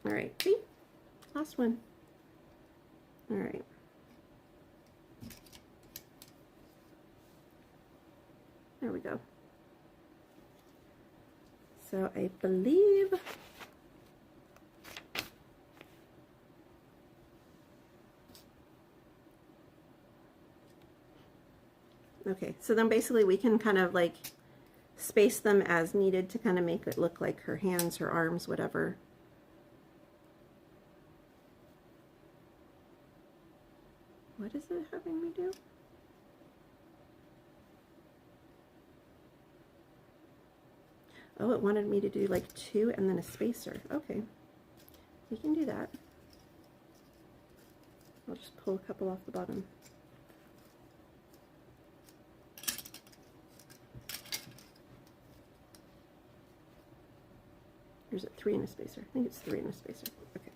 All right, see? Last one. All right. There we go. So I believe okay, so then basically we can kind of like space them as needed to kind of make it look like her hands, her arms, whatever. What is it having me do? Oh, it wanted me to do like 2 and then a spacer. Okay, we can do that. I'll just pull a couple off the bottom. Or is it 3 and a spacer? I think it's 3 and a spacer. Okay.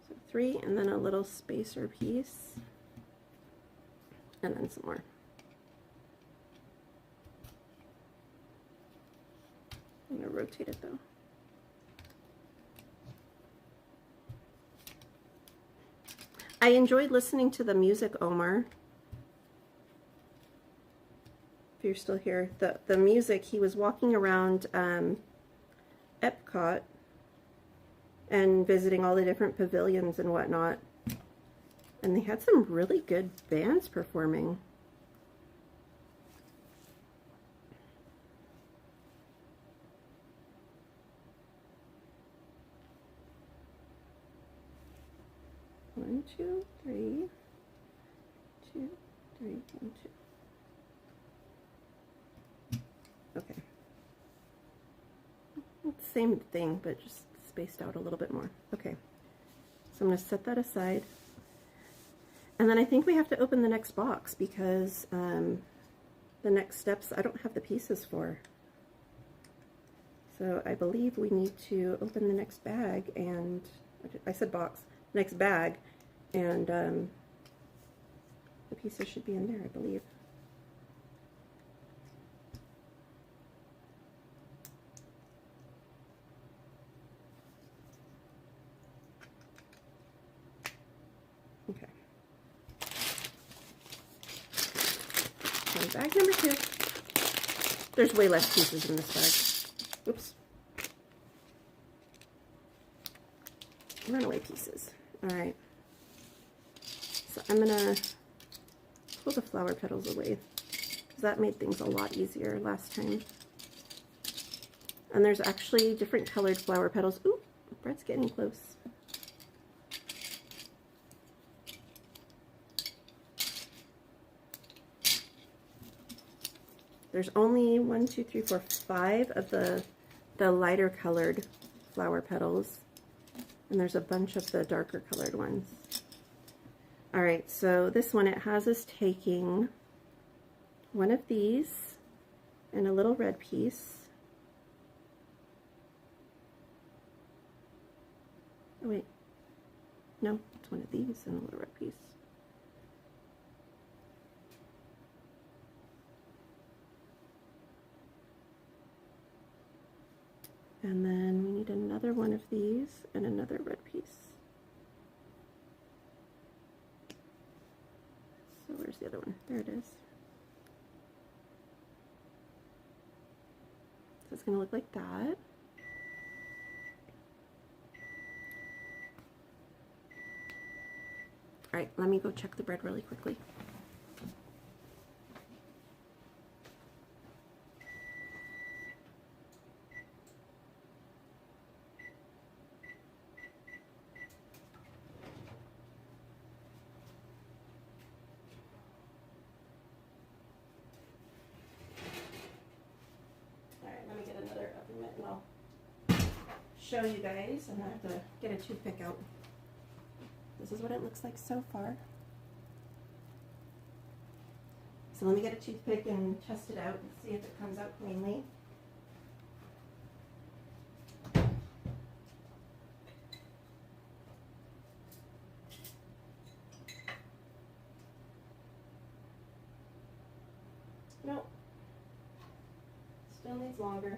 So 3 and then a little spacer piece. And then some more. I'm going to rotate it though. I enjoyed listening to the music, Omar. If you're still here, the music, he was walking around Epcot and visiting all the different pavilions and whatnot. And they had some really good bands performing. One, two, three, 2, 3, 1, 2. same thing, but just spaced out a little bit more. Okay, so I'm going to set that aside. And then I think we have to open the next box because the next steps I don't have the pieces for. So I believe we need to open the next bag and, I said box, next bag, and the pieces should be in there, I believe. Okay. So bag number 2. There's way less pieces in this bag. Oops. Runaway pieces. Alright. So I'm going to pull the flower petals away, because that made things a lot easier last time. And there's actually different colored flower petals. Ooh, Brett's getting close. There's only 1, 2, 3, 4, 5 of the lighter colored flower petals, and there's a bunch of the darker colored ones. All right, so this one, it has us taking one of these and a little red piece. Oh wait, no, it's one of these and a little red piece. And then we need another one of these and another red piece. So where's the other one? There it is. So it's going to look like that. All right, let me go check the bread really quickly. Show you guys, and I have to get a toothpick out. This is what it looks like so far. So let me get a toothpick and test it out and see if it comes out cleanly. Nope. Still needs longer.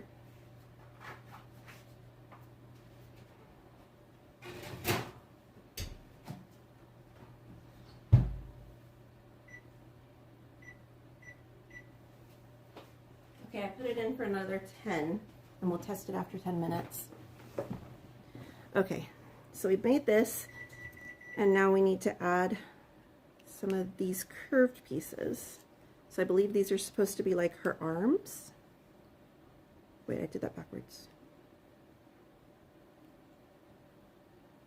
Okay, I put it in for another 10, and we'll test it after 10 minutes. Okay, so we've made this, and now we need to add some of these curved pieces. So I believe these are supposed to be like her arms. Wait, I did that backwards.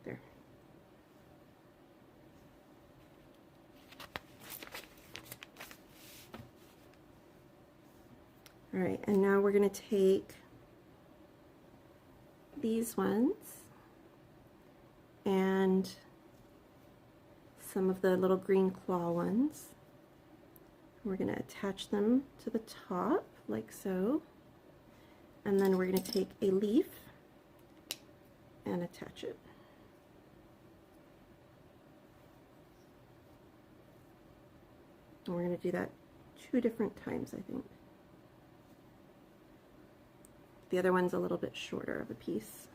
There. All right, and now we're going to take these ones and some of the little green claw ones. We're going to attach them to the top like so, and then we're going to take a leaf and attach it. And we're going to do that 2 different times, I think. The other one's a little bit shorter of a piece.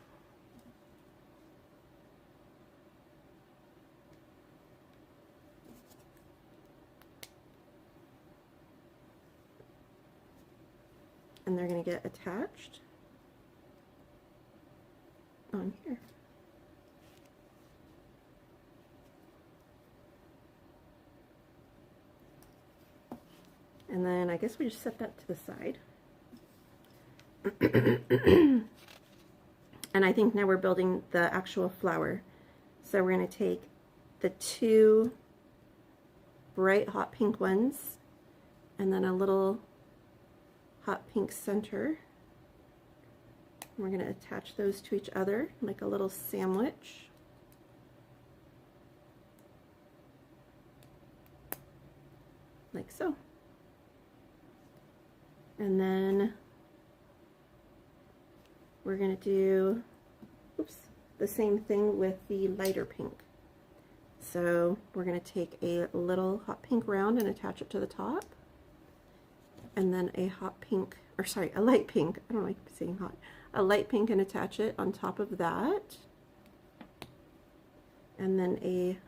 And they're going to get attached on here. And then I guess we just set that to the side. And I think now we're building the actual flower. So we're going to take the 2 bright hot pink ones and then a little hot pink center. We're going to attach those to each other like a little sandwich. Like so. And then we're going to do, the same thing with the lighter pink. So we're going to take a little hot pink round and attach it to the top. And then a light pink, I don't like saying hot, a light pink and attach it on top of that. And then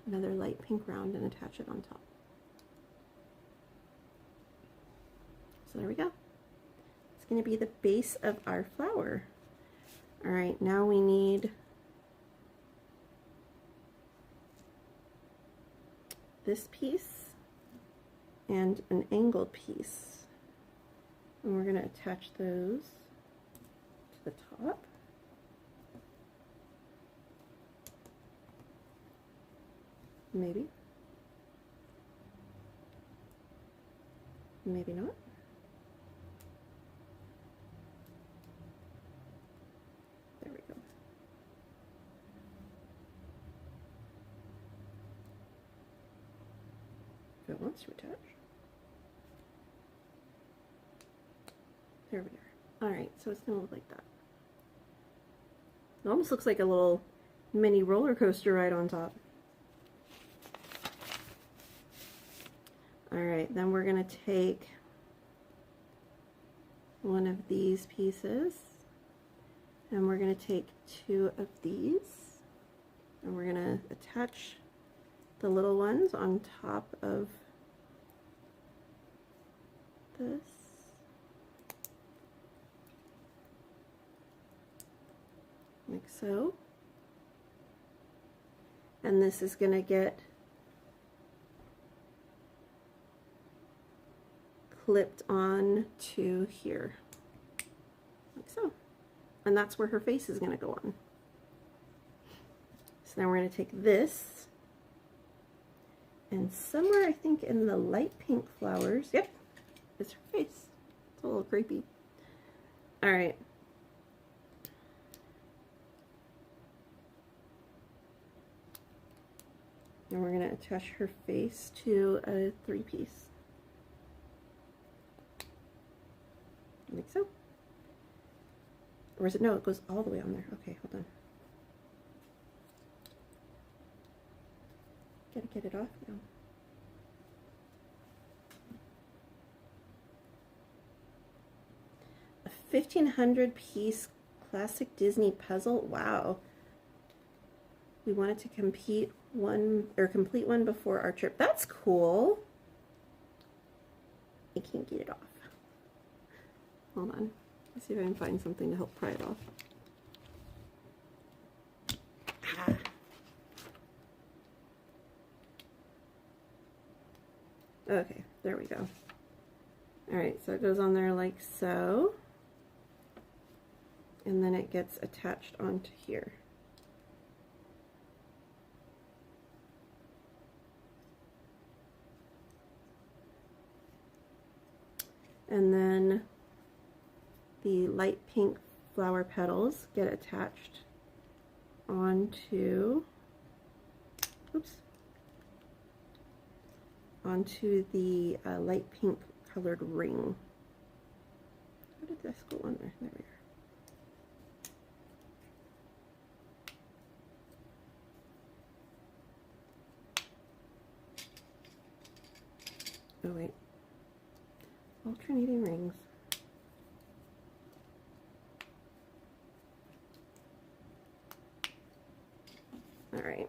another light pink round and attach it on top. So there we go. It's going to be the base of our flower. All right, now we need this piece and an angled piece. And we're going to attach those to the top. Maybe. Maybe not. There we go. If it wants to attach. There we are. Alright, so it's going to look like that. It almost looks like a little mini roller coaster right on top. Alright, then we're going to take one of these pieces and we're going to take two of these and we're going to attach the little ones on top of this. Like so. And this is going to get clipped on to here. Like so. And that's where her face is going to go on. So then we're going to take this and somewhere I think in the light pink flowers, yep, is her face. It's a little creepy. Alright. And we're going to attach her face to a 3-piece. Like so. Or is it? No, it goes all the way on there. Okay, hold on. Gotta get it off now. A 1,500-piece classic Disney puzzle. Wow. We wanted to complete one before our trip. That's cool. I can't get it off. Hold on. Let's see if I can find something to help pry it off. Ah. Okay, there we go. Alright, so it goes on there like so. And then it gets attached onto here. And then the light pink flower petals get attached onto, onto the light pink colored ring. How did this go on there? There we are. Oh wait. Alternating rings. Alright.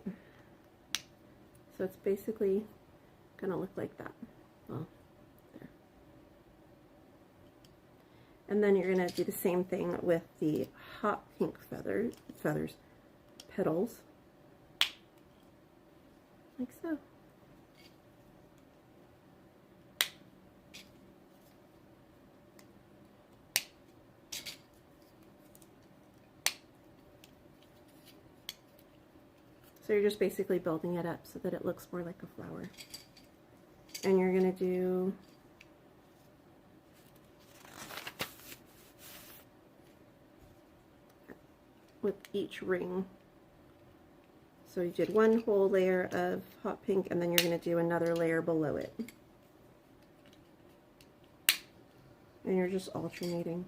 So it's basically gonna look like that. Well, there. And then you're gonna do the same thing with the hot pink petals. Like so. So you're just basically building it up so that it looks more like a flower. And you're going to do with each ring. So you did one whole layer of hot pink, and then you're going to do another layer below it. And you're just alternating.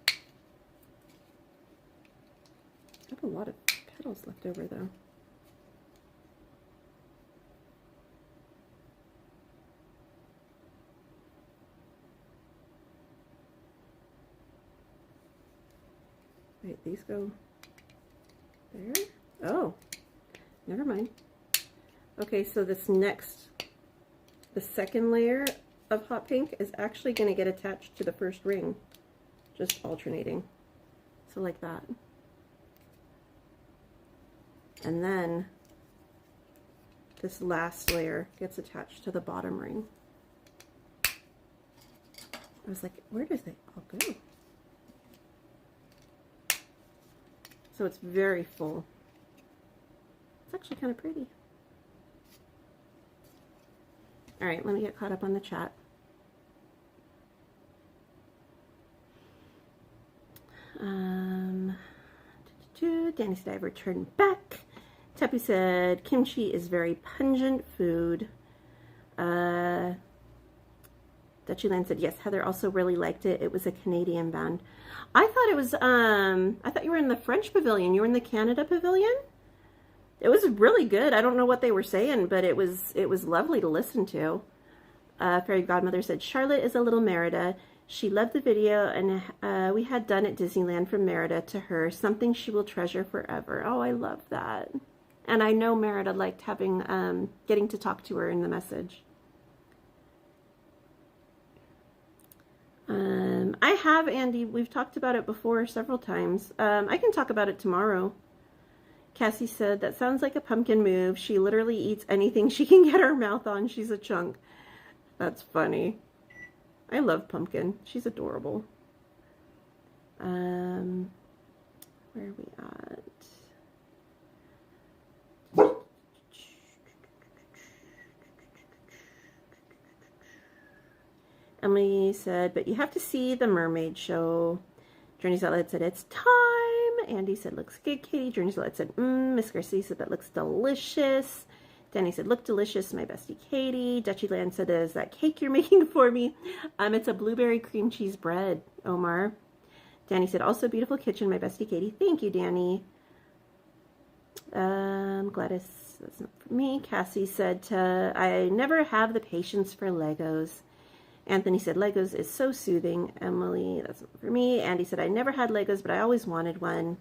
I have a lot of petals left over though. Wait, these go there? Oh, never mind. Okay, so this next, the second layer of hot pink is actually going to get attached to the first ring, just alternating. So like that. And then this last layer gets attached to the bottom ring. I was like, where does they all go? So it's very full. It's actually kind of pretty. All right, let me get caught up on the chat. Danny said, I've returned back. Tepu said, kimchi is very pungent food. Dutchy Land said, yes, Heather also really liked it. It was a Canadian band. I thought it was, I thought you were in the French pavilion. You were in the Canada pavilion? It was really good. I don't know what they were saying, but it was lovely to listen to. Fairy Godmother said, Charlotte is a little Merida. She loved the video, and we had done at Disneyland from Merida to her. Something she will treasure forever. Oh, I love that. And I know Merida liked having, getting to talk to her in the message. I have, Andy. We've talked about it before several times. I can talk about it tomorrow. Cassie said, that sounds like a pumpkin move. She literally eats anything she can get her mouth on. She's a chunk. That's funny. I love Pumpkin. She's adorable. Where are we at? Emily said, but you have to see the mermaid show. Journey's Outlet said, it's time. Andy said, looks good, Katie. Journey's Outlet said, Miss Garcia said, that looks delicious. Danny said, look delicious, my bestie Katie. Dutchy Land said, is that cake you're making for me? It's a blueberry cream cheese bread, Omar. Danny said, also beautiful kitchen, my bestie Katie. Thank you, Danny. Gladys, that's not for me. Cassie said, I never have the patience for Legos. Anthony said, Legos is so soothing. Emily, that's not for me. Andy said, I never had Legos, but I always wanted one.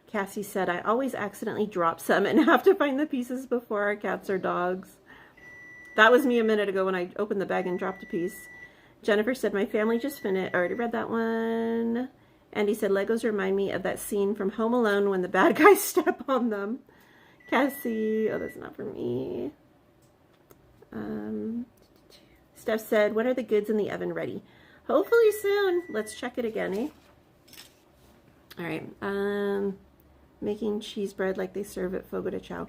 Cassie said, I always accidentally drop some and have to find the pieces before our cats or dogs. That was me a minute ago when I opened the bag and dropped a piece. Jennifer said, my family just finished. I already read that one. Andy said, Legos remind me of that scene from Home Alone when the bad guys step on them. Cassie, oh, that's not for me. Steph said, when are the goods in the oven ready? Hopefully soon. Let's check it again, eh? All right. Making cheese bread like they serve at Fogo de Chao.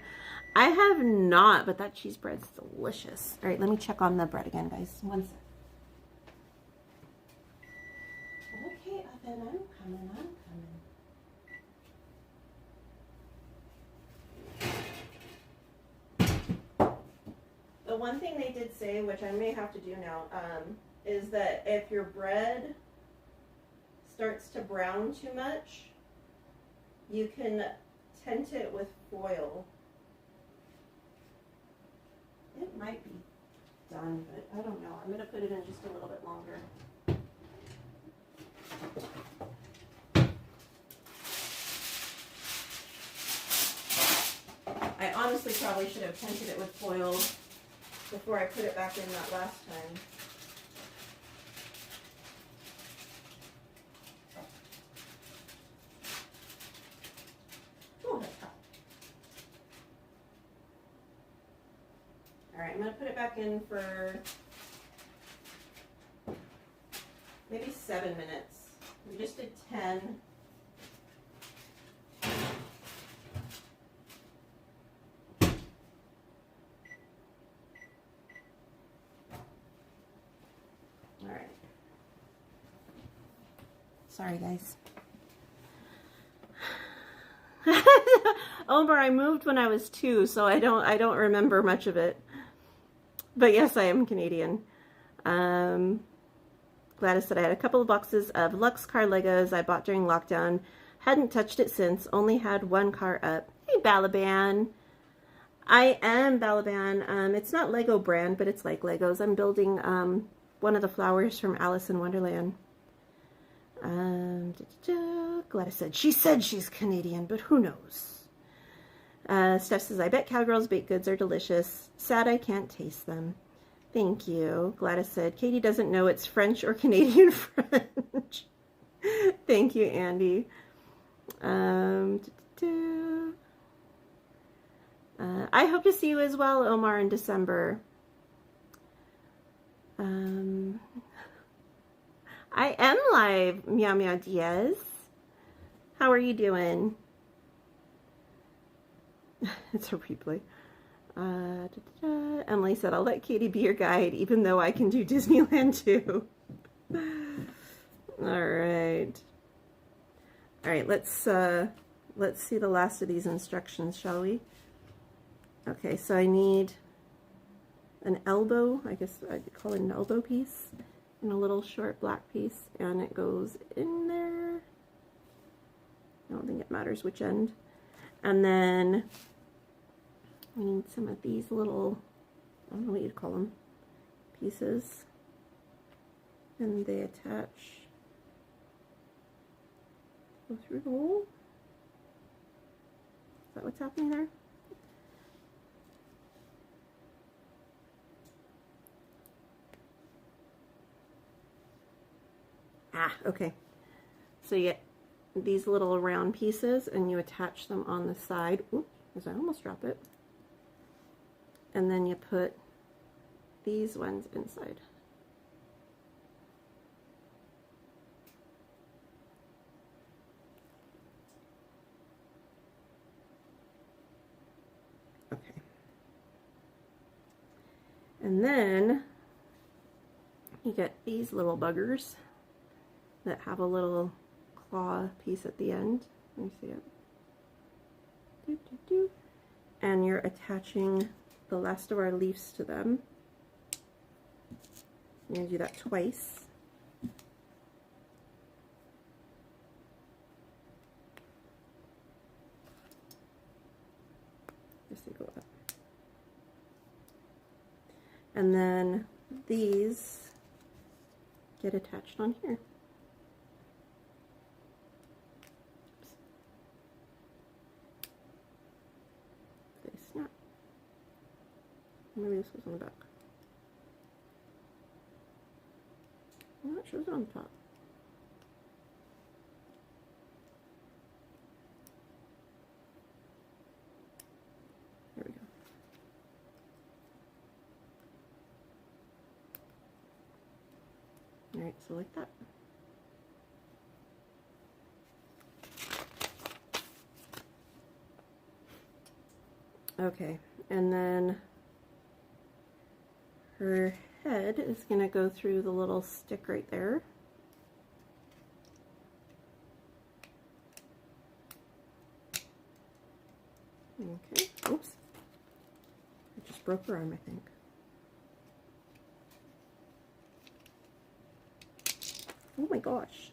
I have not, but that cheese bread's delicious. All right, let me check on the bread again, guys. One sec. Okay, oven, I'm coming. The one thing they did say, which I may have to do now, is that if your bread starts to brown too much, you can tint it with foil. It might be done, but I don't know. I'm going to put it in just a little bit longer. I honestly probably should have tinted it with foil before I put it back in that last time. Alright, I'm going to put it back in for maybe 7 minutes. We just did 10. Alright. Sorry, guys. Omar, I moved when I was 2, so I don't remember much of it. But yes, I am Canadian. Gladys said I had a couple of boxes of Lux car Legos I bought during lockdown. Hadn't touched it since. Only had one car up. Hey, Balaban. I am Balaban. It's not Lego brand, but it's like Legos. I'm building one of the flowers from Alice in Wonderland. Gladys said she's Canadian, but who knows? Steph says, I bet Cowgirl's baked goods are delicious. Sad I can't taste them. Thank you. Gladys said, Katie doesn't know it's French or Canadian French. Thank you, Andy. I hope to see you as well, Omar, in December. I am live, Meow Meow Diaz. How are you doing? It's a replay. Emily said, I'll let Katie be your guide, even though I can do Disneyland too. All right. All right, let's see the last of these instructions, shall we? Okay, so I need an elbow, I guess I'd call it an elbow piece, and a little short black piece, and it goes in there. I don't think it matters which end. And then we need some of these little, I don't know what you'd call them, pieces, and they attach, go through the hole. Is that what's happening there? Ah, okay. So you get these little round pieces and you attach them on the side. Oops, because I almost dropped it. And then you put these ones inside. Okay. And then you get these little buggers that have a little claw piece at the end. Let me see it. Doo, doo, doo. And you're attaching the last of our leaves to them. You're going to do that twice. Just to go up. And then these get attached on here. Maybe this was on the back. I'm not sure it was on the top. There we go. Alright, so like that. Okay, and then her head is going to go through the little stick right there. Okay, oops. I just broke her arm, I think. Oh my gosh.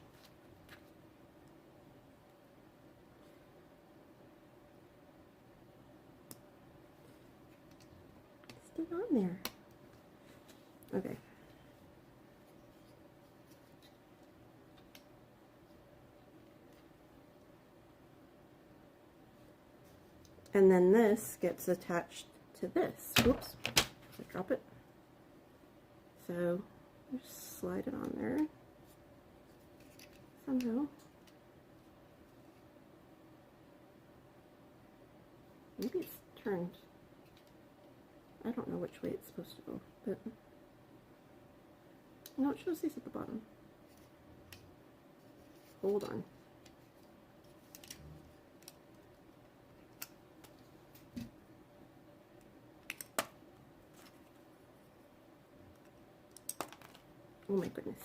Stay on there. Okay. And then this gets attached to this. Oops, I drop it. So just slide it on there somehow. Maybe it's turned. I don't know which way it's supposed to go, but no, it shows these at the bottom. Hold on. Oh my goodness.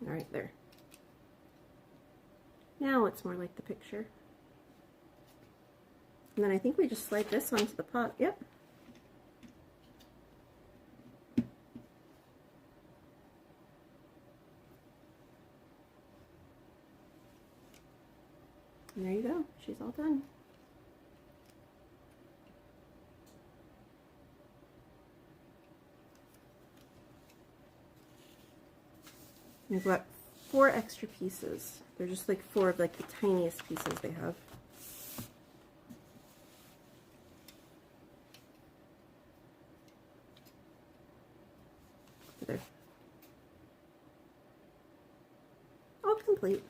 All right, there. Now it's more like the picture. And then I think we just slide this onto the pot. Yep. And there you go. She's all done. We've got 4 extra pieces. They're just like 4 of like the tiniest pieces they have. There. All complete.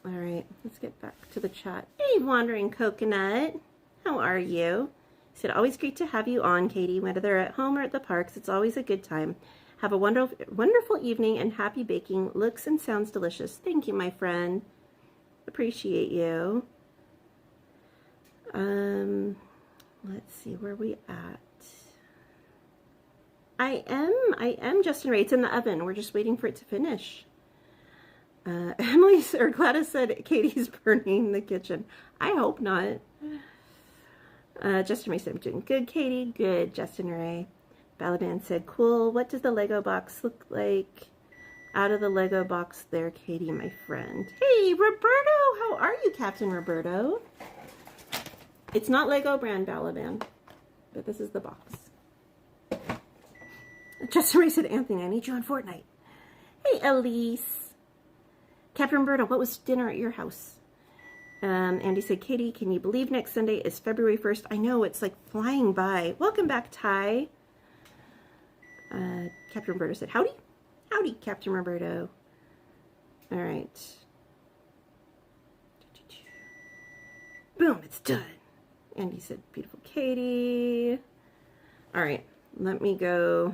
All right, let's get back to the chat. Hey, Wandering Coconut. How are you? He said, always great to have you on, Katie. Whether they're at home or at the parks, it's always a good time. Have a wonderful evening and happy baking. Looks and sounds delicious. Thank you, my friend. Appreciate you. Let's see where we at. I am Justin Ray. It's in the oven. We're just waiting for it to finish. Gladys said Katie's burning the kitchen. I hope not. Justin Ray said, I'm doing good, Katie. Good, Justin Ray. Balaban said, cool. What does the Lego box look like? Out of the Lego box there, Katie, my friend. Hey, Roberto! How are you, Captain Roberto? It's not Lego brand Balaban, but this is the box. Justin Ray said, Anthony, I need you on Fortnite. Hey, Elise. Captain Roberto, what was dinner at your house? Andy said, Katie, can you believe next Sunday is February 1st? I know, it's like flying by. Welcome back, Ty. Captain Roberto said, howdy. Howdy, Captain Roberto. All right. Boom, it's done. Andy said, beautiful Katie. All right, let me go.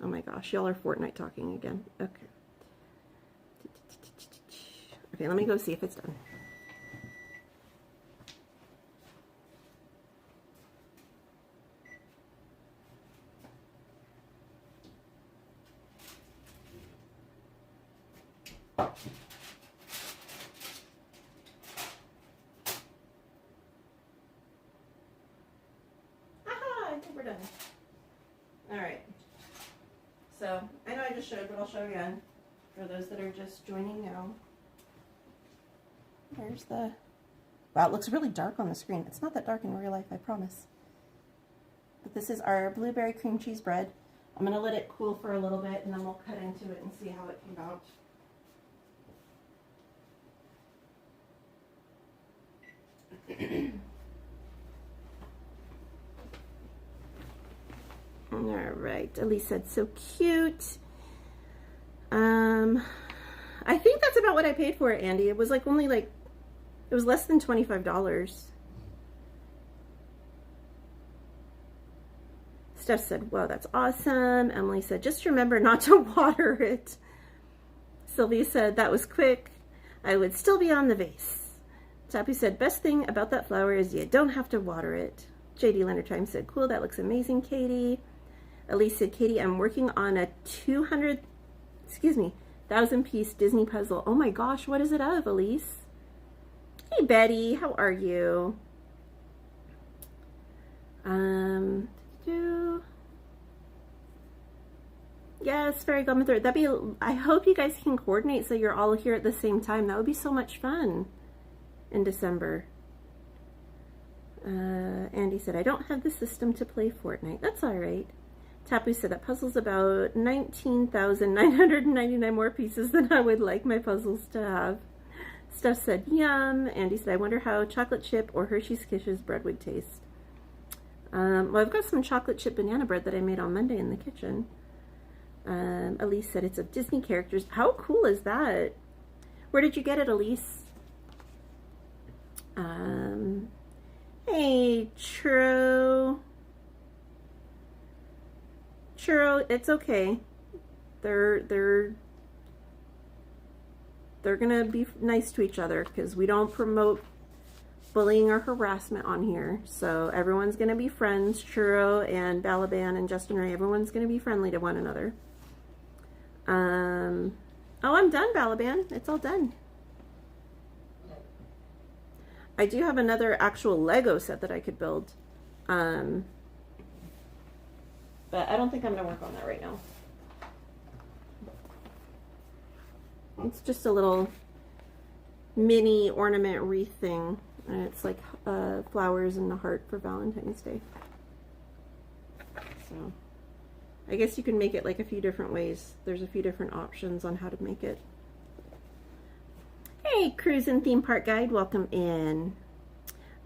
Oh my gosh, y'all are Fortnite talking again. Okay. Okay, let me go see if it's done. I think we're done. All right. So, I know I just showed, but I'll show again for those that are just joining now. There's the... Wow, it looks really dark on the screen. It's not that dark in real life, I promise. But this is our blueberry cream cheese bread. I'm going to let it cool for a little bit, and then we'll cut into it and see how it came out. All right, Elise said, so cute. I think that's about what I paid for it, Andy. It was like only like, it was less than $25. Steph said, wow, that's awesome. Emily said, just remember not to water it. Sylvia said, that was quick. I would still be on the vase. Tapu said, best thing about that flower is you don't have to water it. JD Leonard Time said, cool, that looks amazing, Katie. Elise said, Katie, I'm working on a 1,000-piece Disney puzzle. Oh my gosh, what is it of, Elise? Hey, Betty, how are you? Yes, Fairy Godmother. That'd be, I hope you guys can coordinate so you're all here at the same time. That would be so much fun in December. Andy said, I don't have the system to play Fortnite. That's all right. Tapu said, that puzzle's about 19,999 more pieces than I would like my puzzles to have. Steph said, yum. Andy said, I wonder how chocolate chip or Hershey's Kisses bread would taste. Well, I've got some chocolate chip banana bread that I made on Monday in the kitchen. Elise said, it's of Disney characters. How cool is that? Where did you get it, Elise? Hey, Churro. Churro, it's okay. They're gonna be nice to each other because we don't promote bullying or harassment on here. So everyone's gonna be friends. Churro and Balaban and Justin Ray, everyone's gonna be friendly to one another. Oh, I'm done, Balaban. It's all done. I do have another actual Lego set that I could build. But I don't think I'm going to work on that right now. It's just a little mini ornament wreath thing. And it's like flowers and a heart for Valentine's Day. So I guess you can make it like a few different ways. There's a few different options on how to make it. Hey, Cruise and Theme Park Guide, welcome in.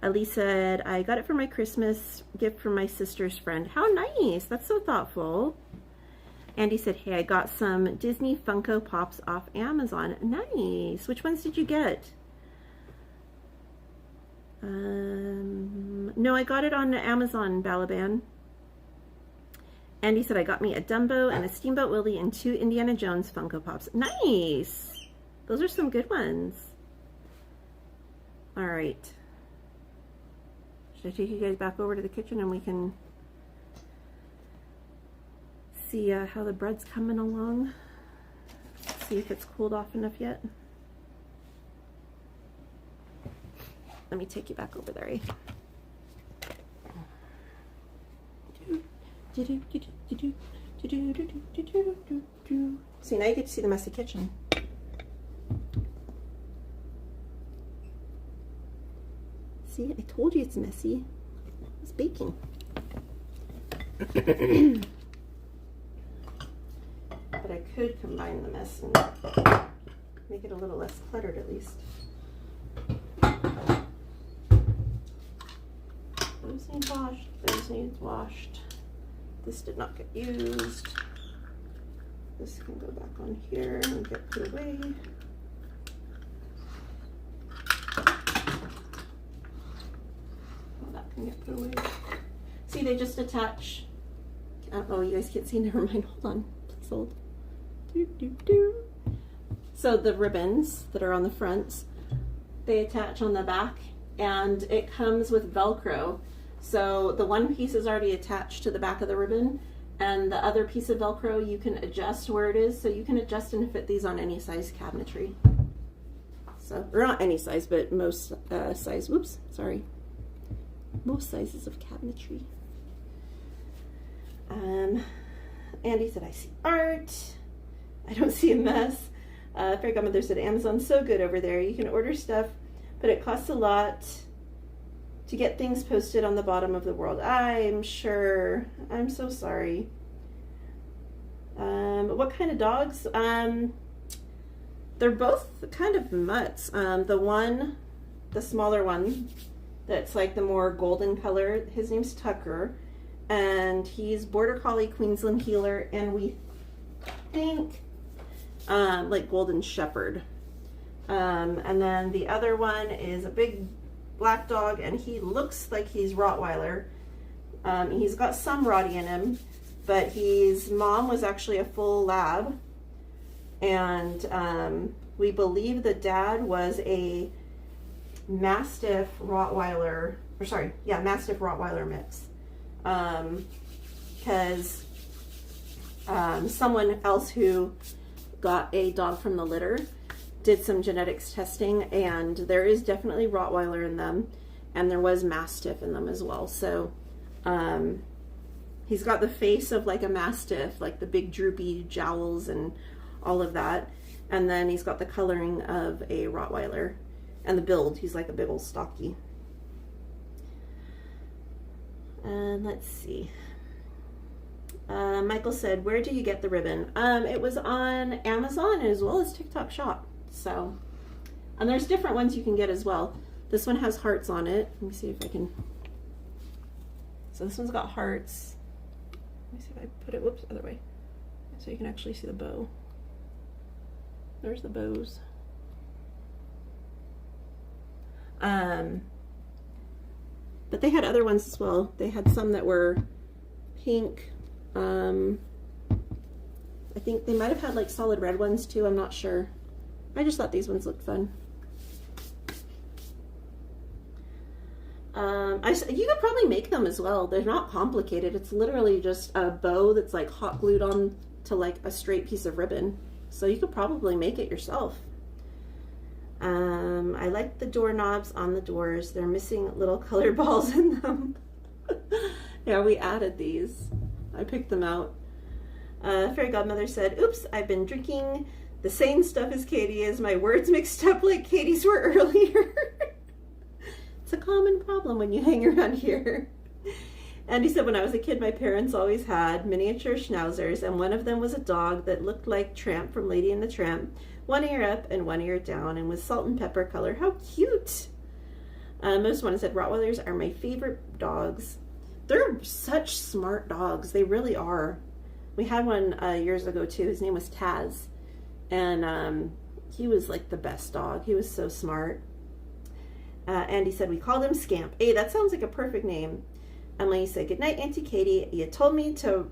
Ali said, I got it for my Christmas gift from my sister's friend. How nice, that's so thoughtful. Andy said, hey, I got some Disney Funko Pops off Amazon. Nice, which ones did you get? No, I got it on Amazon, Balaban. Andy said, I got me a Dumbo and a Steamboat Willie and 2 Indiana Jones Funko Pops. Nice! Those are some good ones. All right. Should I take you guys back over to the kitchen and we can see how the bread's coming along? See if it's cooled off enough yet. Let me take you back over there. See, now you get to see the messy kitchen. See, I told you it's messy. It's baking. But I could combine the mess and make it a little less cluttered at least. Those need washed, those need washed. This did not get used. This can go back on here and get put away. Oh, that can get put away. See, they just attach. Oh, you guys can't see. Never mind. Hold on. It's old. So the ribbons that are on the fronts, they attach on the back, and it comes with Velcro. So the one piece is already attached to the back of the ribbon, and the other piece of Velcro you can adjust where it is, so you can adjust and fit these on any size cabinetry. So, or not any size, but most size. Whoops, sorry. Most sizes of cabinetry. Andy said, I see art. I don't see a mess. Fairy Godmother said, Amazon's so good over there. You can order stuff, but it costs a lot to get things posted on the bottom of the world. I'm sure. I'm so sorry. What kind of dogs? They're both kind of mutts. The smaller one, that's like the more golden color, his name's Tucker, and he's Border Collie, Queensland Heeler, and we think like Golden Shepherd. And then the other one is a big black dog, and he looks like he's Rottweiler. He's got some Rottie in him, but his mom was actually a full lab, and we believe the dad was a Mastiff Rottweiler, or sorry, yeah, Mastiff Rottweiler mix, because someone else who got a dog from the litter did some genetics testing, and there is definitely Rottweiler in them, and there was Mastiff in them as well. So he's got the face of like a Mastiff, like the big droopy jowls and all of that, and then he's got the coloring of a Rottweiler, and the build, he's like a big old stocky. And let's see. Michael said, where do you get the ribbon? It was on Amazon as well as TikTok Shop. So, and there's different ones you can get as well. This one has hearts on it. Let me see if I can. So this one's got hearts. Let me see if I put it, whoops, other way. So you can actually see the bow. There's the bows. But they had other ones as well. They had some that were pink. I think they might have had like solid red ones too. I'm not sure. I just thought these ones looked fun. You could probably make them as well. They're not complicated. It's literally just a bow that's like hot glued on to like a straight piece of ribbon. So you could probably make it yourself. I like the doorknobs on the doors. They're missing little colored balls in them. Yeah, we added these. I picked them out. Fairy Godmother said, oops, I've been drinking the same stuff as Katie is. My words mixed up like Katie's were earlier. It's a common problem when you hang around here. Andy said, when I was a kid, my parents always had miniature schnauzers, and one of them was a dog that looked like Tramp from Lady and the Tramp. One ear up and one ear down, and was salt and pepper color. How cute! Most one said, Rottweilers are my favorite dogs. They're such smart dogs. They really are. We had one years ago too. His name was Taz, and he was like the best dog. He was so smart. Andy said, we called him Scamp. Hey, that sounds like a perfect name. Emily said, good night, Auntie Katie. You told me to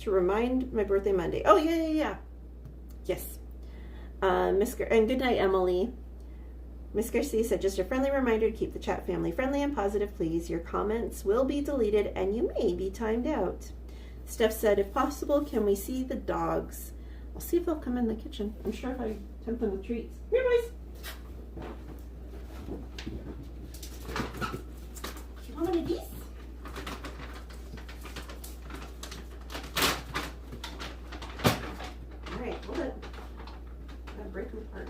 remind my birthday Monday. Oh, yeah. Yes. And good night, Emily. Miss Garcia said, just a friendly reminder to keep the chat family friendly and positive, please. Your comments will be deleted and you may be timed out. Steph said, if possible, can we see the dogs? I'll see if they'll come in the kitchen. I'm sure if I tempt them with treats. Here, boys. You want one of these? All right, hold it. I'm gonna break them apart.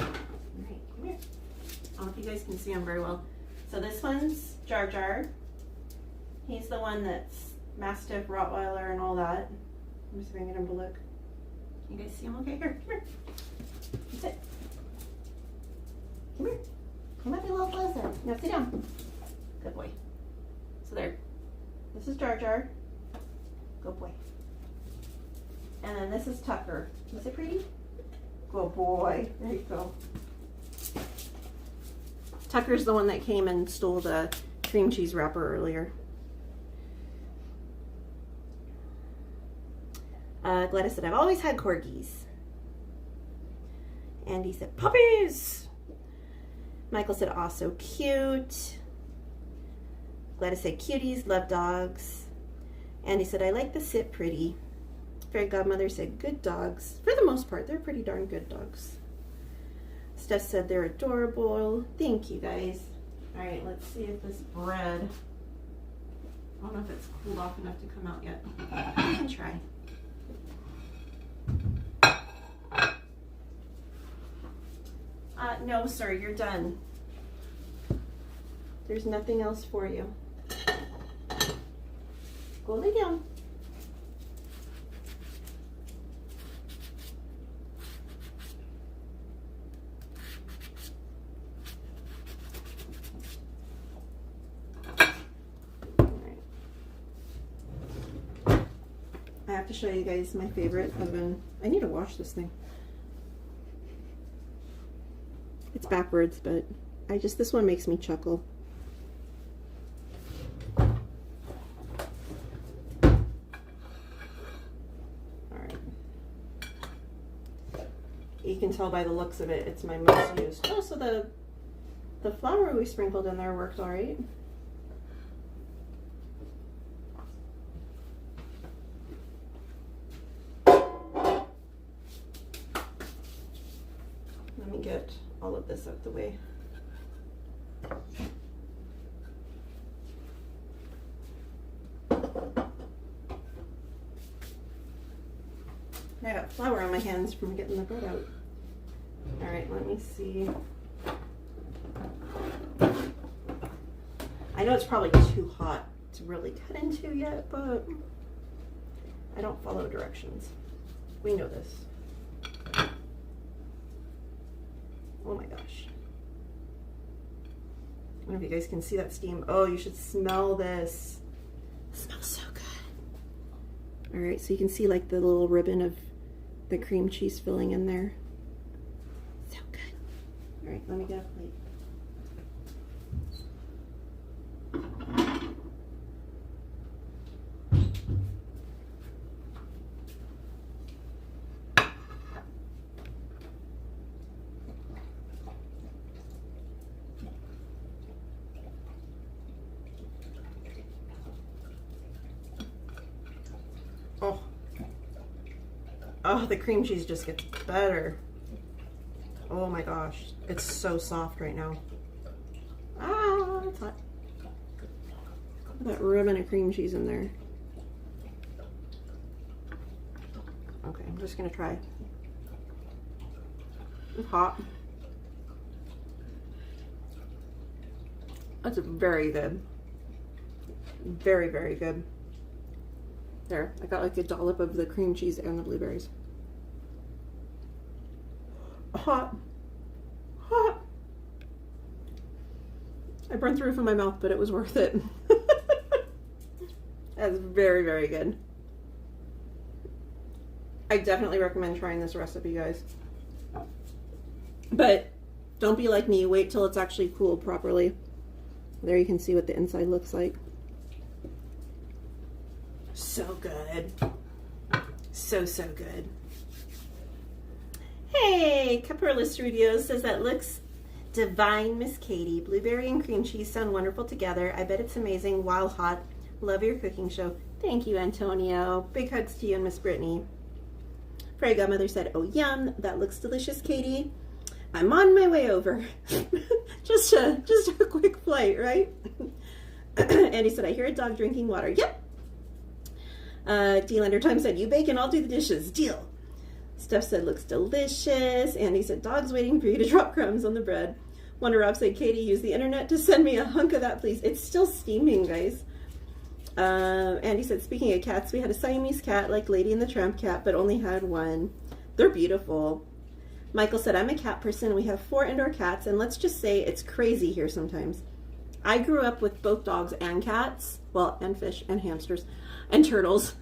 All right, come here. I don't know if you guys can see them very well. So this one's Jar Jar. He's the one that's Mastiff, Rottweiler, and all that. I'm just bringing him to look. You guys see him okay? Here, come here. Sit. Come here. Come up a little closer. Now sit down. Good boy. So there. This is Jar Jar. Good boy. And then this is Tucker. Is it pretty? Good boy. There you go. Tucker's the one that came and stole the cream cheese wrapper earlier. Gladys said, I've always had corgis. Andy said, puppies. Michael said, oh, so cute. Gladys said, cuties, love dogs. Andy said, I like the sit pretty. Fairy Godmother said, good dogs. For the most part, they're pretty darn good dogs. Steph said, they're adorable. Thank you, guys. All right, let's see if this bread, I don't know if it's cooled off enough to come out yet. We can try. No, sir, you're done. There's nothing else for you. Go lay down. I have to show you guys my favorite oven. I need to wash this thing. It's backwards, but this one makes me chuckle. Alright. You can tell by the looks of it, it's my most used. Oh, so the flour we sprinkled in there worked alright. Let me get all of this out the way. I got flour on my hands from getting the bread out. All right, let me see. I know it's probably too hot to really cut into yet, but I don't follow directions. We know this. Oh my gosh. I don't know if you guys can see that steam. Oh, you should smell this. It smells so good. All right, so you can see like the little ribbon of the cream cheese filling in there. So good. All right, let me get a plate. Oh, the cream cheese just gets better. Oh my gosh. It's so soft right now. Ah, it's hot. That ribbon of cream cheese in there. Okay, I'm just gonna try. It's hot. That's very good. Very, very good. There, I got like a dollop of the cream cheese and the blueberries. Hot. Hot. I burned through from my mouth, but it was worth it. That's very, very good. I definitely recommend trying this recipe, guys. But don't be like me. Wait till it's actually cooled properly. There you can see what the inside looks like. So good. So, so good. Hey, Caperla Studios says that looks divine, Miss Katie. Blueberry and cream cheese sound wonderful together. I bet it's amazing while hot. Love your cooking show. Thank you, Antonio. Big hugs to you and Miss Brittany. Fairy Godmother said, oh, yum. That looks delicious, Katie. I'm on my way over. just a quick flight, right? Andy said, I hear a dog drinking water. Yep. D-Lander Time said, you bake and I'll do the dishes. Deal. Steph said, looks delicious. Andy said, dog's waiting for you to drop crumbs on the bread. Wonder Rob said, Katie, use the internet to send me a hunk of that, please. It's still steaming, guys. Andy said, speaking of cats, we had a Siamese cat like Lady and the Tramp cat, but only had one. They're beautiful. Michael said, I'm a cat person. We have 4 indoor cats, and let's just say it's crazy here sometimes. I grew up with both dogs and cats. Well, and fish and hamsters and turtles.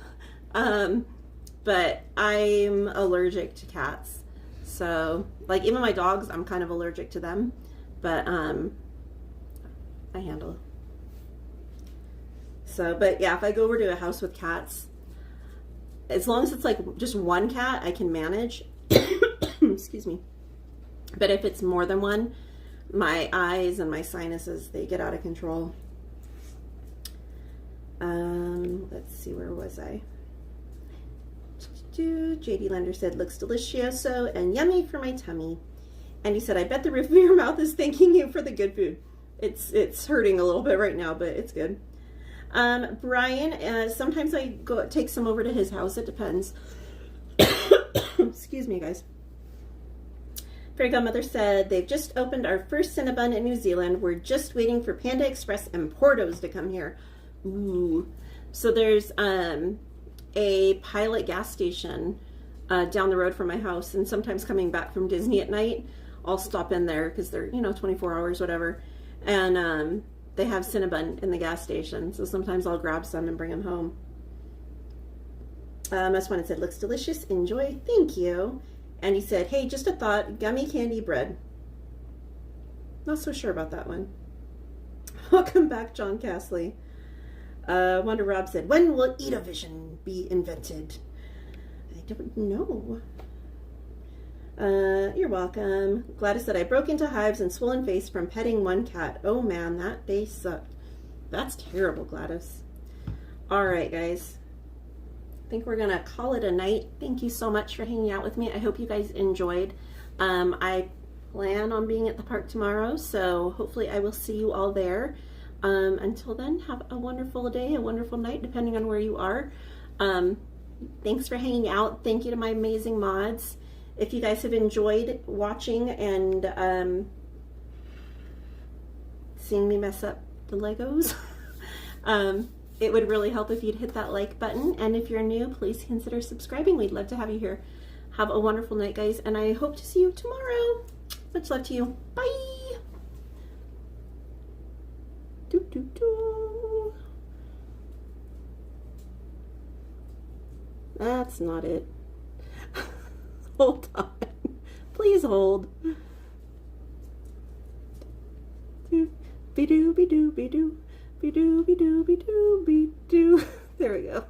But I'm allergic to cats. So, like, even my dogs, I'm kind of allergic to them. But, I handle it. So, but yeah, if I go over to a house with cats, as long as it's like just one cat, I can manage. Excuse me. But if it's more than one, my eyes and my sinuses, they get out of control. Let's see, where was I? JD Lender said, looks delicioso and yummy for my tummy. And he said, I bet the roof of your mouth is thanking you for the good food. It's hurting a little bit right now, but it's good. Brian, sometimes I go take some over to his house. It depends. Excuse me, guys. Fairy Godmother said, they've just opened our first Cinnabon in New Zealand. We're just waiting for Panda Express and Portos to come here. Ooh. So there's a pilot gas station down the road from my house, and sometimes coming back from Disney at night, I'll stop in there because they're, 24 hours, whatever. And they have Cinnabon in the gas station, so sometimes I'll grab some and bring them home. S1 said, looks delicious. Enjoy. Thank you. And he said, hey, just a thought, gummy candy bread. Not so sure about that one. Welcome back, John Castley. Wonder Rob said, when will Edovision be invented? I don't know. You're welcome. Gladys said, I broke into hives and swollen face from petting one cat. Oh man, that day sucked. That's terrible, Gladys. All right, guys. I think we're going to call it a night. Thank you so much for hanging out with me. I hope you guys enjoyed. I plan on being at the park tomorrow, so hopefully I will see you all there. Until then, have a wonderful day, a wonderful night, depending on where you are. Thanks for hanging out. Thank you to my amazing mods. If you guys have enjoyed watching and seeing me mess up the Legos, it would really help if you'd hit that like button. And if you're new, please consider subscribing. We'd love to have you here. Have a wonderful night, guys, and I hope to see you tomorrow. Much love to you. Bye. Doo, doo, doo. That's not it. Hold on. Please hold. Be-doo, be-doo, be-doo. Be-doo, be-doo, be-doo, be-doo. There we go.